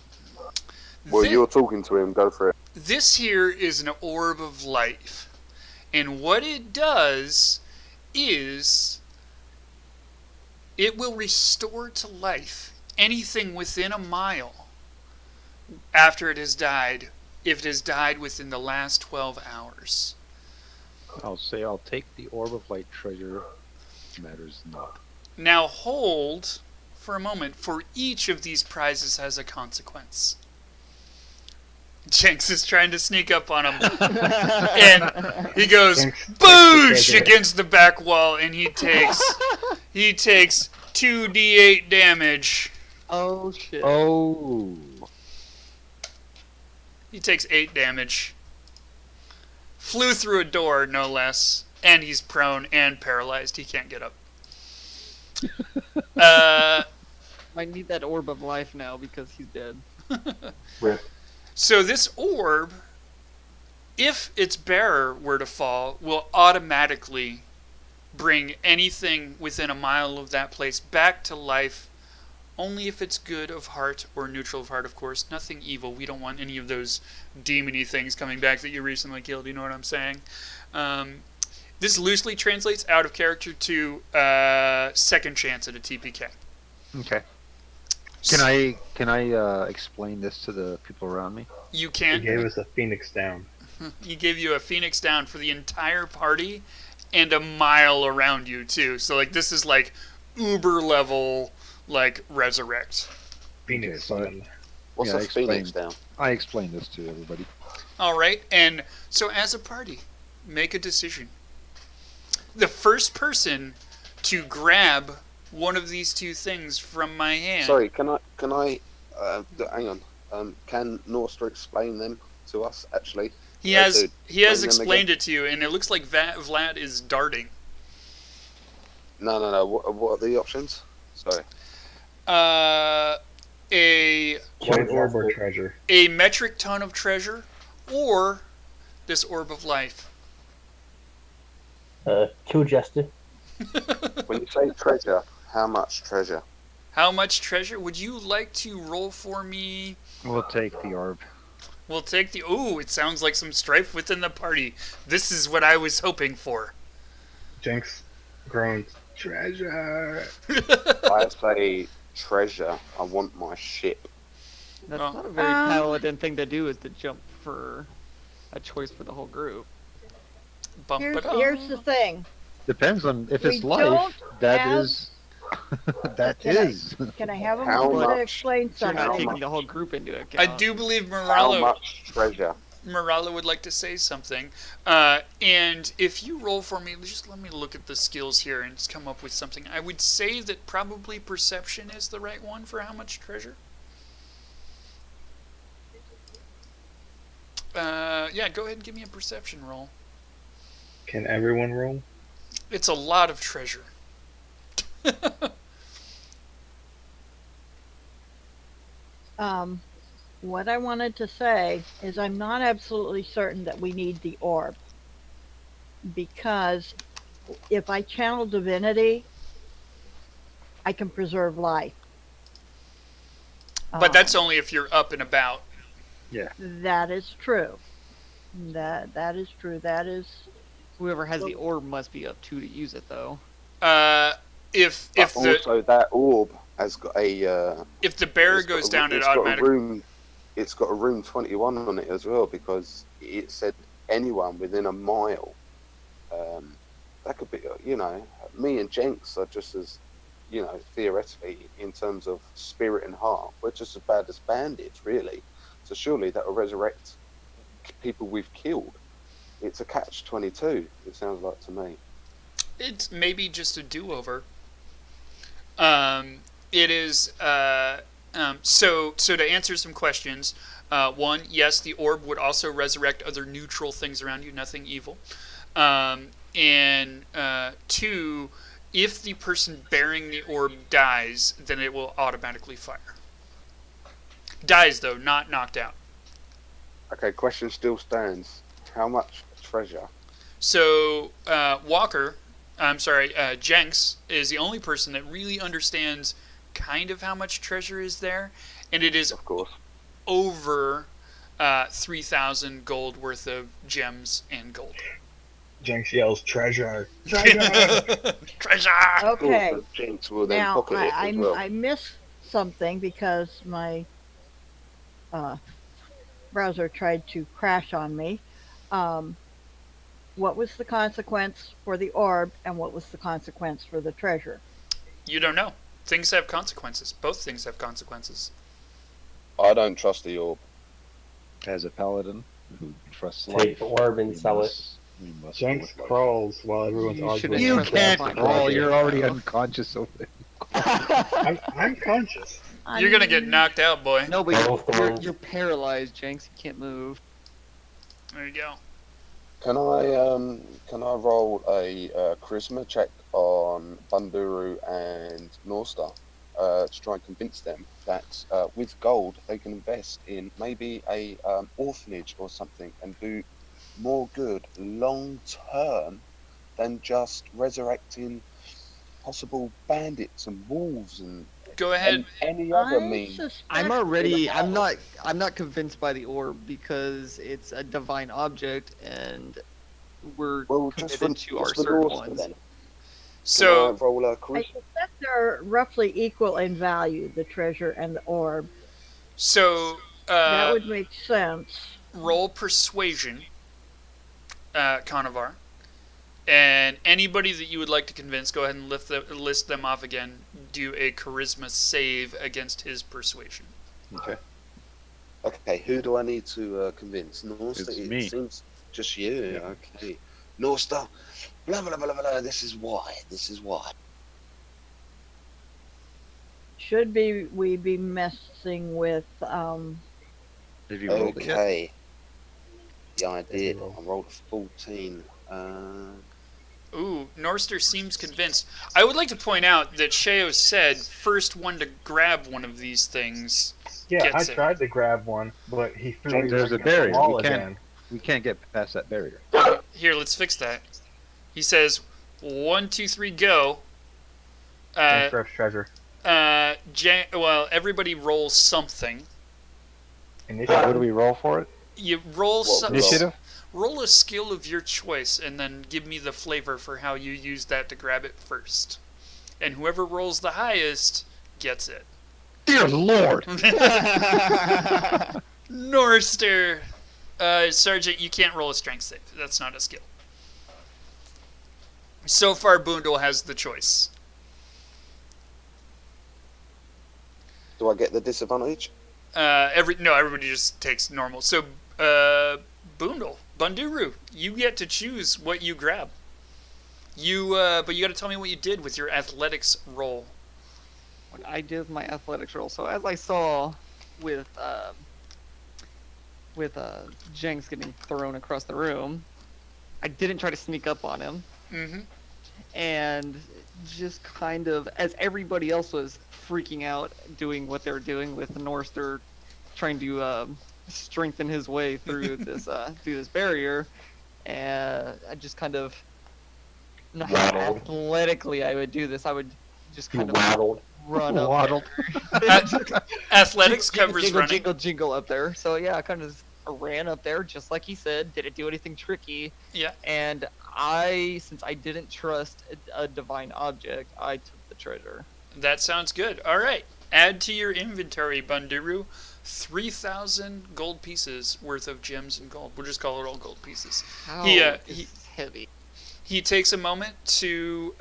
Well, Thi- you're talking to him. Go for it. This here is an orb of life. And what it does is it will restore to life anything within a mile after it has died, if it has died within the last 12 hours. I'll take the orb of light treasure. Matters not. Now hold for a moment, for each of these prizes has a consequence. Jenks is trying to sneak up on him, and he goes Jenks takes the boosh treasure. against the back wall, and he takes 2d8 damage. Oh shit. Oh. He takes 8 damage. Flew through a door, no less, and he's prone and paralyzed. He can't get up. I need that orb of life now because he's dead. Rip. So this orb, if its bearer were to fall, will automatically bring anything within a mile of that place back to life, only if it's good of heart or neutral of heart, of course. Nothing evil. We don't want any of those demony things coming back that you recently killed. You know what I'm saying? This loosely translates out of character to second chance at a TPK. Okay. Can I explain this to the people around me? You He can. gave us a phoenix down. He gave you a phoenix down for the entire party and a mile around you too. So like this is like uber level like resurrect. Phoenix Okay, so- Sun. What's Yeah, a phoenix explain. down? I explained this to everybody. All right, and so as a party, make a decision. The first person to grab one of these two things from my hand. Sorry, can I? Hang on. Can Nostra explain them to us? Actually, He Yeah, has dude, he has bring them explained it to you, and it looks like Vlad is darting. no. What are the options? Sorry. A White orb or treasure? metric ton of treasure, or this orb of life. Kill Jester. When you say treasure, how much treasure? How much treasure would you like to roll for me? We'll take the orb. We'll take the. Ooh, it sounds like some strife within the party. This is what I was hoping for. Jenks groans. Treasure. I say treasure. I want my ship. That's Oh. not a very paladin thing to do, is to jump for a choice for the whole group. Bump it up. Here's the thing. Depends on if We it's life. don't That have- is. That Can I- is. Can I have a How moment to much? explain You're not How something? taking the whole group into account. I do believe How Moralo much treasure? would like to say something. And if you roll for me, just let me look at the skills here and just come up with something. I would say that probably perception is the right one for how much treasure. Yeah, go ahead and give me a perception roll. Can everyone roll? It's a lot of treasure. What I wanted to say is I'm not absolutely certain that we need the orb. Because if I channel divinity, I can preserve life. But that's only if you're up and about. That is true. That is true. That is Whoever has the orb must be up to use it, though. If But the also that orb has got a. if the bearer it's got goes a- down, it it's got a automatically. room. It's got a room 21 on it as well because it said anyone within a mile. That could be, me and Jenks are just as, theoretically in terms of spirit and heart, we're just as bad as bandits, really. So surely that will resurrect people we've killed. It's a catch-22. It sounds like to me. It's maybe just a do-over. It is So to answer some questions, one, yes, the orb would also resurrect other neutral things around you, nothing evil. And two, if the person bearing the orb dies, then it will automatically fire. Dies, though, not knocked out. Okay, question still stands. How much treasure? So Jenks is the only person that really understands kind of how much treasure is there, and it is Of course. over 3,000 gold worth of gems and gold. Jenks yells, "Treasure! Treasure!" Treasure! Okay. Also, Jinx will then Now pocket it as well. I missed something because my browser tried to crash on me. What was the consequence for the orb, and what was the consequence for the treasure? You don't know. Things have consequences. Both things have consequences. I don't trust the orb. As a paladin who trusts Take life, the orb and we sell it. must- we must Jenks go with life. crawls while everyone's You arguing. should've You trust about can't that crawl. logic. You're already unconscious over there. I'm conscious. You're gonna get knocked out, boy. No, but Both the you're, ones. you're paralyzed, Jenks. You can't move. There you go. Can I roll a charisma check on Banduru and Norstar to try and convince them that with gold they can invest in maybe a orphanage or something and do more good long term than just resurrecting possible bandits and wolves and Go ahead. any other I means. suspect I'm already. I'm not convinced by the orb because it's a divine object, and we're Well, just for, committed to our just for certain Norstar ones. then. So, Can I roll a I charisma? suspect they're roughly equal in value, the treasure and the orb. That would make sense. roll persuasion, Conovar. And anybody that you would like to convince, go ahead and list them off again. Do a charisma save against his persuasion. Okay. Okay, who do I need to convince? Norstar? It's It me. seems just you. Okay. Norstar, blah, blah, blah, blah, this is why. Should we be messing with Have you rolled it yet? Okay. Yeah, I did. roll. I rolled a 14. Ooh, Norster seems convinced. I would like to point out that Sheo said first one to grab one of these things Yeah, I gets it. tried to grab one, but he threw me There's back a against the barrier. wall We can't- again. We can't get past that barrier. Here, let's fix that. He says, 1, 2, 3, go. Jenks grabs treasure. Well, everybody rolls something. Initiative. What do we roll for it? You roll Well, some, Initiative? roll a skill of your choice, and then give me the flavor for how you use that to grab it first. And whoever rolls the highest gets it. Dear Lord! Norster, Sergeant, you can't roll a strength save. That's not a skill. So far, Boondle has the choice. Do I get the disadvantage? Everybody just takes normal. So, Boondle, Bunduru, you get to choose what you grab. But you got to tell me what you did with your athletics roll. What I did with my athletics roll. So as I saw with Jenks getting thrown across the room, I didn't try to sneak up on him, Mm-hmm. and just kind of as everybody else was freaking out, doing what they were doing with Norster, trying to strengthen his way through this barrier, and I just kind of not how Waddled. athletically I would do this. I would just You kind of waddled. run up Waddled. there. Athletics Jingle, covers jingle, running. jingle, jingle up there. So yeah, I kind of ran up there just like he said. Didn't do anything tricky. Yeah. And since I didn't trust a divine object, I took the treasure. That sounds good. All right. Add to your inventory, Bunduru, 3,000 gold pieces worth of gems and gold. We'll just call it all gold pieces. How He, is heavy? He takes a moment to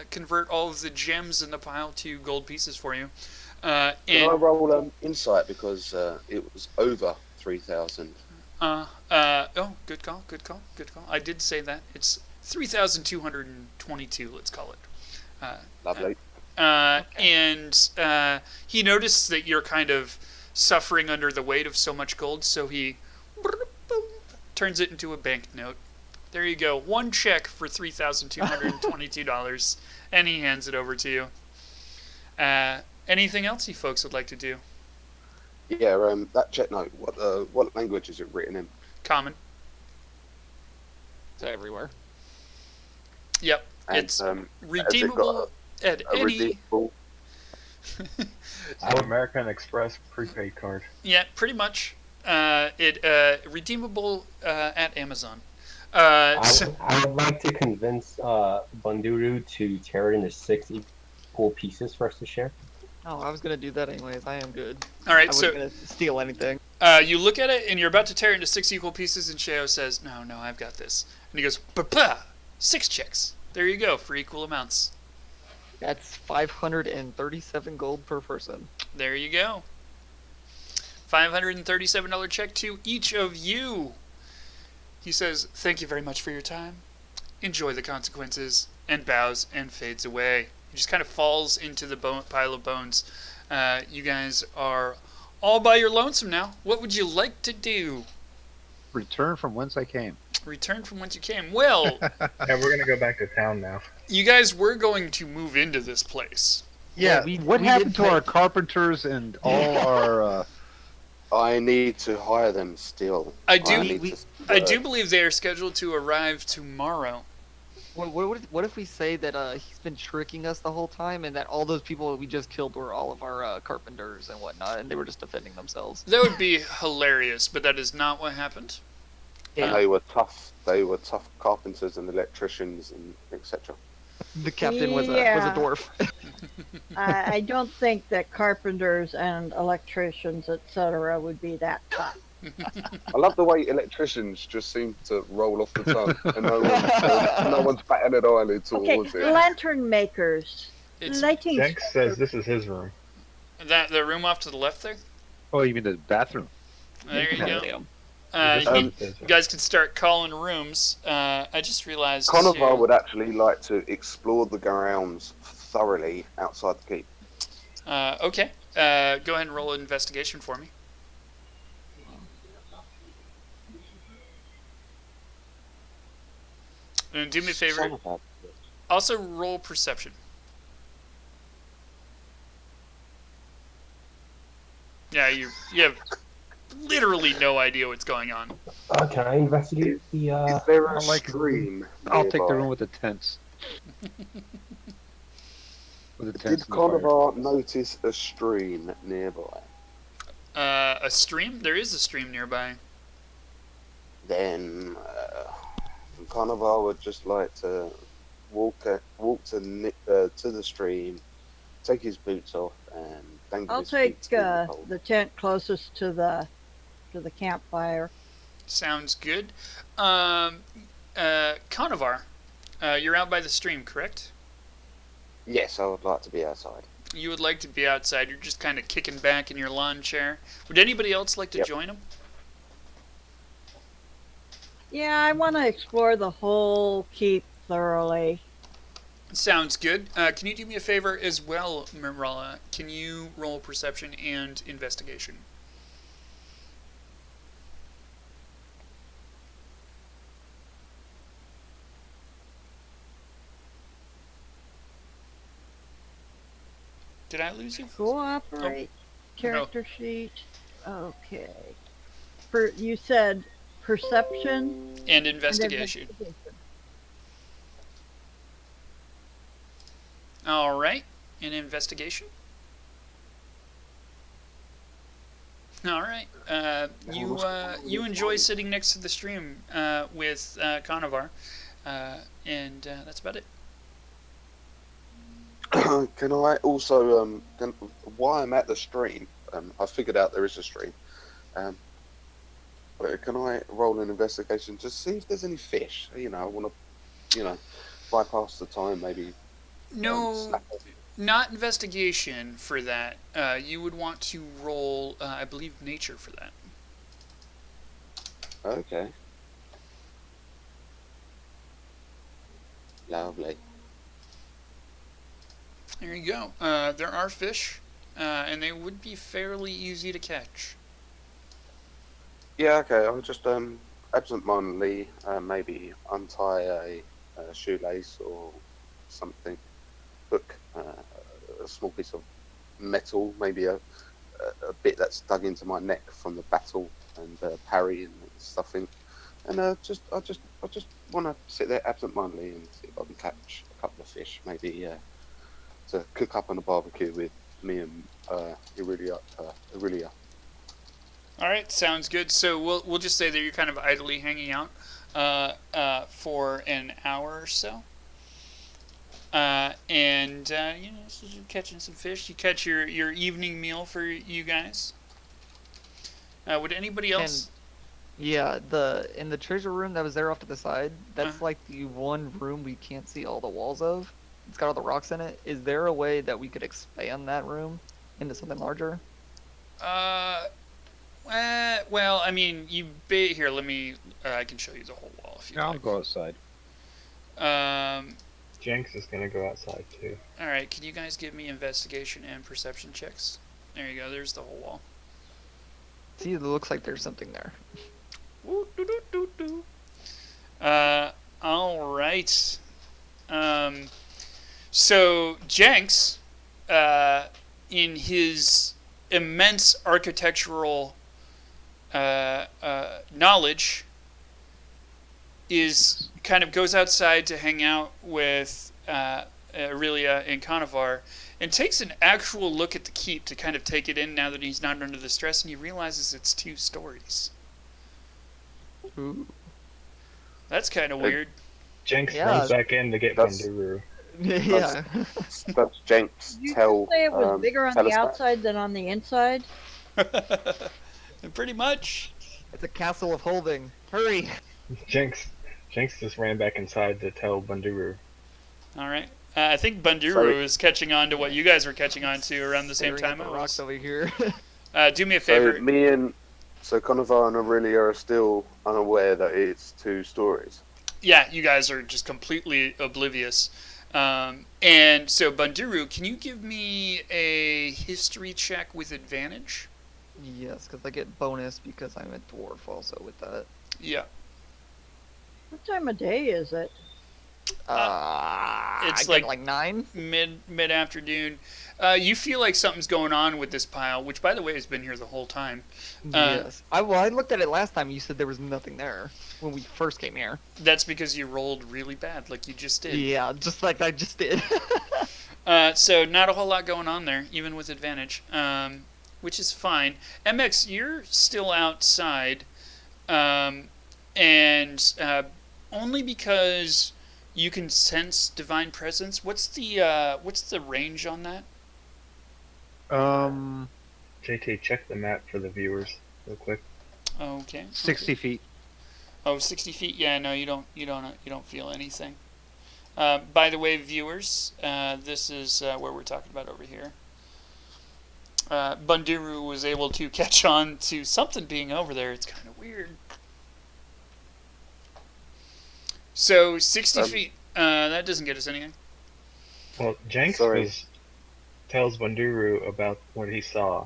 convert all of the gems in the pile to gold pieces for you. Can I And roll insight because it was over 3,000? good call. I did say that. It's 3,222. Let's call it. Lovely. and he notices that you're kind of suffering under the weight of so much gold, so he turns it into a banknote. There you go. One check for $3,222, and he hands it over to you. Anything else you folks would like to do? Yeah, that check note. What language is it written in? Common. It's everywhere. Yep. And, It's has it redeemable at a any. redeemable? Our American Express prepaid card. Yeah, pretty much. Redeemable at Amazon. I would like to convince Bunduru to tear it into 6 equal pieces for us to share. Oh, I was gonna do that anyways. I am good. All I right, wasn't so gonna steal anything. you look at it and you're about to tear it into 6 equal pieces, and Sheo says, "No, I've got this." And he goes, "Bah, 6 checks. There you go for equal amounts. That's 537 gold per person. There you go. $537 check to each of you." He says, "Thank you very much for your time. Enjoy the consequences," and bows and fades away. He just kind of falls into the pile of bones. You guys are all by your lonesome now. What would you like to do? Return from whence I came. Return from whence you came. Well, Yeah, we're gonna go back to town now. you guys were going to move into this place. Yeah, we what did happened to pay- our carpenters and all our... I need to hire them still. I do need to- I do believe they are scheduled to arrive tomorrow. What if we say that he's been tricking us the whole time, and that all those people we just killed were all of our carpenters and whatnot, and they were just defending themselves? That would be hilarious, but that is not what happened. And they were tough. They were tough carpenters and electricians and etc. The captain was a Yeah. dwarf. I don't think that carpenters and electricians, etc., would be that tough. I love the way electricians just seem to roll off the tongue, and no one's batting an eyelid Okay, towards it. lantern makers. It's Lighting. Jenks says this is his room. that the room off to the left there. Oh, you mean the bathroom? There you go. Damn. This You is his room. guys can start calling rooms. I just realized. Conovar would actually like to explore the grounds thoroughly outside the keep. Okay. Go ahead and roll an investigation for me. And do me a favor. Son of a- Also roll perception. Yeah, you have literally no idea what's going on. Can I investigate the? Is there a I like- stream? I'll take the nearby? room with the tents. With the Did tents and the fire. Conovar notice a stream nearby? A stream? There is a stream nearby. Then Conovar would just like to walk to the stream, take his boots off, and dangle I'll his take feet in the cold. the tent closest to the campfire. Sounds good. Conovar, you're out by the stream, correct? Yes, I would like to be outside. You would like to be outside. You're just kind of kicking back in your lawn chair. Would anybody else like to Yep. join him? Yeah, I want to explore the whole keep thoroughly. Sounds good. Can you do me a favor as well, Mirala? Can you roll perception and investigation? Did I lose you? Cooperate. Character sheet. Okay. You said perception And and investigation. All right. An investigation. All right. You enjoy sitting next to the stream with Conovar, and that's about it. Can I also, while I'm at the stream, I figured out there is a stream. But can I roll an investigation to see if there's any fish? You know, I want to, bypass the time, maybe. No, snap it. not investigation for that. You would want to roll, I believe, nature for that. Okay. Lovely. There you go. There are fish, and they would be fairly easy to catch. Yeah, okay. I'll just absentmindedly maybe untie a shoelace or something, hook a small piece of metal, maybe a bit that's dug into my neck from the battle and parry and stuffing, and I just want to sit there absentmindedly and see if I can catch a couple of fish, maybe to cook up on a barbecue with me and Aurelia. Aurelia. All right, sounds good. So we'll just say that you're kind of idly hanging out for an hour or so, and so you're catching some fish. You catch your evening meal for you guys. Would anybody else? Yeah, in the treasure room that was there off to the side, that's like the one room we can't see all the walls of. It's got all the rocks in it. Is there a way that we could expand that room into something larger? Well, I mean, here. Let me. I can show you the whole wall if you I'll like. go outside. Jenks is gonna go outside too. All right. Can you guys give me investigation and perception checks? There you go. There's the whole wall. See, it looks like there's something there. All right. So Jenks, in his immense architectural knowledge, is kind of goes outside to hang out with Aurelia and Conovar, and takes an actual look at the keep to kind of take it in now that he's not under the stress, and he realizes it's 2 stories. Ooh. That's kind of weird. Jenks Yeah. runs back in to get That's- Banduru. Yeah. Does Jenks You tell? say it was bigger on tell the us that? outside than on the inside? Pretty much. It's a castle of holding. Hurry! Jenks just ran back inside to tell Banduru. All right. I think Banduru Sorry. is catching on to what you guys were catching on to around the same Staring time at I the rocks was. over here. Do me a favor. So Conovar and Aurelia are still unaware that it's 2 stories. Yeah, you guys are just completely oblivious. And so, Banduru, can you give me a history check with advantage? Yes, because I get bonus because I'm a dwarf also with that. Yeah. What time of day is it? It's I get like 9. Mid afternoon. You feel like something's going on with this pile, which, by the way, has been here the whole time. Yes. I looked at it last time. You said there was nothing there when we first came here. That's because you rolled really bad, like you just did. Yeah, just like I just did. So not a whole lot going on there, even with advantage, which is fine. MX, you're still outside, and only because you can sense divine presence. What's the range on that? JT, check the map for the viewers real quick. Okay. 60 feet. Oh, 60 feet. Yeah, no, you don't feel anything. By the way, viewers, this is where we're talking about over here. Banduru was able to catch on to something being over there. It's kind of weird. So 60 feet. That doesn't get us anything. Well, Jenks Sorry. tells Banduru about what he saw,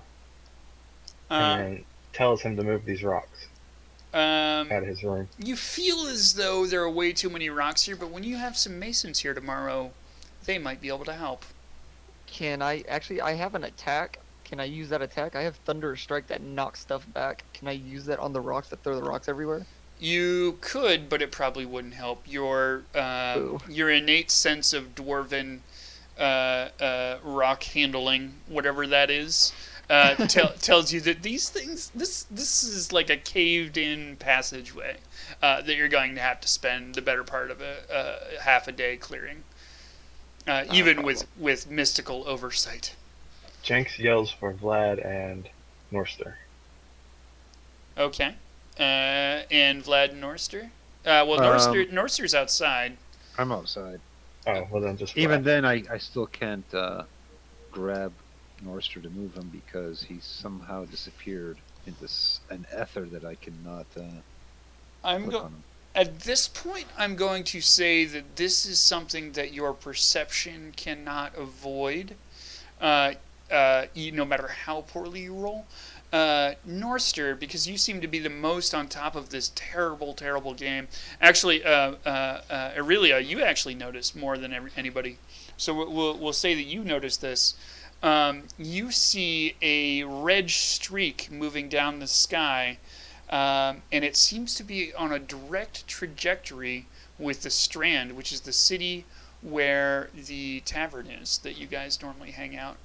and then tells him to move these rocks out of his room. You feel as though there are way too many rocks here, but when you have some masons here tomorrow, they might be able to help. Can I actually? I have an attack. Can I use that attack? I have Thunder Strike that knocks stuff back. Can I use that on the rocks that throw the rocks everywhere? You could, but it probably wouldn't help. Your innate sense of dwarven rock handling, whatever that is, tells you that these things, this is like a caved-in passageway that you're going to have to spend the better part of a half a day clearing, even with mystical oversight. Jenks yells for Vlad and Norster. Okay. And Vlad and Norster? Norster's outside. I'm outside. Oh, well then just Even Vlad. then, I still can't grab Norster to move him because he somehow disappeared into an ether that I cannot I'm put go- on him. At this point, I'm going to say that this is something that your perception cannot avoid, no matter how poorly you roll. Norster, because you seem to be the most on top of this terrible, terrible game. Actually, Aurelia, you actually noticed more than anybody. So we'll say that you noticed this. You see a red streak moving down the sky, and it seems to be on a direct trajectory with the Strand, which is the city where the tavern is that you guys normally hang out.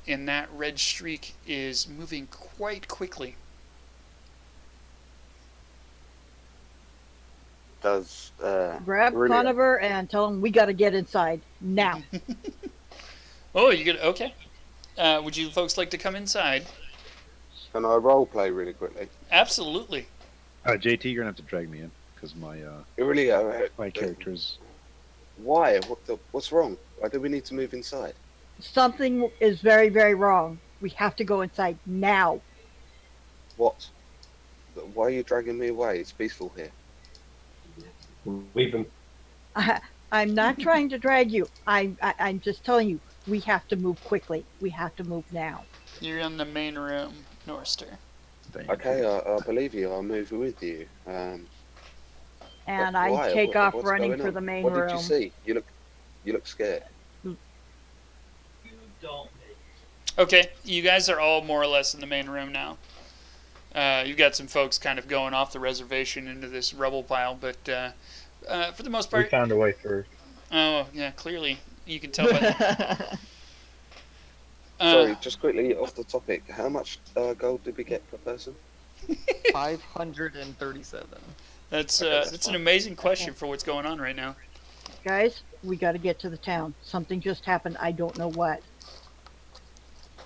And that red streak is moving quite quickly. Does Grab Aurelia- Conover and tell him we got to get inside now. Oh, you get okay. Would you folks like to come inside? Can I role play really quickly? Absolutely. JT, you're gonna have to drag me in because Aurelia, my character's. why? What's wrong? Why do we need to move inside? Something is very, very wrong. We have to go inside now. What? Why are you dragging me away? It's peaceful here. Leave him. I'm not trying to drag you. I'm just telling you, we have to move quickly. We have to move now. You're in the main room, Norster. Okay, I believe you. I'll move with you. And But I why? take off What's running going for on? the main What room. did you see? You look scared. Okay, you guys are all more or less in the main room now. You've got some folks kind of going off the reservation into this rubble pile, but for the most We part... found a way through. Oh, yeah, clearly. You can tell by the... Sorry, just quickly off the topic. How much gold did we get per person? 537. That's an amazing question for what's going on right now. Guys, we got to get to the town. Something just happened. I don't know what.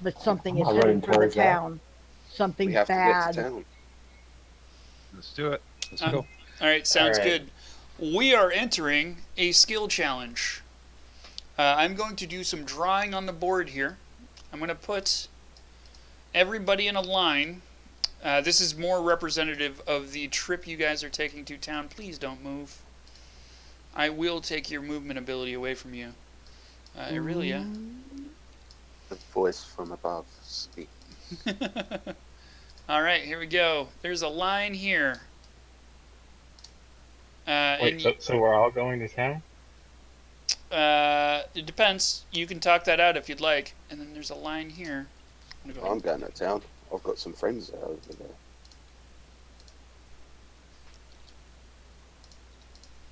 But something is I'm heading running for the towards that. town. Something We have to get bad. to town. Let's do it. Let's Uh, go. All right, sounds All right. good. We are entering a skill challenge. I'm going to do some drawing on the board here. I'm going to put everybody in a line. This is more representative of the trip you guys are taking to town. Please don't move. I will take your movement ability away from you. Aurelia. The voice from above speak. All right, here we go. There's a line here. Wait, so we're all going to town? It depends. You can talk that out if you'd like. And then there's a line here. I'm gonna go I'm going to town. I've got some friends there over there.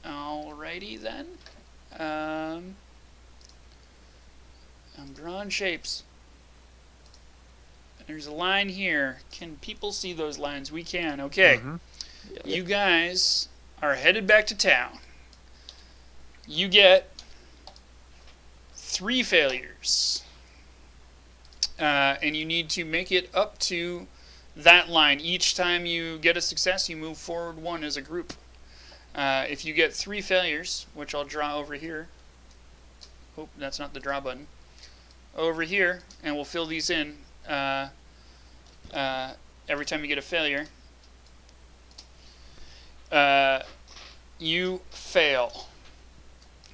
Alrighty then. I'm drawing shapes. There's a line here. Can people see those lines? We can. Okay. Mhm. You guys are headed back to town. You get 3 failures. And you need to make it up to that line. Each time you get a success, you move forward 1 as a group. If you get 3 failures, which I'll draw over here. Oh, that's not the draw button. Over here, and we'll fill these in every time you get a failure. You fail.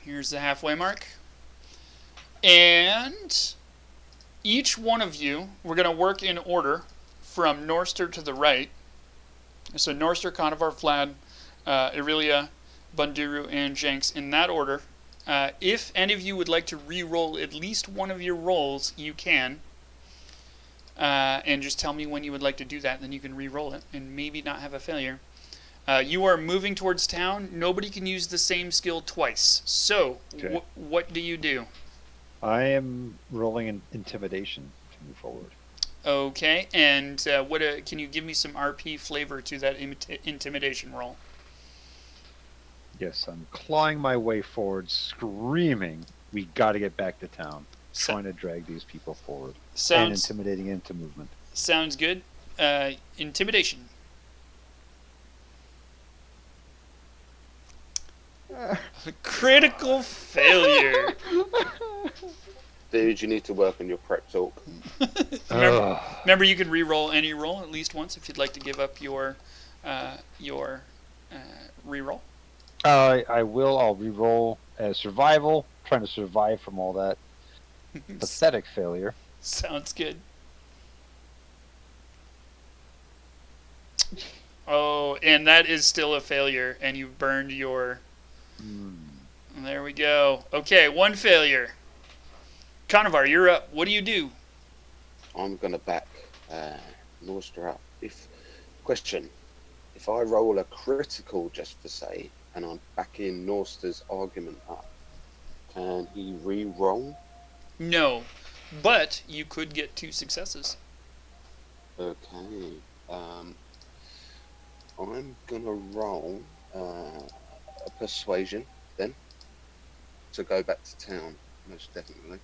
Here's the halfway mark. And each one of you, we're going to work in order from Norster to the right. So Norster, Conovar, Vlad, Aurelia, Bunduru, and Jenks in that order. If any of you would like to re-roll at least one of your rolls, you can. And just tell me when you would like to do that, then you can re-roll it and maybe not have a failure. You are moving towards town. Nobody can use the same skill twice. So, Okay. what do you do? I am rolling an intimidation to move forward. Okay, and can you give me some RP flavor to that intimidation roll? Yes, I'm clawing my way forward, screaming, "We got to get back to town!" So- Trying to drag these people forward and Sounds intimidating into movement. sounds good. Intimidation. Critical failure. Dude, you need to work on your prep talk. Remember, you can re-roll any roll at least once if you'd like to give up your Reroll. I will. I'll reroll as survival, trying to survive from all that pathetic failure. Sounds good. Oh, and that is still a failure, and you burned your... There we go. Okay, one failure. Conovar, you're up. What do you do? I'm going to back Norster up. Question, if I roll a critical just for say, and I'm backing Norster's argument up, can he re-roll? No, but you could get 2 successes. Okay. I'm going to roll a persuasion then to go back to town, most definitely.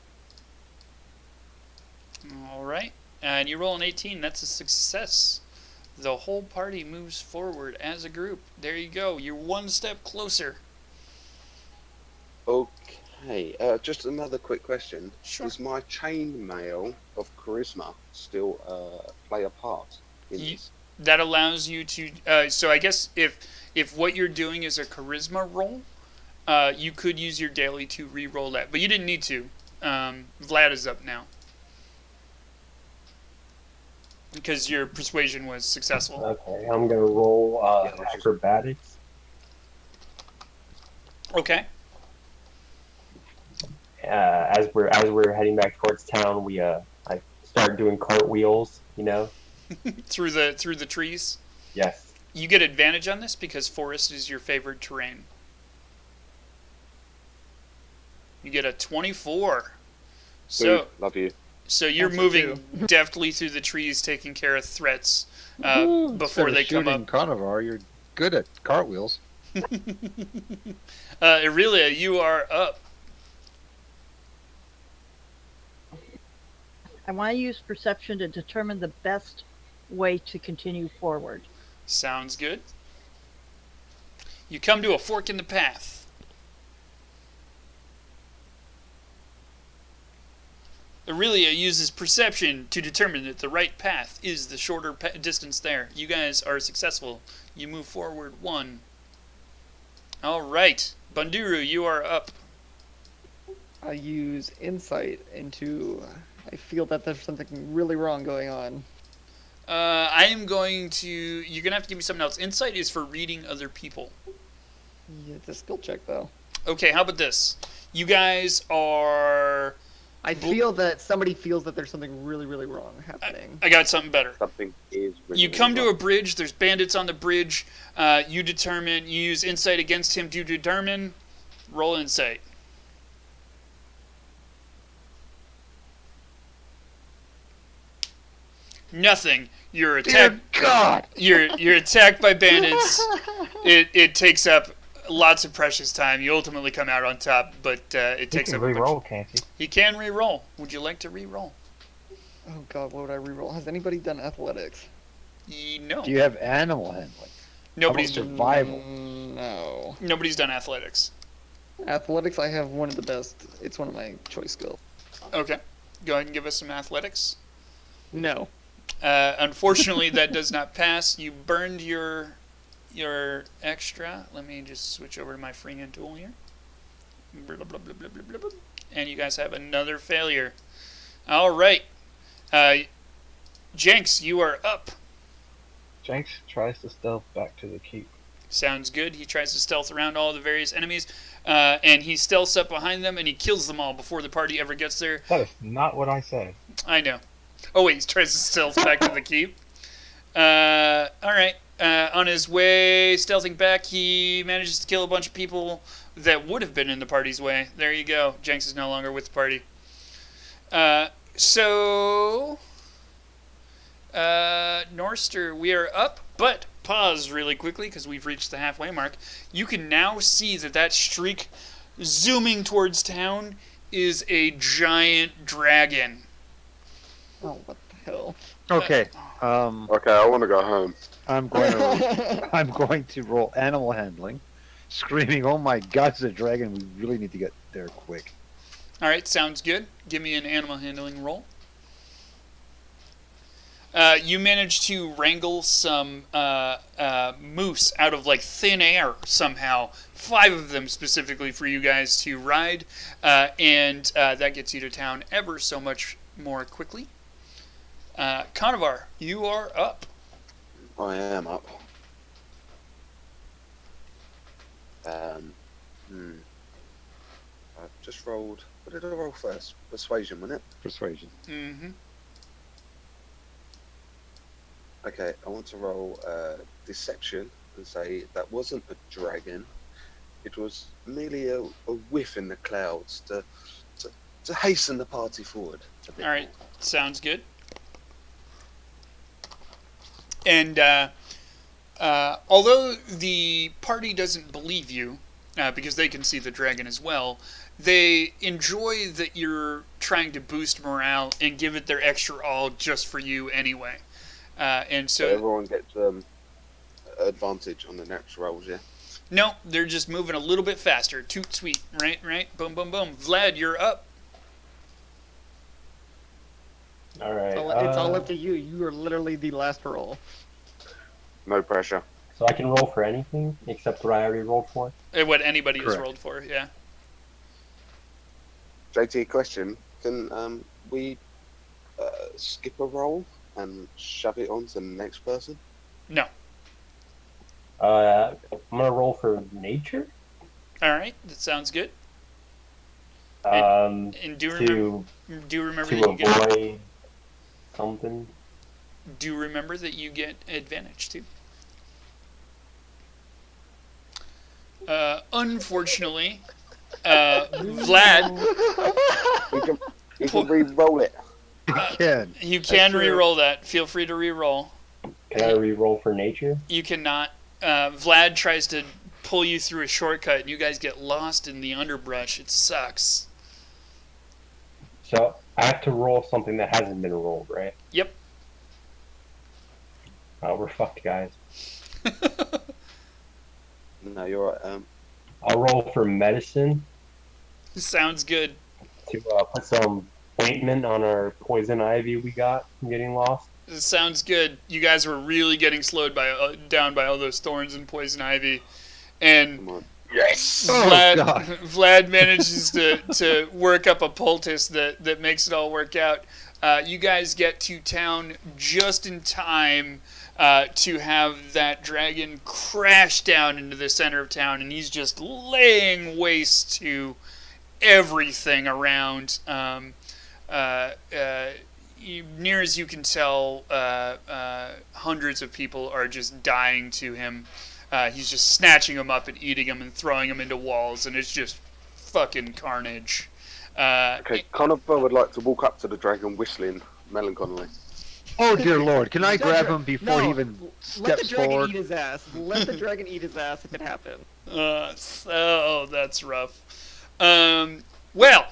All right. And you roll an 18. That's a success. The whole party moves forward as a group. There you go. You're one step closer. Okay. Just another quick question. Sure. Does my chainmail of charisma still play a part in this? That allows you to... so I guess if what you're doing is a charisma roll, you could use your daily to re-roll that. But you didn't need to. Vlad is up now. Because your persuasion was successful. Okay, I'm gonna roll acrobatics. Okay. As we're heading back towards town, I start doing cartwheels. through the trees. Yes. You get advantage on this because forest is your favored terrain. You get a 24. So love you. So you're moving deftly through the trees, taking care of threats before they come up. Conovar, you're good at cartwheels. Aurelia, you are up. I want to use perception to determine the best way to continue forward. Sounds good. You come to a fork in the path. Aurelia uses perception to determine that the right path is the shorter distance there. You guys are successful. You move forward 1. All right. Banduru, you are up. I use insight into... I feel that there's something really wrong going on. I am going to... You're going to have to give me something else. Insight is for reading other people. Yeah, it's a skill check, though. Okay, how about this? You guys are... I feel that somebody feels that there's something really, really wrong happening. I got something better. Something is really You come wrong. to a bridge. There's bandits on the bridge. You use insight against him to determine. Roll insight. Nothing. You're attacked. Dear God! You're attacked by bandits. It takes up lots of precious time. You ultimately come out on top, but it takes up. He can re-roll, can't he? He can re-roll. Would you like to re-roll? Oh God, what would I re-roll? Has anybody done athletics? No. Do you have animal handling? Nobody's How done. about survival. No. Nobody's done athletics. Athletics, I have one of the best. It's one of my choice skills. Okay. Go ahead and give us some athletics. No. Unfortunately, that does not pass. You burned your extra. Let me just switch over to my freehand tool here. Blah, blah, blah, blah, blah, blah, blah. And you guys have another failure. All right. Jenks, you are up. Jenks tries to stealth back to the keep. Sounds good. He tries to stealth around all the various enemies, and he stealths up behind them, and he kills them all before the party ever gets there. That is not what I said. I know. Oh, wait, he tries to stealth back to the keep. All right. On his way, stealthing back, he manages to kill a bunch of people that would have been in the party's way. There you go. Jenks is no longer with the party. Norster, we are up, but pause really quickly because we've reached the halfway mark. You can now see that streak zooming towards town is a giant dragon. Oh, what the hell? Okay. Okay, I want to go home. I'm going to roll animal handling, screaming, "Oh my God, it's a dragon! We really need to get there quick." All right, sounds good. Give me an animal handling roll. You manage to wrangle some moose out of like thin air somehow. 5 of them specifically for you guys to ride, and that gets you to town ever so much more quickly. Conovar, you are up. I am up. I just rolled. What did I roll first? Persuasion, wasn't it? Persuasion. Mm-hmm. Okay, I want to roll Deception and say that wasn't a dragon. It was merely a whiff in the clouds to hasten the party forward a bit. All right, sounds good. And although the party doesn't believe you, because they can see the dragon as well, they enjoy that you're trying to boost morale and give it their extra all just for you anyway. And so everyone gets advantage on the next rolls, yeah? No, they're just moving a little bit faster. Toot sweet, right? Boom, boom, boom. Vlad, you're up. All right. It's all up to you. You are literally the last roll. No pressure. So I can roll for anything except what I already rolled for? What anybody has Correct. rolled for, yeah. JT, question. Can we skip a roll and shove it on to the next person? No. I'm going to roll for nature. All right, that sounds good. And do remember to that you get avoid something. do remember that you get advantage too. Unfortunately, Vlad, You can re-roll it. you can re-roll that. Feel free to re-roll. Can I re-roll for nature? You cannot. Vlad tries to pull you through a shortcut, and you guys get lost in the underbrush. It sucks. So I have to roll something that hasn't been rolled, right? Yep. Oh, we're fucked, guys. No, you're right. I'll roll for medicine Sounds good. to put some ointment on our poison ivy we got from getting lost. Sounds good. You guys were really getting slowed down by all those thorns and poison ivy, and Come on. Yes! Vlad manages to work up a poultice that makes it all work out. You guys get to town just in time to have that dragon crash down into the center of town, and he's just laying waste to everything around. Near as you can tell, hundreds of people are just dying to him. He's just snatching them up and eating them and throwing them into walls, and it's just fucking carnage. Okay, Conover would like to walk up to the dragon whistling melancholy. Oh dear lord, can I grab him before he even Let the steps dragon forward? eat his ass. Let the dragon eat his ass if it happens. So that's rough. Well,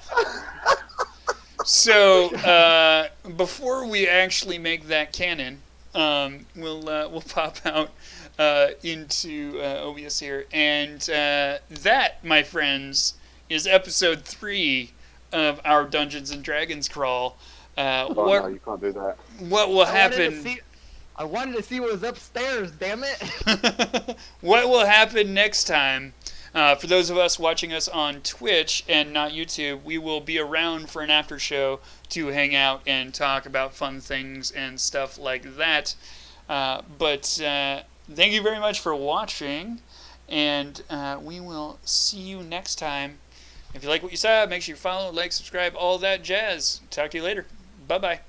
so before we actually make that canon, we'll pop out into OBS here, and that, my friends, is episode 3 of our Dungeons and Dragons crawl. No, you can't do that. What will happen? I wanted to see what was upstairs, damn it! What will happen next time? For those of us watching us on Twitch and not YouTube, we will be around for an after show to hang out and talk about fun things and stuff like that. But thank you very much for watching, and we will see you next time. If you like what you saw, make sure you follow, like, subscribe, all that jazz. Talk to you later. Bye-bye.